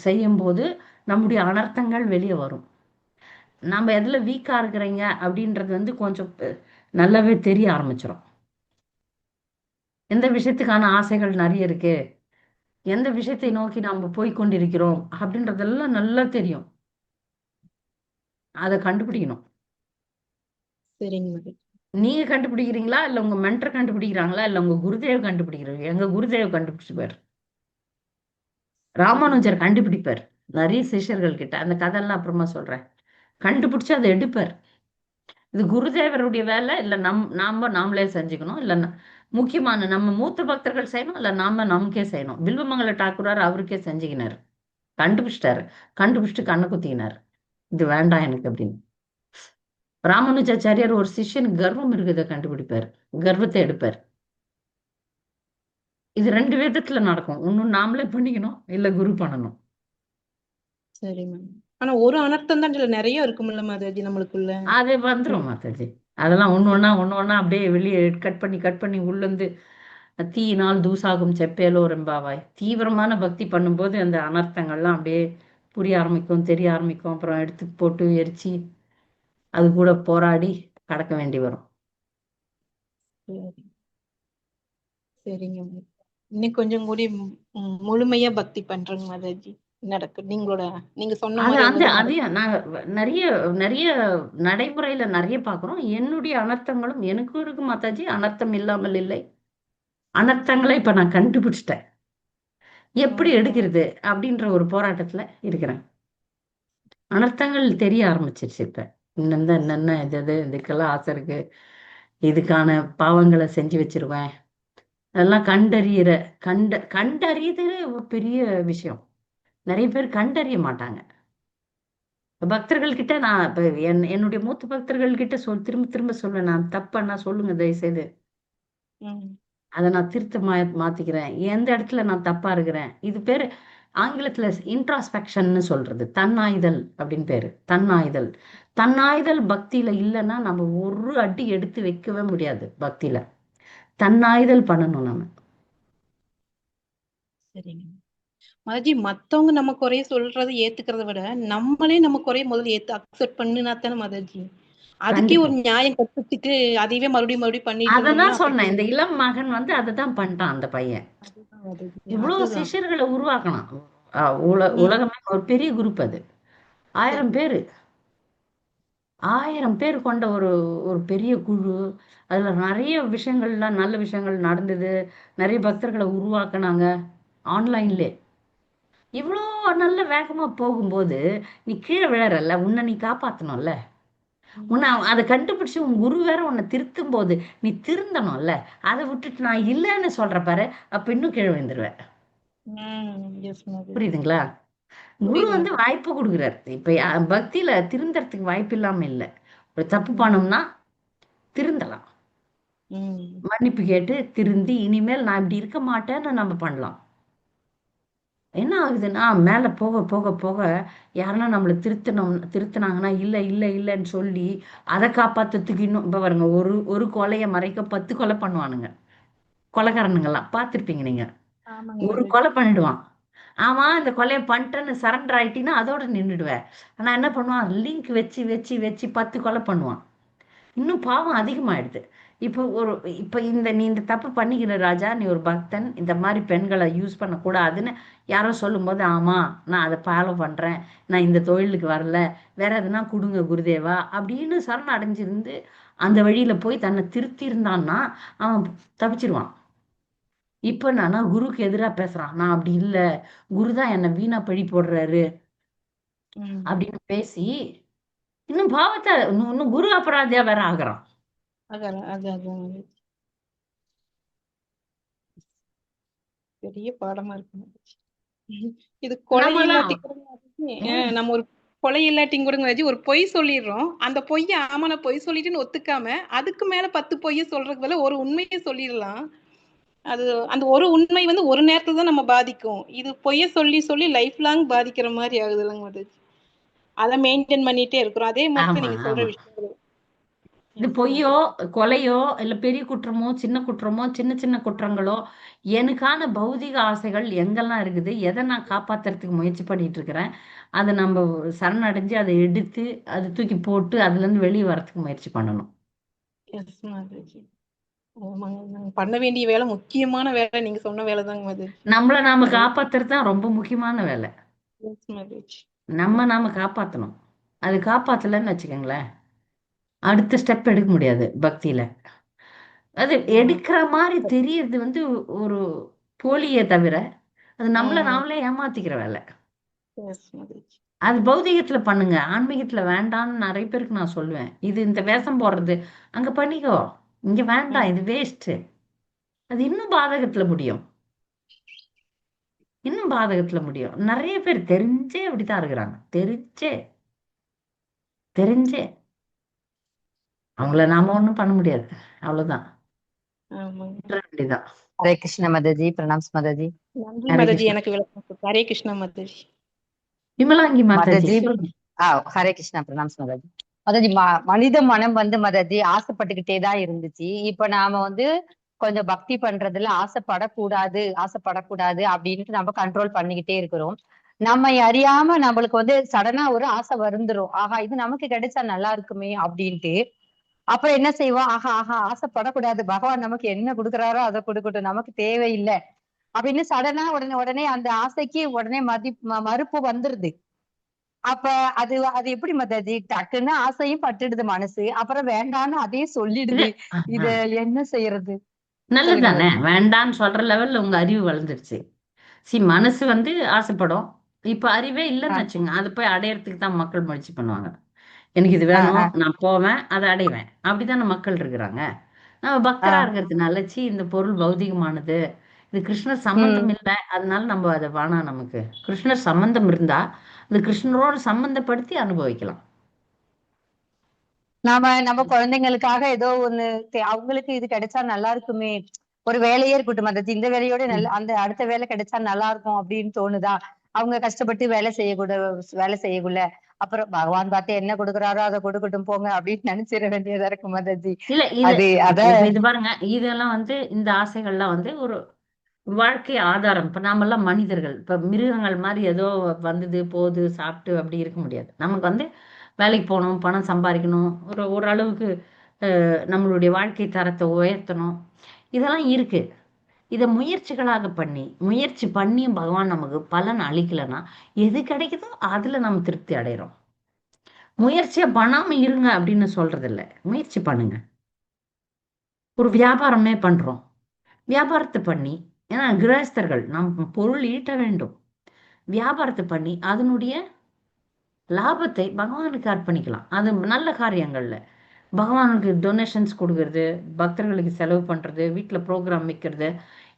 செய்யும் போது நம்முடைய அனர்த்தங்கள் வெளியே வரும். நம்ம எதுல வீக்கா இருக்கிறீங்க அப்படின்றது வந்து கொஞ்சம் நல்லாவே தெரிய ஆரம்பிச்சிடும். எந்த விஷயத்துக்கான ஆசைகள் நிறைய இருக்கு, எந்த விஷயத்தை நோக்கி நாம போய் கொண்டிருக்கிறோம் அப்படின்றதெல்லாம் நல்லா தெரியும். அதை கண்டுபிடிக்கணும். நீங்க கண்டுபிடிக்கிறீங்களா, இல்ல உங்க மென்டர் கண்டுபிடிக்கிறாங்களா, இல்ல உங்க குருதேவ் கண்டுபிடிக்கிறாங்க? எங்க குருதேவ் கண்டுபிடிச்சுப்பாரு. ராமானுஜர் கண்டுபிடிப்பார் நிறைய சிஷ்யர்கள் கிட்ட. அந்த கதையெல்லாம் அப்புறமா சொல்றேன். கண்டுபிடிச்சு அதை எடுப்பார். இது குருதேவருடைய வேலை, இல்ல நாமளே செஞ்சுக்கணும், இல்ல முக்கியமான நம்ம மூத்த பக்தர்கள் செய்யணும், இல்ல நாம நமக்கே செய்யணும். வில்வமங்கல டாக்குரார் அவருக்கே செஞ்சுக்கினாரு. கண்டுபிடிச்சிட்டாரு. கண்டுபிடிச்சிட்டு கண்ணை குத்திக்கினாரு, இது வேண்டாம் எனக்கு அப்படின்னு. ராமானுஜாச்சாரியார் ஒரு சிஷ்யனுக்கு கர்வம் இருக்குதை கண்டுபிடிப்பார், கர்வத்தை எடுப்பார். இது ரெண்டு விதத்துல நடக்கும். ஒன்னும் நாமளே பண்ணிக்கணும், இல்ல குரு பண்ணணும். சரி மேம். ஆனா ஒரு அனர்த்தம் தான் இதுல நிறைய இருக்கும்ல மாதாஜி நம்மளுக்குள்ள. அது வந்துரும் மாதாஜி. அதெல்லாம் ஒண்ணு ஒண்ணா அப்படியே வெளியே கட் பண்ணி உள்ளந்து தீயினால் தூசாகும் செப்பேலோ ரெம்பாவாய். தீவிரமான பக்தி பண்ணும்போது அந்த அனர்த்தங்கள்லாம் அப்படியே புரிய ஆரம்பிக்கும், தெரிய ஆரம்பிக்கும். அப்புறம் எடுத்து போட்டு எரிச்சு அது கூட போராடி கடக்க வேண்டி வரும். சரி. சரிங்க மேம். இன்னும் கொஞ்சம் கூடி முழுமையா பக்தி பண்றேங்க மாதாஜி. நீங்க சொன்ன அது மாதிரி அந்த அதெல்லாம் அதையும் நான் நிறைய நிறைய நடைமுறையில நிறைய பாக்குறோம். என்னுடைய அனர்த்தங்களும் எனக்கும் இருக்கு மாதாஜி. அனர்த்தம் இல்லாமல் இல்லை. அனர்த்தங்களை இப்ப நான் கண்டுபிடிச்சிட்டேன், எப்படி எடுக்கிறது அப்படின்ற ஒரு போராட்டத்துல இருக்கிறேன். அனர்த்தங்கள் தெரிய ஆரம்பிச்சிருச்சு இப்ப. என்னென்ன இது இதுக்கெல்லாம் ஆசை இருக்கு, இதுக்கான பாவங்களை செஞ்சு வச்சிருவேன். அதெல்லாம் கண்டறியது ஒரு பெரிய விஷயம். நிறைய பேர் கண்டறிய மாட்டாங்க. பக்தர்கள் கிட்ட நான் இப்ப என்னுடைய மூத்த பக்தர்கள் கிட்ட திரும்ப திரும்ப சொல்லுவேன், நான் தப்பண்ணா சொல்லுங்க தயவு செய்து, அதை நான் திருத்த மாத்திக்கிறேன். எந்த இடத்துல நான் தப்பா இருக்கிறேன். இது பேரு ஆங்கிலத்துல இன்ட்ராஸ்பெக்ஷன் சொல்றது, தன்னாய்தல் அப்படின்னு பேரு. தன்னாய்தல். தன்னாய்தல் பக்தியில இல்லைன்னா நம்ம ஒரு அடி எடுத்து வைக்கவே முடியாது. பக்தியில தன்னாய்தல் பண்ணணும் நம்ம. சரிங்க மாதாஜி. மத்தவங்க நம்ம குறைய சொல்றதை ஏத்துக்கிறத விட நம்மளே நம்ம குறைய முதல்ல அக்செப்ட் பண்ணுனா தானே மாதாஜி. அதுக்கே கண்டிப்பா. ஒரு நியாயம் கற்பிச்சுட்டு அதையவே மறுபடியும் பண்ணிட்டு இருந்தோம்னா அததான் சொன்னேன். இந்த இளம் மகன் அததான் பண்ணிட்டான். அந்த பையன் இவ்வளவு அதுதான். சிஷ்யர்களை உருவாக்கணும். உலகமே ஒரு பெரிய குரூப் அது. 1000 பேரு, 1000 பேர் கொண்ட ஒரு ஒரு பெரிய குழு. அதுல நிறைய விஷயங்கள்லாம் நல்ல விஷயங்கள் நடந்தது. நிறைய பக்தர்களை உருவாக்குனாங்க ஆன்லைன்ல. இவ்வளோ நல்ல வேகமா போகும்போது நீ கீழே விழறல்ல, உன்னை நீ காப்பாத்தணும்ல. உன்னை அதை கண்டுபிடிச்சு உன் குரு வேற உன்னை திருத்தும் போது நீ திருந்தணும்ல. அதை விட்டுட்டு நான் இல்லைன்னு சொல்ற பாரு, அப்ப இன்னும் கீழே விழுந்துருவேன். புரியுதுங்களா? குரு வாய்ப்பு கொடுக்குறாரு. இப்ப பக்தியில திருந்தறதுக்கு வாய்ப்பு இல்லாம இல்லை. ஒரு தப்பு பண்ணோம்னா திருந்தலாம். மன்னிப்பு கேட்டு திருந்தி இனிமேல் நான் இப்படி இருக்க மாட்டேன்னு நம்ம பண்ணலாம். என்ன ஆகுதுன்னா மேல போக போக போக யாருன்னா நம்மளை திருத்தினாங்கன்னா இல்ல இல்ல இல்லைன்னு சொல்லி அதை காப்பாத்துறதுக்கு இன்னும் இப்ப பாருங்க, ஒரு ஒரு கொலையை மறைக்க 10 கொலை பண்ணுவானுங்க. கொலைகாரனுங்கெல்லாம் பார்த்திருப்பீங்க நீங்க. ஒரு கொலை பண்ணிடுவான். ஆமா இந்த கொலையை பண்ணிட்டேன்னு சரண்டர் ஆயிட்டீங்கன்னா அதோட நின்றுடுவேன். ஆனா என்ன பண்ணுவான், லிங்க் வச்சு வச்சு வச்சு 10 கொலை பண்ணுவான். இன்னும் பாவம் அதிகமாயிடுது. இப்போ நீ இந்த தப்பு பண்ணிக்கிற ராஜா, நீ ஒரு பக்தன், இந்த மாதிரி பெண்களை யூஸ் பண்ணக்கூடாதுன்னு யாரோ சொல்லும்போது, ஆமா நான் அதை ஃபாலோ பண்றேன், நான் இந்த தொழிலுக்கு வரல, வேற எதுனா கொடுங்க குருதேவா அப்படின்னு சரண் அடைஞ்சிருந்து அந்த வழியில போய் தன்னை திருத்தி இருந்தான்னா அவன் தப்பிச்சிருவான். இப்ப நானா குருக்கு எதிரா பேசுறான், நான் அப்படி இல்ல, குருதான் என்ன வீணா பழி போடுறாரு அப்படின்னு பேசி இன்னும் பாவத்தை இன்னும் குரு அபராதியா வேற ஆகுறான். பெரிய பாடமா இருக்கு. இது கொலை இல்லாட்டி கூட நம்ம ஒரு கொலை இல்லாட்டியும் கூட ஒரு பொய் சொல்லிடுறோம். அந்த பொய்ய ஆமா நான் பொய் சொல்லிட்டுன்னு ஒத்துக்காம அதுக்கு மேல 10 பொய்ய சொல்றதுக்கு பதிலா ஒரு உண்மையை சொல்லிடலாம். அது அந்த ஒரு உண்மை ஒரு நேரத்துல தான் நம்ம பாதிக்கும். இது பொய்ய சொல்லி சொல்லி லைஃப் லாங் பாதிக்கிற மாதிரி ஆகுது இல்லைங்க மாதாஜி. அதை மெயின்டைன் பண்ணிட்டே இருக்கிறோம். அதே மாதிரி நீங்க சொல்ற விஷயம் இது பொய்யோ கொலையோ இல்ல பெரிய குற்றமோ சின்ன குற்றமோ சின்ன சின்ன குற்றங்களோ, எனக்கான பௌதிக ஆசைகள் எங்கெல்லாம் இருக்குது, எதை நான் காப்பாத்துறதுக்கு முயற்சி பண்ணிட்டு இருக்கிறேன், அதை நம்ம சரணடைஞ்சு அதை எடுத்து அதை தூக்கி போட்டு அதுல இருந்து வெளியே வரத்துக்கு முயற்சி பண்ணணும். பண்ண வேண்டிய வேலை, முக்கியமான வேலை நீங்க சொன்ன வேலை தாங்க. நம்மள நாம காப்பாத்துறது தான் ரொம்ப முக்கியமான வேலை. நாம காப்பாத்தணும். அது காப்பாத்தலன்னு வச்சுக்கோங்களேன், அடுத்த ஸ்டெப் எடுக்க முடியாது பக்தியில. அது எடுக்கிற மாதிரி தெரியறது ஒரு போலியே தவிர அது நம்மள ம். நாமளே ஏமாத்திக்கிற வேலை. எஸ் மாதாஜி. அது பௌதிகத்துல பண்ணுங்க, ஆன்மீகத்துல வேண்டாம்னு நிறைய பேருக்கு நான் சொல்லுவேன். இது இந்த வேஷம் போடுறது அங்க பண்ணிக்கோ, இங்க வேண்டாம், ம். இது வேஸ்ட். அது இன்னும் பாதகத்துல முடியும், இன்னும் பாதகத்துல முடியும். நிறைய பேர் தெரிஞ்சே அப்படித்தான் இருக்கிறாங்க, தெரிஞ்சே தெரிஞ்சே. அவங்கள நாம ஒண்ணும் பண்ண முடியாது, அவ்வளவுதான். ஆமாங்க. விட்டுற வேண்டியதுதான். ஹரே கிருஷ்ண மாதாஜி, பிரணாம்ஸ் மாதாஜி. நன்றி ஹரே மாதாஜி, கிருஷ்ணா. எனக்கு விளக்கம் கொடுத்த. ஹரே கிருஷ்ணா மாதாஜி. விமலாங்கி மாதாஜி மாதாஜி சொல்லுங்க. ஹரே கிருஷ்ணா, பிரணாம்ஸ் மாதாஜி. மாதாஜி, மனித மனம் மாதாஜி ஆசைப்பட்டுக்கிட்டே தான் இருந்துச்சு. இப்ப நாம கொஞ்சம் பக்தி பண்றதுல ஆசைப்படக்கூடாது அப்படின்ட்டு நம்ம கண்ட்ரோல் பண்ணிக்கிட்டே இருக்கிறோம். நம்ம அறியாம நம்மளுக்கு சடனா ஒரு ஆசை வந்துரும். ஆஹா, இது நமக்கு கிடைச்சா நல்லா இருக்குமே அப்படின்ட்டு. அப்புறம் என்ன செய்வோம்? ஆஹா ஆஹா, ஆசைப்படக்கூடாது, பகவான் நமக்கு என்ன கொடுக்குறாரோ அதை கொடுக்கட்டும், நமக்கு தேவையில்லை அப்படின்னு சடனா உடனே உடனே அந்த ஆசைக்கு உடனே மறுப்பு வந்துருது. அப்ப அது அது எப்படி மாதாஜி? டக்குன்னு ஆசையும் பட்டுடுது மனசு, அப்புறம் வேண்டான்னு அதையும் இது சொல்லிடுது. இத என்ன செய்யறது? சொல்லுங்க நல்லதுதானே, மாதாஜி. வேண்டான்னு சொல்ற லெவல்ல உங்க அறிவு வளர்ந்துருச்சு. மனசு ஆசைப்படும். இப்ப அறிவே இல்லைன்னு ஆஹ் வச்சுங்க, அது போய் அடையறதுக்கு தான் மக்கள் முயற்சி பண்ணுவாங்க. எனக்கு இது ஆஹ் வேணும், ஆஹ் நான் போவேன், அதை அடைவேன், அப்படித்தானே மக்கள் இருக்கிறாங்க. நம்ம பக்தரா ஆஹ் இருக்கிறதுனால இந்த பொருள் பௌதிகமானது, இது கிருஷ்ணர் உம் சம்பந்தம் இல்லை, அதனால நம்ம அதை வேணாம். நமக்கு கிருஷ்ணர் சம்பந்தம் இருந்தா அது கிருஷ்ணரோடு சம்பந்தப்படுத்தி அனுபவிக்கலாம். நாம நம்ம குழந்தைங்களுக்காக ஏதோ ஒண்ணு அவங்களுக்கு இது கிடைச்சா நல்லா இருக்குமே, ஒரு வேலையே இருக்கட்டும் மாதாஜி, இந்த வேலையோட நல்ல ம். அந்த அடுத்த வேலை கிடைச்சா நல்லா இருக்கும் அப்படின்னு தோணுதா? அவங்க கஷ்டப்பட்டு வேலை செய்யக்குள்ள அப்புறம் பகவான் பார்த்து என்ன கொடுக்குறாரோ அதை கொடுக்கட்டும் போங்க அப்படின்னு நினைச்சிட வேண்டியதா இருக்கு மாதாஜி. இல்ல இது அது அத இப்ப இது பாருங்க, இதெல்லாம் இந்த ஆசைகள்லாம் ஒரு வாழ்க்கை ஆதாரம். இப்ப நாமெல்லாம் மனிதர்கள், இப்ப மிருகங்கள் மாதிரி ஏதோ வந்தது போகுது சாப்பிட்டு அப்படி இருக்க முடியாது. நமக்கு வேலைக்கு போகணும், பணம் சம்பாதிக்கணும், ஓரளவுக்கு நம்மளுடைய வாழ்க்கை தரத்தை உயர்த்தணும், இதெல்லாம் இருக்கு. இதை முயற்சி பண்ணியும் பகவான் நமக்கு பலன் அளிக்கலைன்னா எது கிடைக்குதோ அதுல நம்ம திருப்தி அடைகிறோம். முயற்சியை பண்ணாம இருங்க அப்படின்னு சொல்றது இல்ல, முயற்சி பண்ணுங்க. ஒரு வியாபாரமே பண்றோம், வியாபாரத்தை பண்ணி, ஏன்னா கிரகஸ்தர்கள் நம்ம பொருள் ஈட்ட வேண்டும், வியாபாரத்தை பண்ணி அதனுடைய லாபத்தை பகவானுக்கு அர்ப்பணிக்கலாம். அது நல்ல காரியங்கள்ல பகவானுக்கு டொனேஷன்ஸ் கொடுக்கறது, பக்தர்களுக்கு செலவு பண்றது, வீட்டுல ப்ரோக்ராம் வைக்கிறது,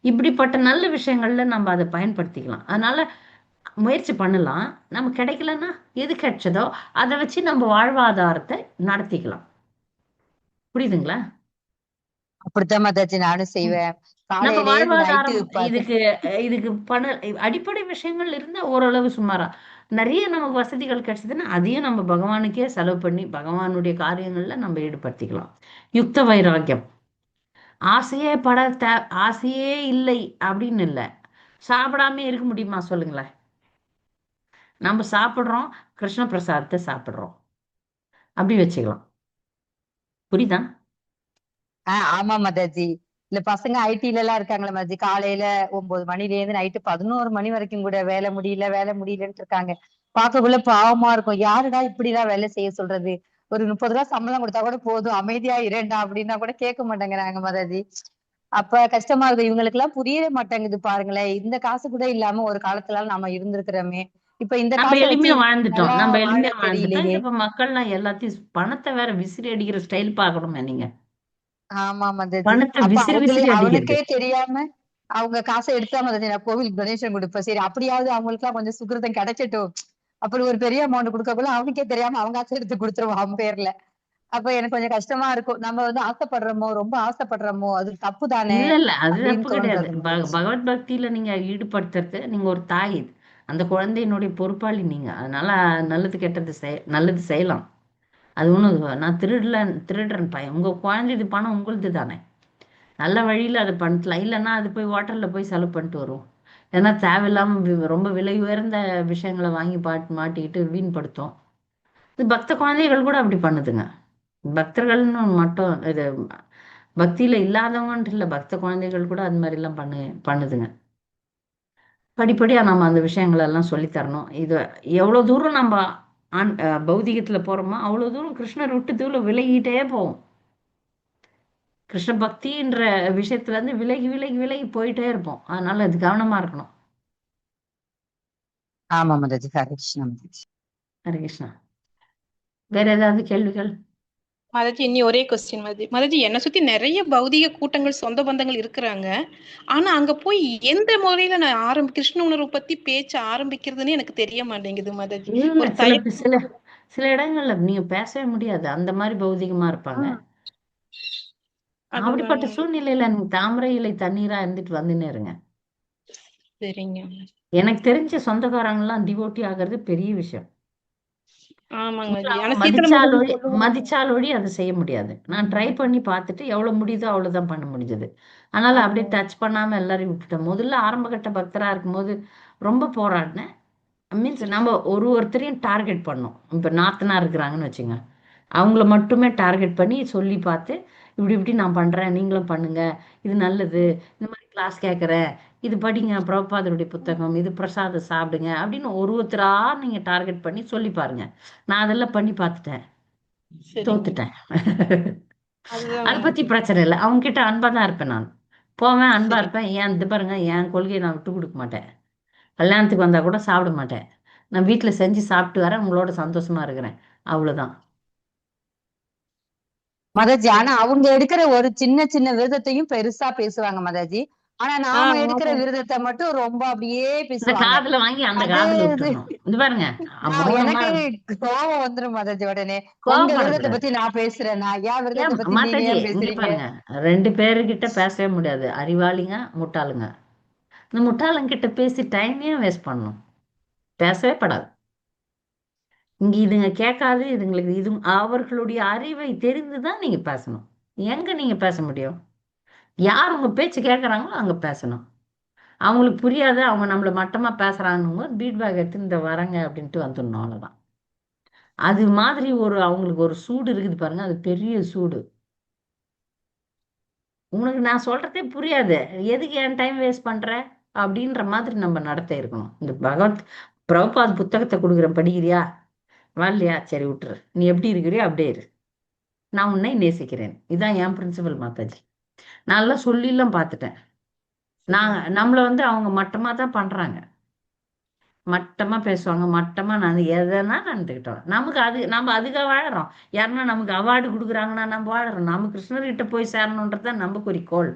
இப்படிப்பட்ட நல்ல விஷயங்கள்ல நம்ம அதை பயன்படுத்திக்கலாம். அதனால முயற்சி பண்ணலாம். நம்ம கிடைக்கலன்னா எது கிடைச்சதோ அதை வச்சு நம்ம வாழ்வாதாரத்தை நடத்திக்கலாம். புரியுதுங்களா? அப்படித்தான் மாதாஜி நானும் ம். செய்வேன். நம்ம காலையிலேயே நைட்டு வாழ்வாதாரம் இதுக்கு இதுக்கு அடிப்படை விஷயங்கள் இருந்தா ஓரளவு சுமாரா நிறைய நமக்கு வசதிகள் கிடைச்சதுன்னா அதையும் நம்ம பகவானுக்கே செலவு பண்ணி பகவானுடைய காரியங்கள்ல நம்ம ஈடுபடுத்திக்கலாம். யுக்த வைராக்கியம். ஆசையே பட தே ஆசையே இல்லை அப்படின்னு இல்லை. சாப்பிடாம இருக்க முடியுமா சொல்லுங்களேன்? நம்ம சாப்பிடுறோம், கிருஷ்ண பிரசாதத்தை சாப்பிடுறோம், அப்படி வச்சுக்கலாம். புரியுதா? ஆமா மாதாஜி. இல்ல பசங்க ஐடில எல்லாம் இருக்காங்களா மாதாஜி, காலையில 9 மணில இருந்து நைட்டு 11 மணி வரைக்கும் கூட வேலை முடியலன்னு இருக்காங்க. பார்க்கக்குள்ள பாவமா இருக்கும். யாருடா இப்படி எல்லாம் வேலை செய்ய சொல்றது? ஒரு 30 ரூபாய் சம்பளம் கொடுத்தா கூட போதும், அமைதியா இரண்டா அப்படின்னா கூட கேட்க மாட்டேங்கிறாங்க மாதாஜி. அப்ப கஷ்டமா இருக்கு. இவங்களுக்கு எல்லாம் புரியவே மாட்டேங்குது பாருங்களேன். இந்த காசு கூட இல்லாம ஒரு காலத்துல நம்ம இருந்திருக்கிறோமே, இப்ப இந்த நம்ம காசை வச்சு எளிமையா வாழ்ந்துட்டோம், நல்லா நம்ம வாழ எளிமையா வாழ்ந்துட்டோம். தெரியலையே. இப்ப மக்கள்லாம் எல்லாத்தையும் பணத்தை வேற விசிறி அடிக்கிற ஸ்டைல் பார்க்கணுமே நீங்க. ஆமா மாதாஜி. பணத்தை அப்ப விசிறி விசிறி அடிக்கிறது. அவனுக்கே தெரியாம அவங்க காசை எடுத்தா மாதாஜி நான் கோவிலுக்கு டொனேஷன் கொடுப்பேன். சரி, அப்படியாவது அவங்களுக்கு எல்லாம் கொஞ்சம் சுகிருதம் கிடைச்சட்டும். அப்படி ஒரு பெரிய அமௌண்ட் கொடுக்கக்குள்ள அவனுக்கே தெரியாம அவங்க காசை எடுத்து கொடுத்துருவான் அவன் பேர்ல. அப்ப எனக்கு கொஞ்சம் கஷ்டமா இருக்கும். நம்ம ஆசைப்படுறோமோ, ரொம்ப ஆசைப்படுறோமோ, அது தப்பு தானே இல்ல இல்ல, அது அப்படின்னு தப்பு கிடையாது. தோன்றது மாதாஜி. பகவத் பக்தியில நீங்க ஈடுபடுத்துறது, நீங்க ஒரு தாய், அந்த குழந்தையினுடைய பொறுப்பாளி நீங்க. அதனால நல்லது கெட்டது நல்லது செய்யலாம். அது ஒண்ணும் நான் திருடுறேன் பையன், உங்க குழந்தை இது பணம் உங்களுது தானே, நல்ல வழியில அதை பண்ணலாம். இல்லைன்னா அது போய் ஹோட்டல்ல போய் செலவு பண்ணிட்டு வரும். ஏன்னா தேவையில்லாம ரொம்ப விலை உயர்ந்த விஷயங்களை வாங்கி மாட்டிக்கிட்டு வீண்படுத்தும். இது பக்த குழந்தைகள் கூட அப்படி பண்ணுதுங்க. பக்தர்கள்னு மட்டும் இது பக்தியில இல்லாதவங்கன்ட்டு இல்லை, பக்த குழந்தைகள் கூட அது மாதிரி எல்லாம் பண்ணுதுங்க. படிப்படியா நம்ம அந்த விஷயங்கள் எல்லாம் சொல்லித் தரணும். இது எவ்வளவு தூரம் நம்ம பௌதிகத்துல போறோமோ அவ்வளவு தூரம் கிருஷ்ணர் விட்டு தூரம் விலகிட்டே போவோம். கிருஷ்ண பக்தின்ற விஷயத்துல இருந்து விலகி விலகி விலகி போயிட்டே இருப்போம். அதனால அது கவனமா இருக்கணும். ஆமா மாதாஜி. ஹரே கிருஷ்ணா மாதாஜி. ஹரே கிருஷ்ணா. வேற ஏதாவது கேள்விகள்? மாதாஜி இனி ஒரே கொஸ்டின் மாதாஜி. மாதாஜி என்னை சுத்தி நிறைய பௌதிக கூட்டங்கள் சொந்த பந்தங்கள் இருக்கிறாங்க. ஆனா அங்க போய் எந்த முறையில நான் கிருஷ்ண உணர்வு பத்தி பேச்ச ஆரம்பிக்கிறதுன்னு எனக்கு தெரிய மாட்டேங்குது மாதாஜி. இல்ல ஒரு சில தயக்கம். சில சில இடங்கள்ல நீங்க பேசவே முடியாது, அந்த மாதிரி பௌதிகமா இருப்பாங்க. அப்படிப்பட்ட அதுதான். சூழ்நிலையில நீங்க தாமரை இலை தண்ணீரா இருந்துட்டு வந்துன்னு இருங்க. சரிங்க. எனக்கு தெரிஞ்ச சொந்தக்காரங்க எல்லாம் டிவோட்டி ஆகிறது பெரிய விஷயம். ஆமாங்க உங்களை மாதாஜி. அவங்க ஆனா சீத்தல மாதாஜி சொல்லுவாங்க. மதிச்சால் ஒழி அதை செய்ய முடியாது. நான் ட்ரை பண்ணி பார்த்துட்டு எவ்வளவு முடியுதோ அவ்வளவுதான் பண்ண முடிஞ்சது. அதனால அப்படியே அதுதான். டச் பண்ணாம எல்லாரையும் விட்டுட்டேன். முதல்ல ஆரம்பகட்ட பக்தரா இருக்கும்போது ரொம்ப போராடினேன். மீன்ஸ் நம்ம ஒருத்தரையும் டார்கெட் பண்ணோம். இப்ப நாத்தனா இருக்கிறாங்கன்னு வச்சுங்க, அவங்கள மட்டுமே டார்கெட் பண்ணி சொல்லி பார்த்து, இப்படி இப்படி நான் பண்றேன், நீங்களும் பண்ணுங்க, இது நல்லது, இந்த மாதிரி கிளாஸ் கேட்குறேன், இது படிங்க, பிரபுபாதருடைய புத்தகம், இது பிரசாதம் சாப்பிடுங்க அப்படின்னு ஒருத்தரா நீங்க டார்கெட் பண்ணி சொல்லி பாருங்க. நான் அதெல்லாம் பண்ணி பார்த்துட்டேன், சரிங்க. தோத்துட்டேன். அதுதான் அதை பத்தி மாதாஜி. பிரச்சனை இல்லை, அவங்க கிட்ட அன்பா தான் இருப்பேன். நான் போவேன், அன்பா சரி. இருப்பேன். ஏன் இது பாருங்க, என் கொள்கையை நான் விட்டு கொடுக்க மாட்டேன். கல்யாணத்துக்கு வந்தா கூட சாப்பிட மாட்டேன். நான் வீட்டுல செஞ்சு சாப்பிட்டு வரேன், உங்களோட சந்தோஷமா இருக்கிறேன், அவ்வளவுதான். மாதாஜி சரி. ஆனா அவங்க எடுக்கிற ஒரு சின்ன சின்ன விரதத்தையும் பெருசா பேசுவாங்க மாதாஜி. ஆனா நாம எடுக்கிற ஆமா. விரதத்தை மட்டும் ரொம்ப அப்படியே இந்த பேசுவாங்க. காதுல வாங்கி அந்த அது காதுல இது விட்டுறணும். இது பாருங்க, மௌனமா எனக்கு கோபம் வந்துரும் மாதாஜி உடனே. உங்க விரதத்தை கோவப்படக்கூடாது. பத்தி நான் பேசுறேன்னா என் விரதத்தை ஏன் பத்தி நீங்க மாதாஜி, ஏன் இங்க பேசுறீங்க? பாருங்க, ரெண்டு பேருகிட்ட பேசவே முடியாது, அறிவாளிங்க முட்டாளுங்க. இந்த முட்டாளுங்க கிட்ட பேசி டைமே வேஸ்ட் பண்ணணும், பேசவே படாது. இங்க இதுங்க கேட்காது, இதுங்களுக்கு இது அவர்களுடைய அறிவை தெரிந்துதான் நீங்க பேசணும். எங்க நீங்க பேச முடியும்? யார் உங்க பேச்சு கேட்கறாங்களோ அங்க பேசணும். அவங்களுக்கு புரியாது, அவங்க நம்மள மட்டமா பேசுறாங்க, ஃபீட்பேக் எடுத்து இந்த வரங்க அப்படின்ட்டு வந்துடணும், அவ்வளவுதான். அது மாதிரி அவங்களுக்கு ஒரு சூடு இருக்குது பாருங்க, அது பெரிய சூடு. உனக்கு நான் சொல்றதே புரியாது, எதுக்கு என் டைம் வேஸ்ட் பண்ற அப்படின்ற மாதிரி நம்ம நடத்த இருக்கணும். இந்த பிரபுபாத் புத்தகத்தை கொடுக்குறேன், படிக்கிறியா? வரலையா? சரி விட்டுரு, நீ எப்படி இருக்கிறியோ அப்படியே இரு, நான் உன்னை நேசிக்கிறேன். இதான் என் பிரின்சிபல் மாதாஜி. நான் எல்லாம் சொல்லிலாம் பார்த்துட்டேன். நான் சரிங்க. நம்மள அவங்க மட்டமா தான் பண்றாங்க. மட்டமா பேசுவாங்க, மட்டமா நான் எதனா நடந்துக்கிட்டோம். நமக்கு நம்ம அதுக்காக வாழறோம். யாருன்னா நமக்கு அவார்டு கொடுக்குறாங்கன்னா நம்ம வாழறோம். நம்ம கிருஷ்ணர்கிட்ட போய் சேரணுன்றது தான் நம்ம குறிக்கோள்.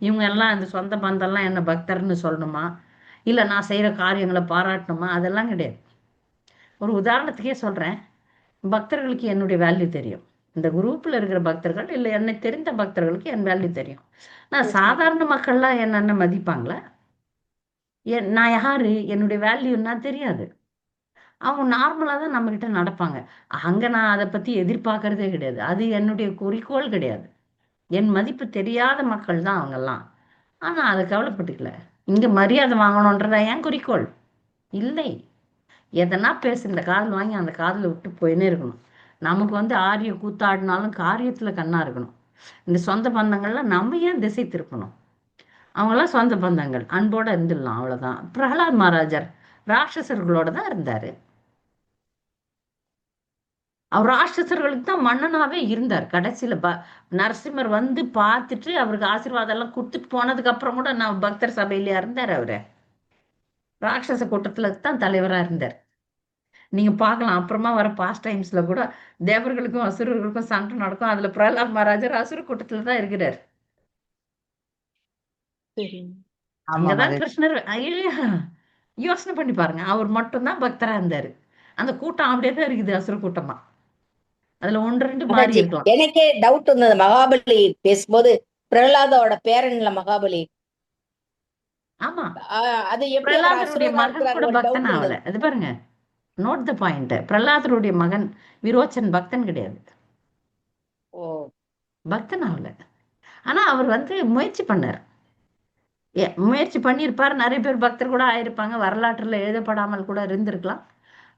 இவங்க எல்லாம் இந்த சொந்த பந்தம்லாம் என்ன பக்தர்னு சொல்லணுமா, இல்ல நான் செய்யற காரியங்களை பாராட்டணுமா, அதெல்லாம் கிடையாது. ஒரு உதாரணத்துக்கே சொல்றேன், பக்தர்களுக்கு என்னுடைய வேல்யூ தெரியும். இந்த குரூப்ல இருக்கிற பக்தர்கள் இல்ல என்னை தெரிந்த பக்தர்களுக்கு என் வேல்யூ தெரியும். நான் சரிங்க. சாதாரண மக்கள்லாம் என்னென்ன மதிப்பாங்களா? நான் யாரு, என்னுடைய வேல்யூன்னா தெரியாது. அவங்க நார்மலா தான் நம்ம கிட்ட நடப்பாங்க. அங்க நான் அதை பத்தி எதிர்பார்க்கறதே கிடையாது. அது என்னுடைய குறிக்கோள் கிடையாது. என் மதிப்பு தெரியாத மக்கள் தான் அவங்கெல்லாம். ஆனா அதை கவலைப்பட்டுக்கல. இங்க மரியாதை வாங்கணுன்றதா என் குறிக்கோள் இல்லை. எதனா பேசு, இந்த காதுல வாங்கி அந்த காதுல விட்டு போயினே இருக்கணும். நமக்கு ஆரிய கூத்தாடினாலும் காரியத்துல கண்ணா இருக்கணும். இந்த சொந்த பந்தங்கள்ல நம்ம ஏன் திசை திருப்பணும்? அவங்களாம் சொந்த பந்தங்கள், அன்போட இருந்துடலாம், அவ்வளவுதான். பிரகலாத் மகாராஜர் ராட்சசர்களோட தான் இருந்தாரு. அவர் ராட்சசர்களுக்கு தான் மன்னனாவே இருந்தார். கடைசியில நரசிம்மர் பார்த்துட்டு அவருக்கு ஆசீர்வாதம் எல்லாம் கொடுத்துட்டு போனதுக்கு அப்புறம் கூட நான் பக்தர் சபையில இருந்தார். அவரு ராட்சச கூட்டத்துல தான் தலைவரா இருந்தார். நீங்க பார்க்கலாம், அப்புறமா வர பாஸ்ட் டைம்ஸ்ல கூட தேவர்களுக்கும் அசுரர்களுக்கும் சண்டை நடக்கும். அதுல பிரகலாத் மகாராஜர் அசுர கூட்டத்துல தான் இருக்கிறார். சரிங்க. ஆமா அங்கதான் மாதாஜி. கிருஷ்ணர் ஐயா, யோசனை பண்ணி பாருங்க, அவர் மட்டும்தான் பக்தரா இருந்தாரு. அந்த கூட்டம் அப்படியே தான் இருக்குது, அசுர கூட்டமா. அதுல ஒன்று ரெண்டு மாறி மாதாஜி இருக்கலாம். எனக்கே டவுட் இருந்தது மகாபலி பேசும்போது, பிரகலாதோட பேரன்ல மகாபலி. ஆமா, அது எப்படி அவர் பிரகலாதருடைய அசுரனா மகன் இருக்கிறாரு கூட ஒரு பக்தன் டவுட் ஆகல. இருந்தது. அது பாருங்க, நோட் த பாயிண்ட். பிரகலாதருடைய மகன் விரோச்சன் பக்தன் கிடையாது, ஓ பக்தன் ஆகல. ஆனா அவர் முயற்சி பண்ணார். முயற்சி பண்ணியிருப்பார். நிறைய பேர் பக்தர் கூட ஆயிருப்பாங்க, வரலாற்றுல எழுதப்படாமல் கூட இருந்திருக்கலாம்.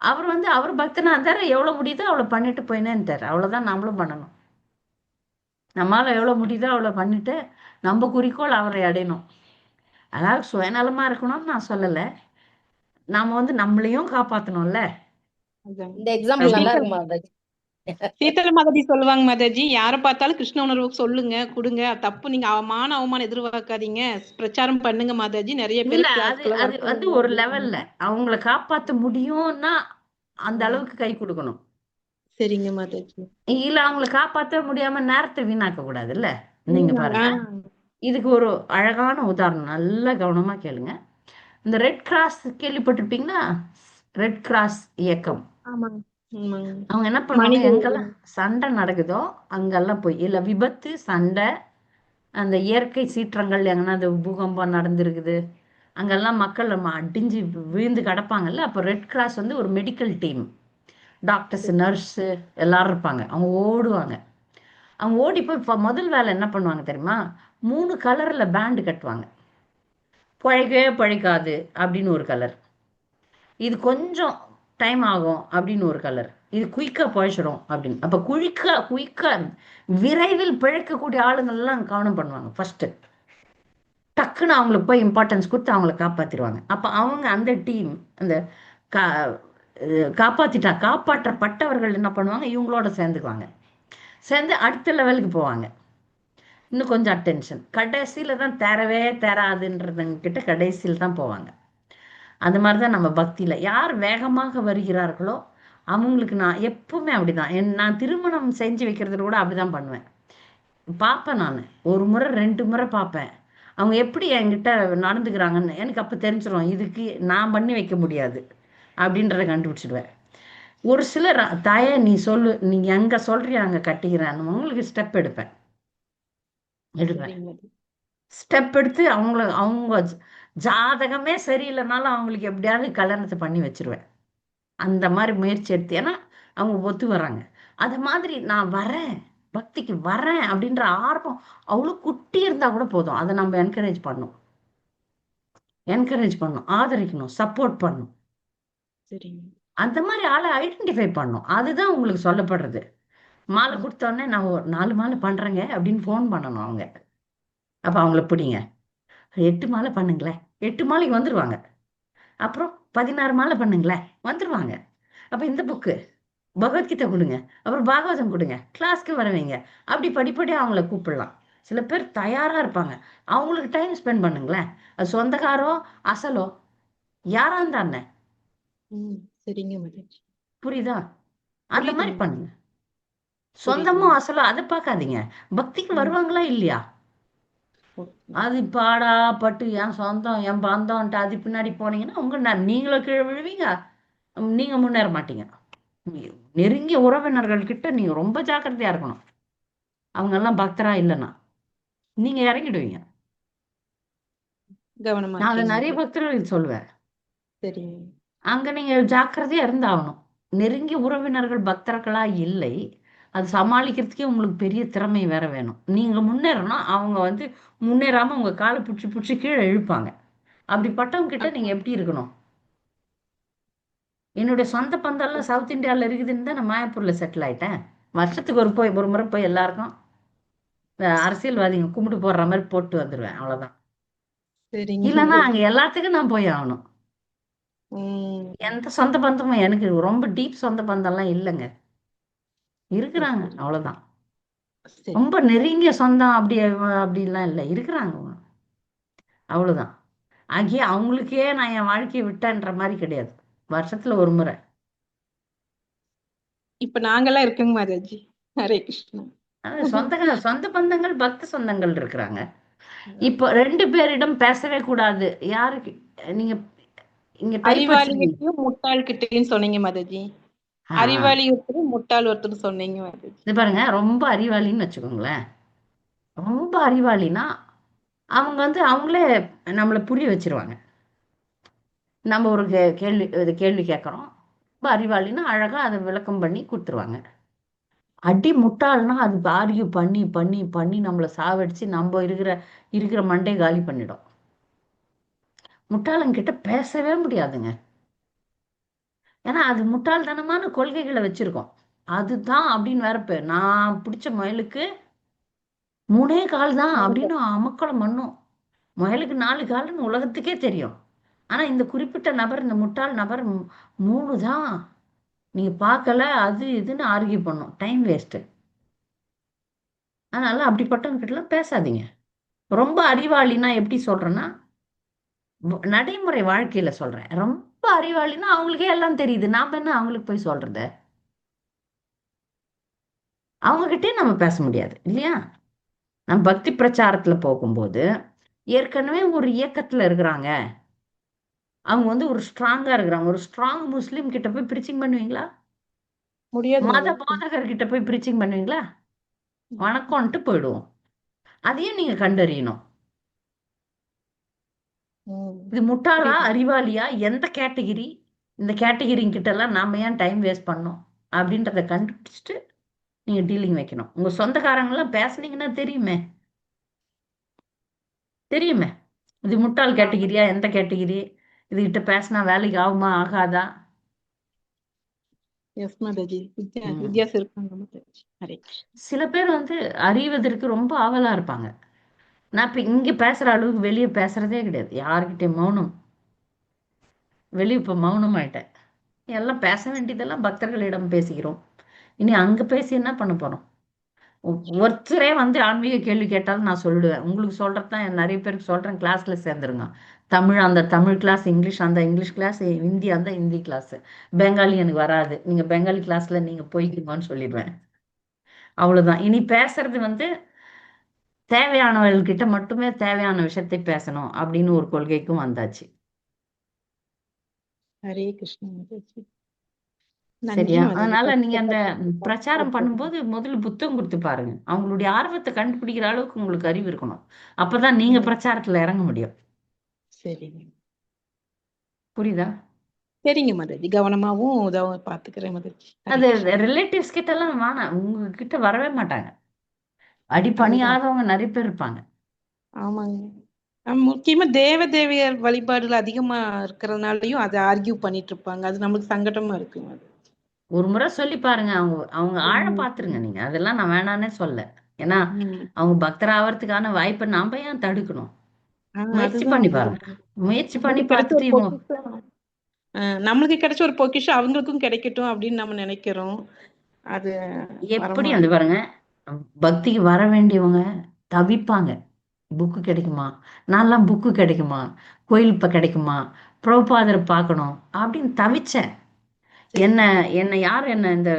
அவர் அவர் பக்தனா இருந்தாரு, எவ்வளவு முடியுதோ அவ்வளவு பண்ணிட்டு போயினேன்ட்டார். அவ்வளவுதான் நம்மளும் பண்ணணும். நம்மளால எவ்வளவு முடியுதோ அவ்வளவு பண்ணிட்டு நம்ம குறிக்கோள் அவரை அடையணும். அதாவது சுயநலமா இருக்கணும்னு நான் சொல்லல, நாம நம்மளையும் காப்பாத்தணும்ல. அதான். இந்த எக்ஸாம்பிள் நல்லா சீத்தல இருக்கு மாதாஜி. சீத்தல மாதாஜி சொல்லுவாங்க மாதாஜி, யாரை பார்த்தாலும் கிருஷ்ண உணர்வு சொல்லுங்க, கொடுங்க. தப்பு, நீங்க அவமானம் எதிர்பார்க்காதீங்க, பிரச்சாரம் பண்ணுங்க மாதாஜி, நிறைய இல்ல பேர் அது கிளாஸ்க்குள்ள அது வர வந்து சொல்லுங்க ஒரு அப்படின்னு லெவல்ல சொன்னாங்க. அவங்கள காப்பாத்த முடியும்னா அந்த அளவுக்கு கை கொடுக்கணும். சரிங்க மாதாஜி. இல்ல அவங்கள காப்பாத்த முடியாம நேரத்தை வீணாக்க கூடாதுல்ல. நீங்க ஆ, பாருங்க, இதுக்கு ஒரு அழகான உதாரணம், நல்லா கவனமா கேளுங்க. இந்த ரெட் கிராஸ் கேள்விப்பட்டிருப்பீங்களா? ரெட் கிராஸ் இயக்கம். ஆமாங்க ஆமாங்க. அவங்க என்ன பண்ணுவாங்க, மனித எங்கெல்லாம் சண்டை நடக்குதோ அங்கெல்லாம் போய், இல்ல விபத்து, சண்டை, அந்த இயற்கை சீற்றங்கள் எங்கன்னா அந்த பூகம்பம் நடந்திருக்குது, அங்கெல்லாம் மக்கள் நம்ம அடிஞ்சு விழுந்து கிடப்பாங்கல்ல, அப்போ ரெட் கிராஸ் வந்து ஒரு மெடிக்கல் டீம், டாக்டர்ஸ், நர்ஸு எல்லாரும் இருப்பாங்க. அவங்க ஓடுவாங்க. அவங்க ஓடி போய் இப்போ முதல் வேலை என்ன பண்ணுவாங்க தெரியுமா? 3 கலர்ல பேண்டு கட்டுவாங்க. பழைக்கவே பழைக்காது அப்படின்னு ஒரு கலர், இது கொஞ்சம் டைம் ஆகும் அப்படின்னு ஒரு கலர், இது குயிக்காக பழச்சிடும் அப்படின்னு. அப்போ குயிக்காக விரைவில் பிழைக்கக்கூடிய ஆளுங்கள்லாம் கவனம் பண்ணுவாங்க. ஃபர்ஸ்ட் டக்குன்னு அவங்களுக்கு போய் இம்பார்ட்டன்ஸ் கொடுத்து அவங்கள காப்பாற்றிடுவாங்க. அப்போ அவங்க அந்த டீம், அந்த கா காப்பாற்றப்பட்டவர்கள் என்ன பண்ணுவாங்க, இவங்களோட சேர்ந்துக்குவாங்க. சேர்ந்து அடுத்த லெவலுக்கு போவாங்க. இன்னும் கொஞ்சம் அட்டென்ஷன், கடைசியில் தான் தேரவே தேராதுன்றதுங்க கிட்ட கடைசியில் தான் போவாங்க. அது மாதிரி தான் நம்ம பக்தியில் யார் வேகமாக வருகிறார்களோ அவங்களுக்கு நான் எப்பவுமே அப்படிதான். நான் திருமணம் செஞ்சு வைக்கிறது கூட அப்படிதான் பண்ணுவேன். பார்ப்பேன், நான் ஒரு முறை 2 முறை பார்ப்பேன். அவங்க எப்படி என்கிட்ட நடந்துக்கிறாங்கன்னு எனக்கு அப்போ தெரிஞ்சிடும், இதுக்கு நான் பண்ணி வைக்க முடியாது அப்படின்றத கண்டுபிடிச்சிடுவேன். ஒரு சிலர் தாயே நீ சொல்லு, நீ எங்கே சொல்றியா அங்கே கட்டிக்கிறேன், உங்களுக்கு ஸ்டெப் எடுப்பேன். சரிங்க மாதாஜி. ஸ்டெப் எடுத்து அவங்க ஜாதகமே சரியில்லைனாலும் அவங்களுக்கு எப்படியாவது கல்யாணத்தை பண்ணி வச்சிருவேன். அந்த மாதிரி முயற்சி எடுத்து, ஏன்னா அவங்க ஒத்து வராங்க. அது மாதிரி நான் வரேன், பக்திக்கு வரேன் அப்படின்ற ஆர்வம் அவ்வளோ குட்டி இருந்தா கூட போதும், அதை நம்ம என்கரேஜ் பண்ணும், ஆதரிக்கணும், சப்போர்ட் பண்ணும். சரிங்க. அந்த மாதிரி ஆளை ஐடென்டிஃபை பண்ணும். அதுதான் உங்களுக்கு சொல்லப்படுறது. மாலை கொடுத்தோடனே நான் ஒரு 4 மாலை பண்றேங்க அப்படின்னு ஃபோன் பண்ணணும் அவங்க. அப்ப அவங்கள பிடிங்க, 8 மாலை பண்ணுங்களேன், 8 மாலைக்கு வந்துருவாங்க. அப்புறம் 16 மாலை பண்ணுங்களேன், வந்துருவாங்க. அப்ப இந்த புக்கு பகவத்கீதை கொடுங்க, அப்புறம் பாகவதம் கொடுங்க, கிளாஸ்க்கு வர வைங்க. அப்படி படிப்படியாக அவங்கள கூப்பிடலாம். சில பேர் தயாரா இருப்பாங்க, அவங்களுக்கு டைம் ஸ்பெண்ட் பண்ணுங்களேன். அது சொந்தக்காரோ அசலோ யாரா இருந்தானே, சரிங்க மாதாஜி. புரியுதா? அந்த மாதிரி புரியுதுங்க. பண்ணுங்க. சொந்தமோ அசலோ அதை பார்க்காதீங்க, பக்திக்கு வருவாங்களா இல்லையா. அது பாடா பட்டு என் சொந்தம் என் பந்தம்ன்ட்டு அது பின்னாடி போனீங்கன்னா நீங்களும் கீழே விழுவீங்க, நீங்க முன்னேற மாட்டீங்க. நெருங்கிய உறவினர்கள் கிட்ட நீங்க ரொம்ப ஜாக்கிரதையா இருக்கணும். அவங்க எல்லாம் பக்தரா இல்லைன்னா நீங்க இறங்கிடுவீங்க. கவனமா நான் அதை இருக்கீங்க நிறைய மாதாஜி. பக்தர்களுக்கு சொல்லுவேன். சரிங்க. அங்க நீங்க ஜாக்கிரதையா இருந்தாகணும். நெருங்கிய உறவினர்கள் பக்தர்களா இல்லை, அது சமாளிக்கிறதுக்கே உங்களுக்கு பெரிய திறமை வேற வேணும். நீங்க முன்னேறணும், அவங்க வந்து முன்னேறாம உங்க காலை பிடிச்சி பிடிச்சி கீழே இழுப்பாங்க. அப்படிப்பட்டவங்க கிட்ட நீங்க எப்படி இருக்கணும்? என்னுடைய சொந்த பந்தம்லாம் சவுத் இந்தியாவில் இருக்குதுன்னு தான் நான் மாயாப்பூர்ல செட்டில் ஆயிட்டேன். வருஷத்துக்கு ஒரு முறை போய் எல்லாருக்கும் அரசியல்வாதிங்க கும்பிட்டு போடுற மாதிரி போட்டு வந்துடுவேன், அவ்வளவுதான். சரிங்க இல்லைன்னா மாதாஜி. அங்க எல்லாத்துக்கும் நான் போய் ஆகணும். எந்த சொந்த பந்தமும் எனக்கு ரொம்ப டீப் சொந்த பந்தம்லாம் இல்லைங்க. இருக்கிறாங்க, அவ்வளவுதான். சரி. ரொம்ப நெருங்கிய சொந்தம் அப்படிலாம் இல்லை, இருக்கிறாங்க, அவ்வளவுதான். ஆகிய அவங்களுக்கே நான் என் வாழ்க்கையை விட்டேன்ற மாதிரி கிடையாது, வருஷத்துல ஒரு முறை. இப்ப நாங்கெல்லாம் இருக்கோங்க மாதாஜி. ஹரே கிருஷ்ணா. சொந்த பந்தங்கள், பக்த சொந்தங்கள் இருக்கிறாங்க. இப்போ 2 பேரிடம் பேசவே கூடாது. யாருக்கு நீங்க இங்க டைப் அறிவாளி வச்சிருக்கீங்க? கிட்டயும் முட்டாள் கிட்டயும் சொன்னீங்க மாதாஜி. அறிவாளி ஒருத்தர், முட்டாள் ஒருத்தர் சொன்னீங்க மாதாஜி. இது பாருங்க, ரொம்ப அறிவாளின்னு வச்சுக்கோங்களேன். ரொம்ப அறிவாளினா அவங்க வந்து அவங்களே நம்மளை புரிய வச்சிருவாங்க. நம்ம ஒரு கேள்வி கேட்குறோம், ரொம்ப அறிவாளினா அழகா அதை விளக்கம் பண்ணி கொடுத்துருவாங்க. அடி முட்டாள்னா அது ஆர்கியூ பண்ணி பண்ணி பண்ணி நம்மளை சாவடிச்சு நம்ம இருக்கிற மண்டே காலி பண்ணிடும். முட்டாளங்கிட்ட பேசவே முடியாதுங்க. ஏன்னா அது முட்டாள்தனமான கொள்கைகளை வச்சிருக்கோம். அதுதான் அப்படின்னு வேற நான் பிடிச்ச முயலுக்கு 3 கால் தான் அப்படின்னு அமக்களம் பண்ணும். முயலுக்கு 4 கால்னு உலகத்துக்கே தெரியும். ஆனா இந்த குறிப்பிட்ட நபர், இந்த முட்டாள் நபர் 3 தான் நீங்க பார்க்கல அது இதுன்னு ஆர்கியூ பண்ணும், டைம் வேஸ்ட். அதனால அப்படிப்பட்டவங்க கிட்டலாம் பேசாதீங்க. ரொம்ப அறிவாளினா எப்படி சொல்றேன்னா, நடைமுறை வாழ்க்கையில சொல்றேன். ரொம்ப அறிவாளினா அவங்களுக்கே எல்லாம் தெரியுது, நாம என்ன அவங்களுக்கு போய் சொல்றது? அவங்க கிட்டே நம்ம பேச முடியாது இல்லையா? நம்ம பக்தி பிரச்சாரத்துல போகும்போது ஏற்கனவே ஒரு இயக்கத்துல இருக்கிறாங்க, அவங்க வந்து ஒரு ஸ்ட்ராங்கா இருக்கிறாங்க. ஒரு ஸ்ட்ராங் முஸ்லீம் கிட்ட போய் பிரீச்சிங் பண்ணுவீங்களா? முடியாது மத மதர். போதகர் கிட்ட போய் பிரீச்சிங் பண்ணுவீங்களா? வணக்கம்ன்ட்டு போயிடுவோம். அதையும் நீங்க கண்டறியணும். இது முட்டாளா புரியுது. அறிவாளியா எந்த கேட்டகிரி, இந்த கேட்டகிரி கிட்ட எல்லாம் நாம ஏன் டைம் வேஸ்ட் பண்ணோம் அப்படின்றத கண்டுபிடிச்சிட்டு நீங்க டீலிங் வைக்கணும். உங்க சொந்தக்காரங்க எல்லாம் பேசுனீங்கன்னா தெரியுமே, தெரியுமே இது முட்டாள் கேட்டகிரியா எந்த கேட்டகிரி, இதுகிட்ட பேசினா வேலைக்கு ஆகுமா ஆகாதா. எஸ் மாதாஜி. ம். வித்தியாசம் இருக்காங்க மாதாஜி. ஹரே கிருஷ்ணா. சில பேர் வந்து அறிவதற்கு ரொம்ப ஆவலா இருப்பாங்க. நான் இப்ப இங்க பேசுற அளவுக்கு வெளியே பேசுறதே கிடையாது யாருக்கிட்டையும். மௌனம். வெளியே இப்ப மௌனம் ஆயிட்டேன். எல்லாம் பேச வேண்டியதெல்லாம் பக்தர்களிடம் பேசுகிறோம். இனி அங்க பேசி என்ன பண்ண போறோம்? ஒருத்தரே வந்து ஆன்மீக கேள்வி கேட்டாலும் நான் சொல்லிடுவேன். உங்களுக்கு சொல்றதுதான் நிறைய பேருக்கு சொல்றேன், கிளாஸ்ல சேர்ந்துருங்க. தமிழ் அந்த தமிழ் கிளாஸ், இங்கிலீஷ் அந்த இங்கிலீஷ் கிளாஸ், ஹிந்தி அந்த ஹிந்தி கிளாஸ். பெங்காலி எனக்கு வராது, நீங்க பெங்காலி கிளாஸ்ல நீங்க போய்க்குங்கன்னு சொல்லிடுவேன். அவ்வளவுதான். இனி பேசுறது வந்து தேவையானவர்கள்கிட்ட மட்டுமே தேவையான விஷயத்தை பேசணும் அப்படின்னு ஒரு கொள்கைக்கும் வந்தாச்சு. ஹரே கிருஷ்ணா மாதாஜி. நன்றி சரியா? மாதாஜி. அதனால நீங்க அந்த பிரச்சாரம் பண்ணும்போது முதல்ல புத்தகம் கொடுத்து பாருங்க. அவங்களுடைய ஆர்வத்தை கண்டுபிடிக்கிற அளவுக்கு உங்களுக்கு அறிவு இருக்கணும். அப்பதான் நீங்க பிரச்சாரத்துல இறங்க முடியும். சரிங்க. புரியுதா? சரிங்க மாதாஜி. கவனமாவும் பாத்துக்கிறேன் மாதாஜி. ஹரே அது கிருஷ்ணா. ரிலேட்டிவ்ஸ் கிட்ட எல்லாம் வேணாம், உங்ககிட்ட வரவே மாட்டாங்க. அதுதான். அடிபணியாதவங்க நிறைய பேர் இருப்பாங்க. ஆமாங்க. முக்கியமா தேவதையர் வழிபாடுகள் அதிகமா இருக்கிறதுனாலயும் அதை ஆர்கியூ பண்ணிட்டு இருப்பாங்க. அது நம்மளுக்கு சங்கடமா இருக்கு மாதாஜி. ஒரு முறை சொல்லி பாருங்க. அவங்க அவங்க ஆழ ம். பாத்துருங்க நீங்க. அதெல்லாம் நான் வேணான்னே சொல்ல. ஏன்னா ம். அவங்க பக்தர் ஆவறதுக்கான வாய்ப்பை நாம ஏன் தடுக்கணும்? முயற்சி அதுதான் பண்ணி வந்து பாருங்க. முயற்சி பண்ணி நம்மளுக்கு கிடைச்ச பார்த்துட்டு ஒரு பொக்கிஷம். நம்மளுக்கு கிடைச்ச ஒரு பொக்கிஷம் அவங்களுக்கும் கிடைக்கட்டும் அப்படின்னு நம்ம நினைக்கிறோம். அது எப்படி வரமா வந்து பாருங்க, பக்திக்கு வர வேண்டியவங்க தவிப்பாங்க. புக்கு கிடைக்குமா, நான்லாம் புக்கு கிடைக்குமா, கோயில் இப்ப கிடைக்குமா, பிரபுபாதரை பார்க்கணும் அப்படின்னு தவிச்சேன். என்ன என்ன யார் என்ன இந்த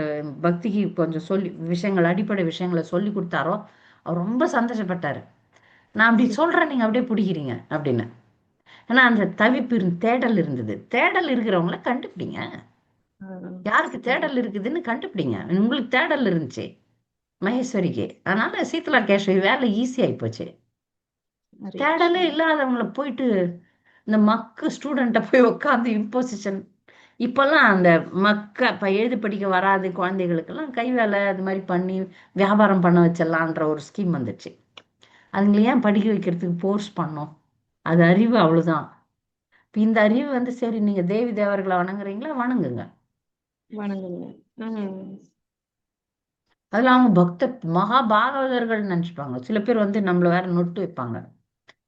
பக்திக்கு கொஞ்சம் சொல்லி விஷயங்கள், அடிப்படை விஷயங்களை சொல்லி கொடுத்தாரோ அவர் ரொம்ப சந்தோஷப்பட்டாரு. நான் அப்படி சொல்றேன், நீங்க அப்படியே பிடிக்கிறீங்க அப்படின்னு. ஏன்னா அந்த தவிப்பு தேடல் இருந்தது. தேடல் இருக்கிறவங்கள கண்டுபிடிங்க. யாருக்கு தேடல் இருக்குதுன்னு கண்டுபிடிங்க. உங்களுக்கு தேடல் இருந்துச்சு மகேஸ்வரிக்கு, அதனால சீதலா கேசவி வேலை ஈஸி ஆகி போச்சு. தேடலே இல்லாதவங்களை போயிட்டு இந்த மக்கு ஸ்டூடெண்ட்டை போய் உட்காந்து இம்போசிஷன். இப்பெல்லாம் அந்த இப்ப எழுதி படிக்க வராது குழந்தைகளுக்கெல்லாம் கை வேலை அது மாதிரி பண்ணி வியாபாரம் பண்ண வச்சிடலான்ற ஒரு ஸ்கீம் வந்துச்சு. அதுங்களை ஏன் படிக்க வைக்கிறதுக்கு ஃபோர்ஸ் பண்ணோம்? அது அறிவு, அவ்வளவுதான். இப்ப இந்த அறிவு வந்து சரி, நீங்க தேவி தேவர்களை வணங்குறீங்களா, வணங்குங்க. வணங்குங்க. அதுல அவங்க பக்த மகா பாகவதர்கள் நினைச்சுப்பாங்க. சில பேர் வந்து நம்மள வேற நொட்டு வைப்பாங்க.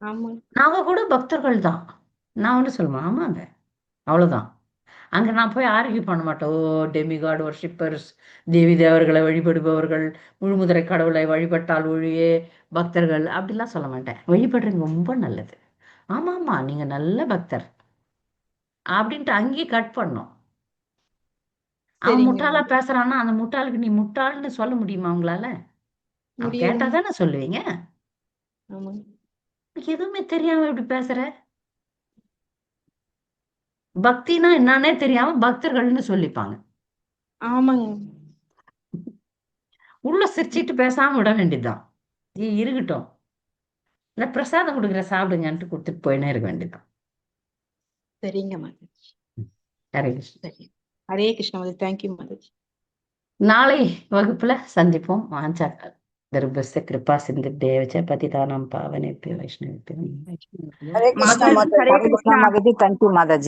ஆமா. நாங்க கூட பக்தர்கள் தான். நான் வந்து சொல்லுவேன், ஆமாங்க, அவ்வளவுதான். அங்க நான் போய் ஆர்கியூ பண்ண மாட்டேன். ஓ டெமிகாட் வர்ஷிப்பர்ஸ், தேவி தேவர்களை வழிபடுபவர்கள், முழுமுதலை கடவுளை வழிபட்டால் ஒழியே பக்தர்கள் அப்படிலாம் சொல்ல மாட்டேன். வழிபடுறது ரொம்ப நல்லது. ஆமா ஆமா, நீங்க நல்ல பக்தர் அப்படின்ட்டு அங்கேயே கட் பண்ணோம். அவன் சரிங்க. முட்டாளா பேசுறான்னா அந்த முட்டாளுக்கு நீ முட்டாள்னு சொல்ல முடியுமா உங்களால? அவன் முடியாது. கேட்டா தானே சொல்லுவீங்க. ஆமா. உனக்கு எதுவுமே தெரியாம இப்படி பேசுற? பக்தினா என்னன்னே தெரியாம பக்தர்கள்னு சொல்லிப்பாங்க. ஆமாங்க. உள்ள சிரிச்சிட்டு பேசாம விட வேண்டியதுதான். இருக்கட்டும், இந்த பிரசாதம் கொடுக்குற சாப்பிடுங்கன்ட்டு கொடுத்துட்டு போயினே இருக்க வேண்டியதுதான். சரிங்க மாதாஜி. ஹரே கிருஷ்ணா. சரி. ஹரே கிருஷ்ணா மாதாஜி. தேங்க்யூ மாதாஜி. நாளை வகுப்புல சந்திப்போம். வாஞ்சா கர்ப்பஸ்ய கிருபா சிந்து தேவச்ச பதிதானம் பாவனேபியோ வைஷ்ணவேபியோ. ஹரே கிருஷ்ணா மாதாஜி, மாதாஜி. ஹரே ஹரே கிருஷ்ணா கிருஷ்ணா. மாதாஜி. தேங்க்யூ மாதாஜி.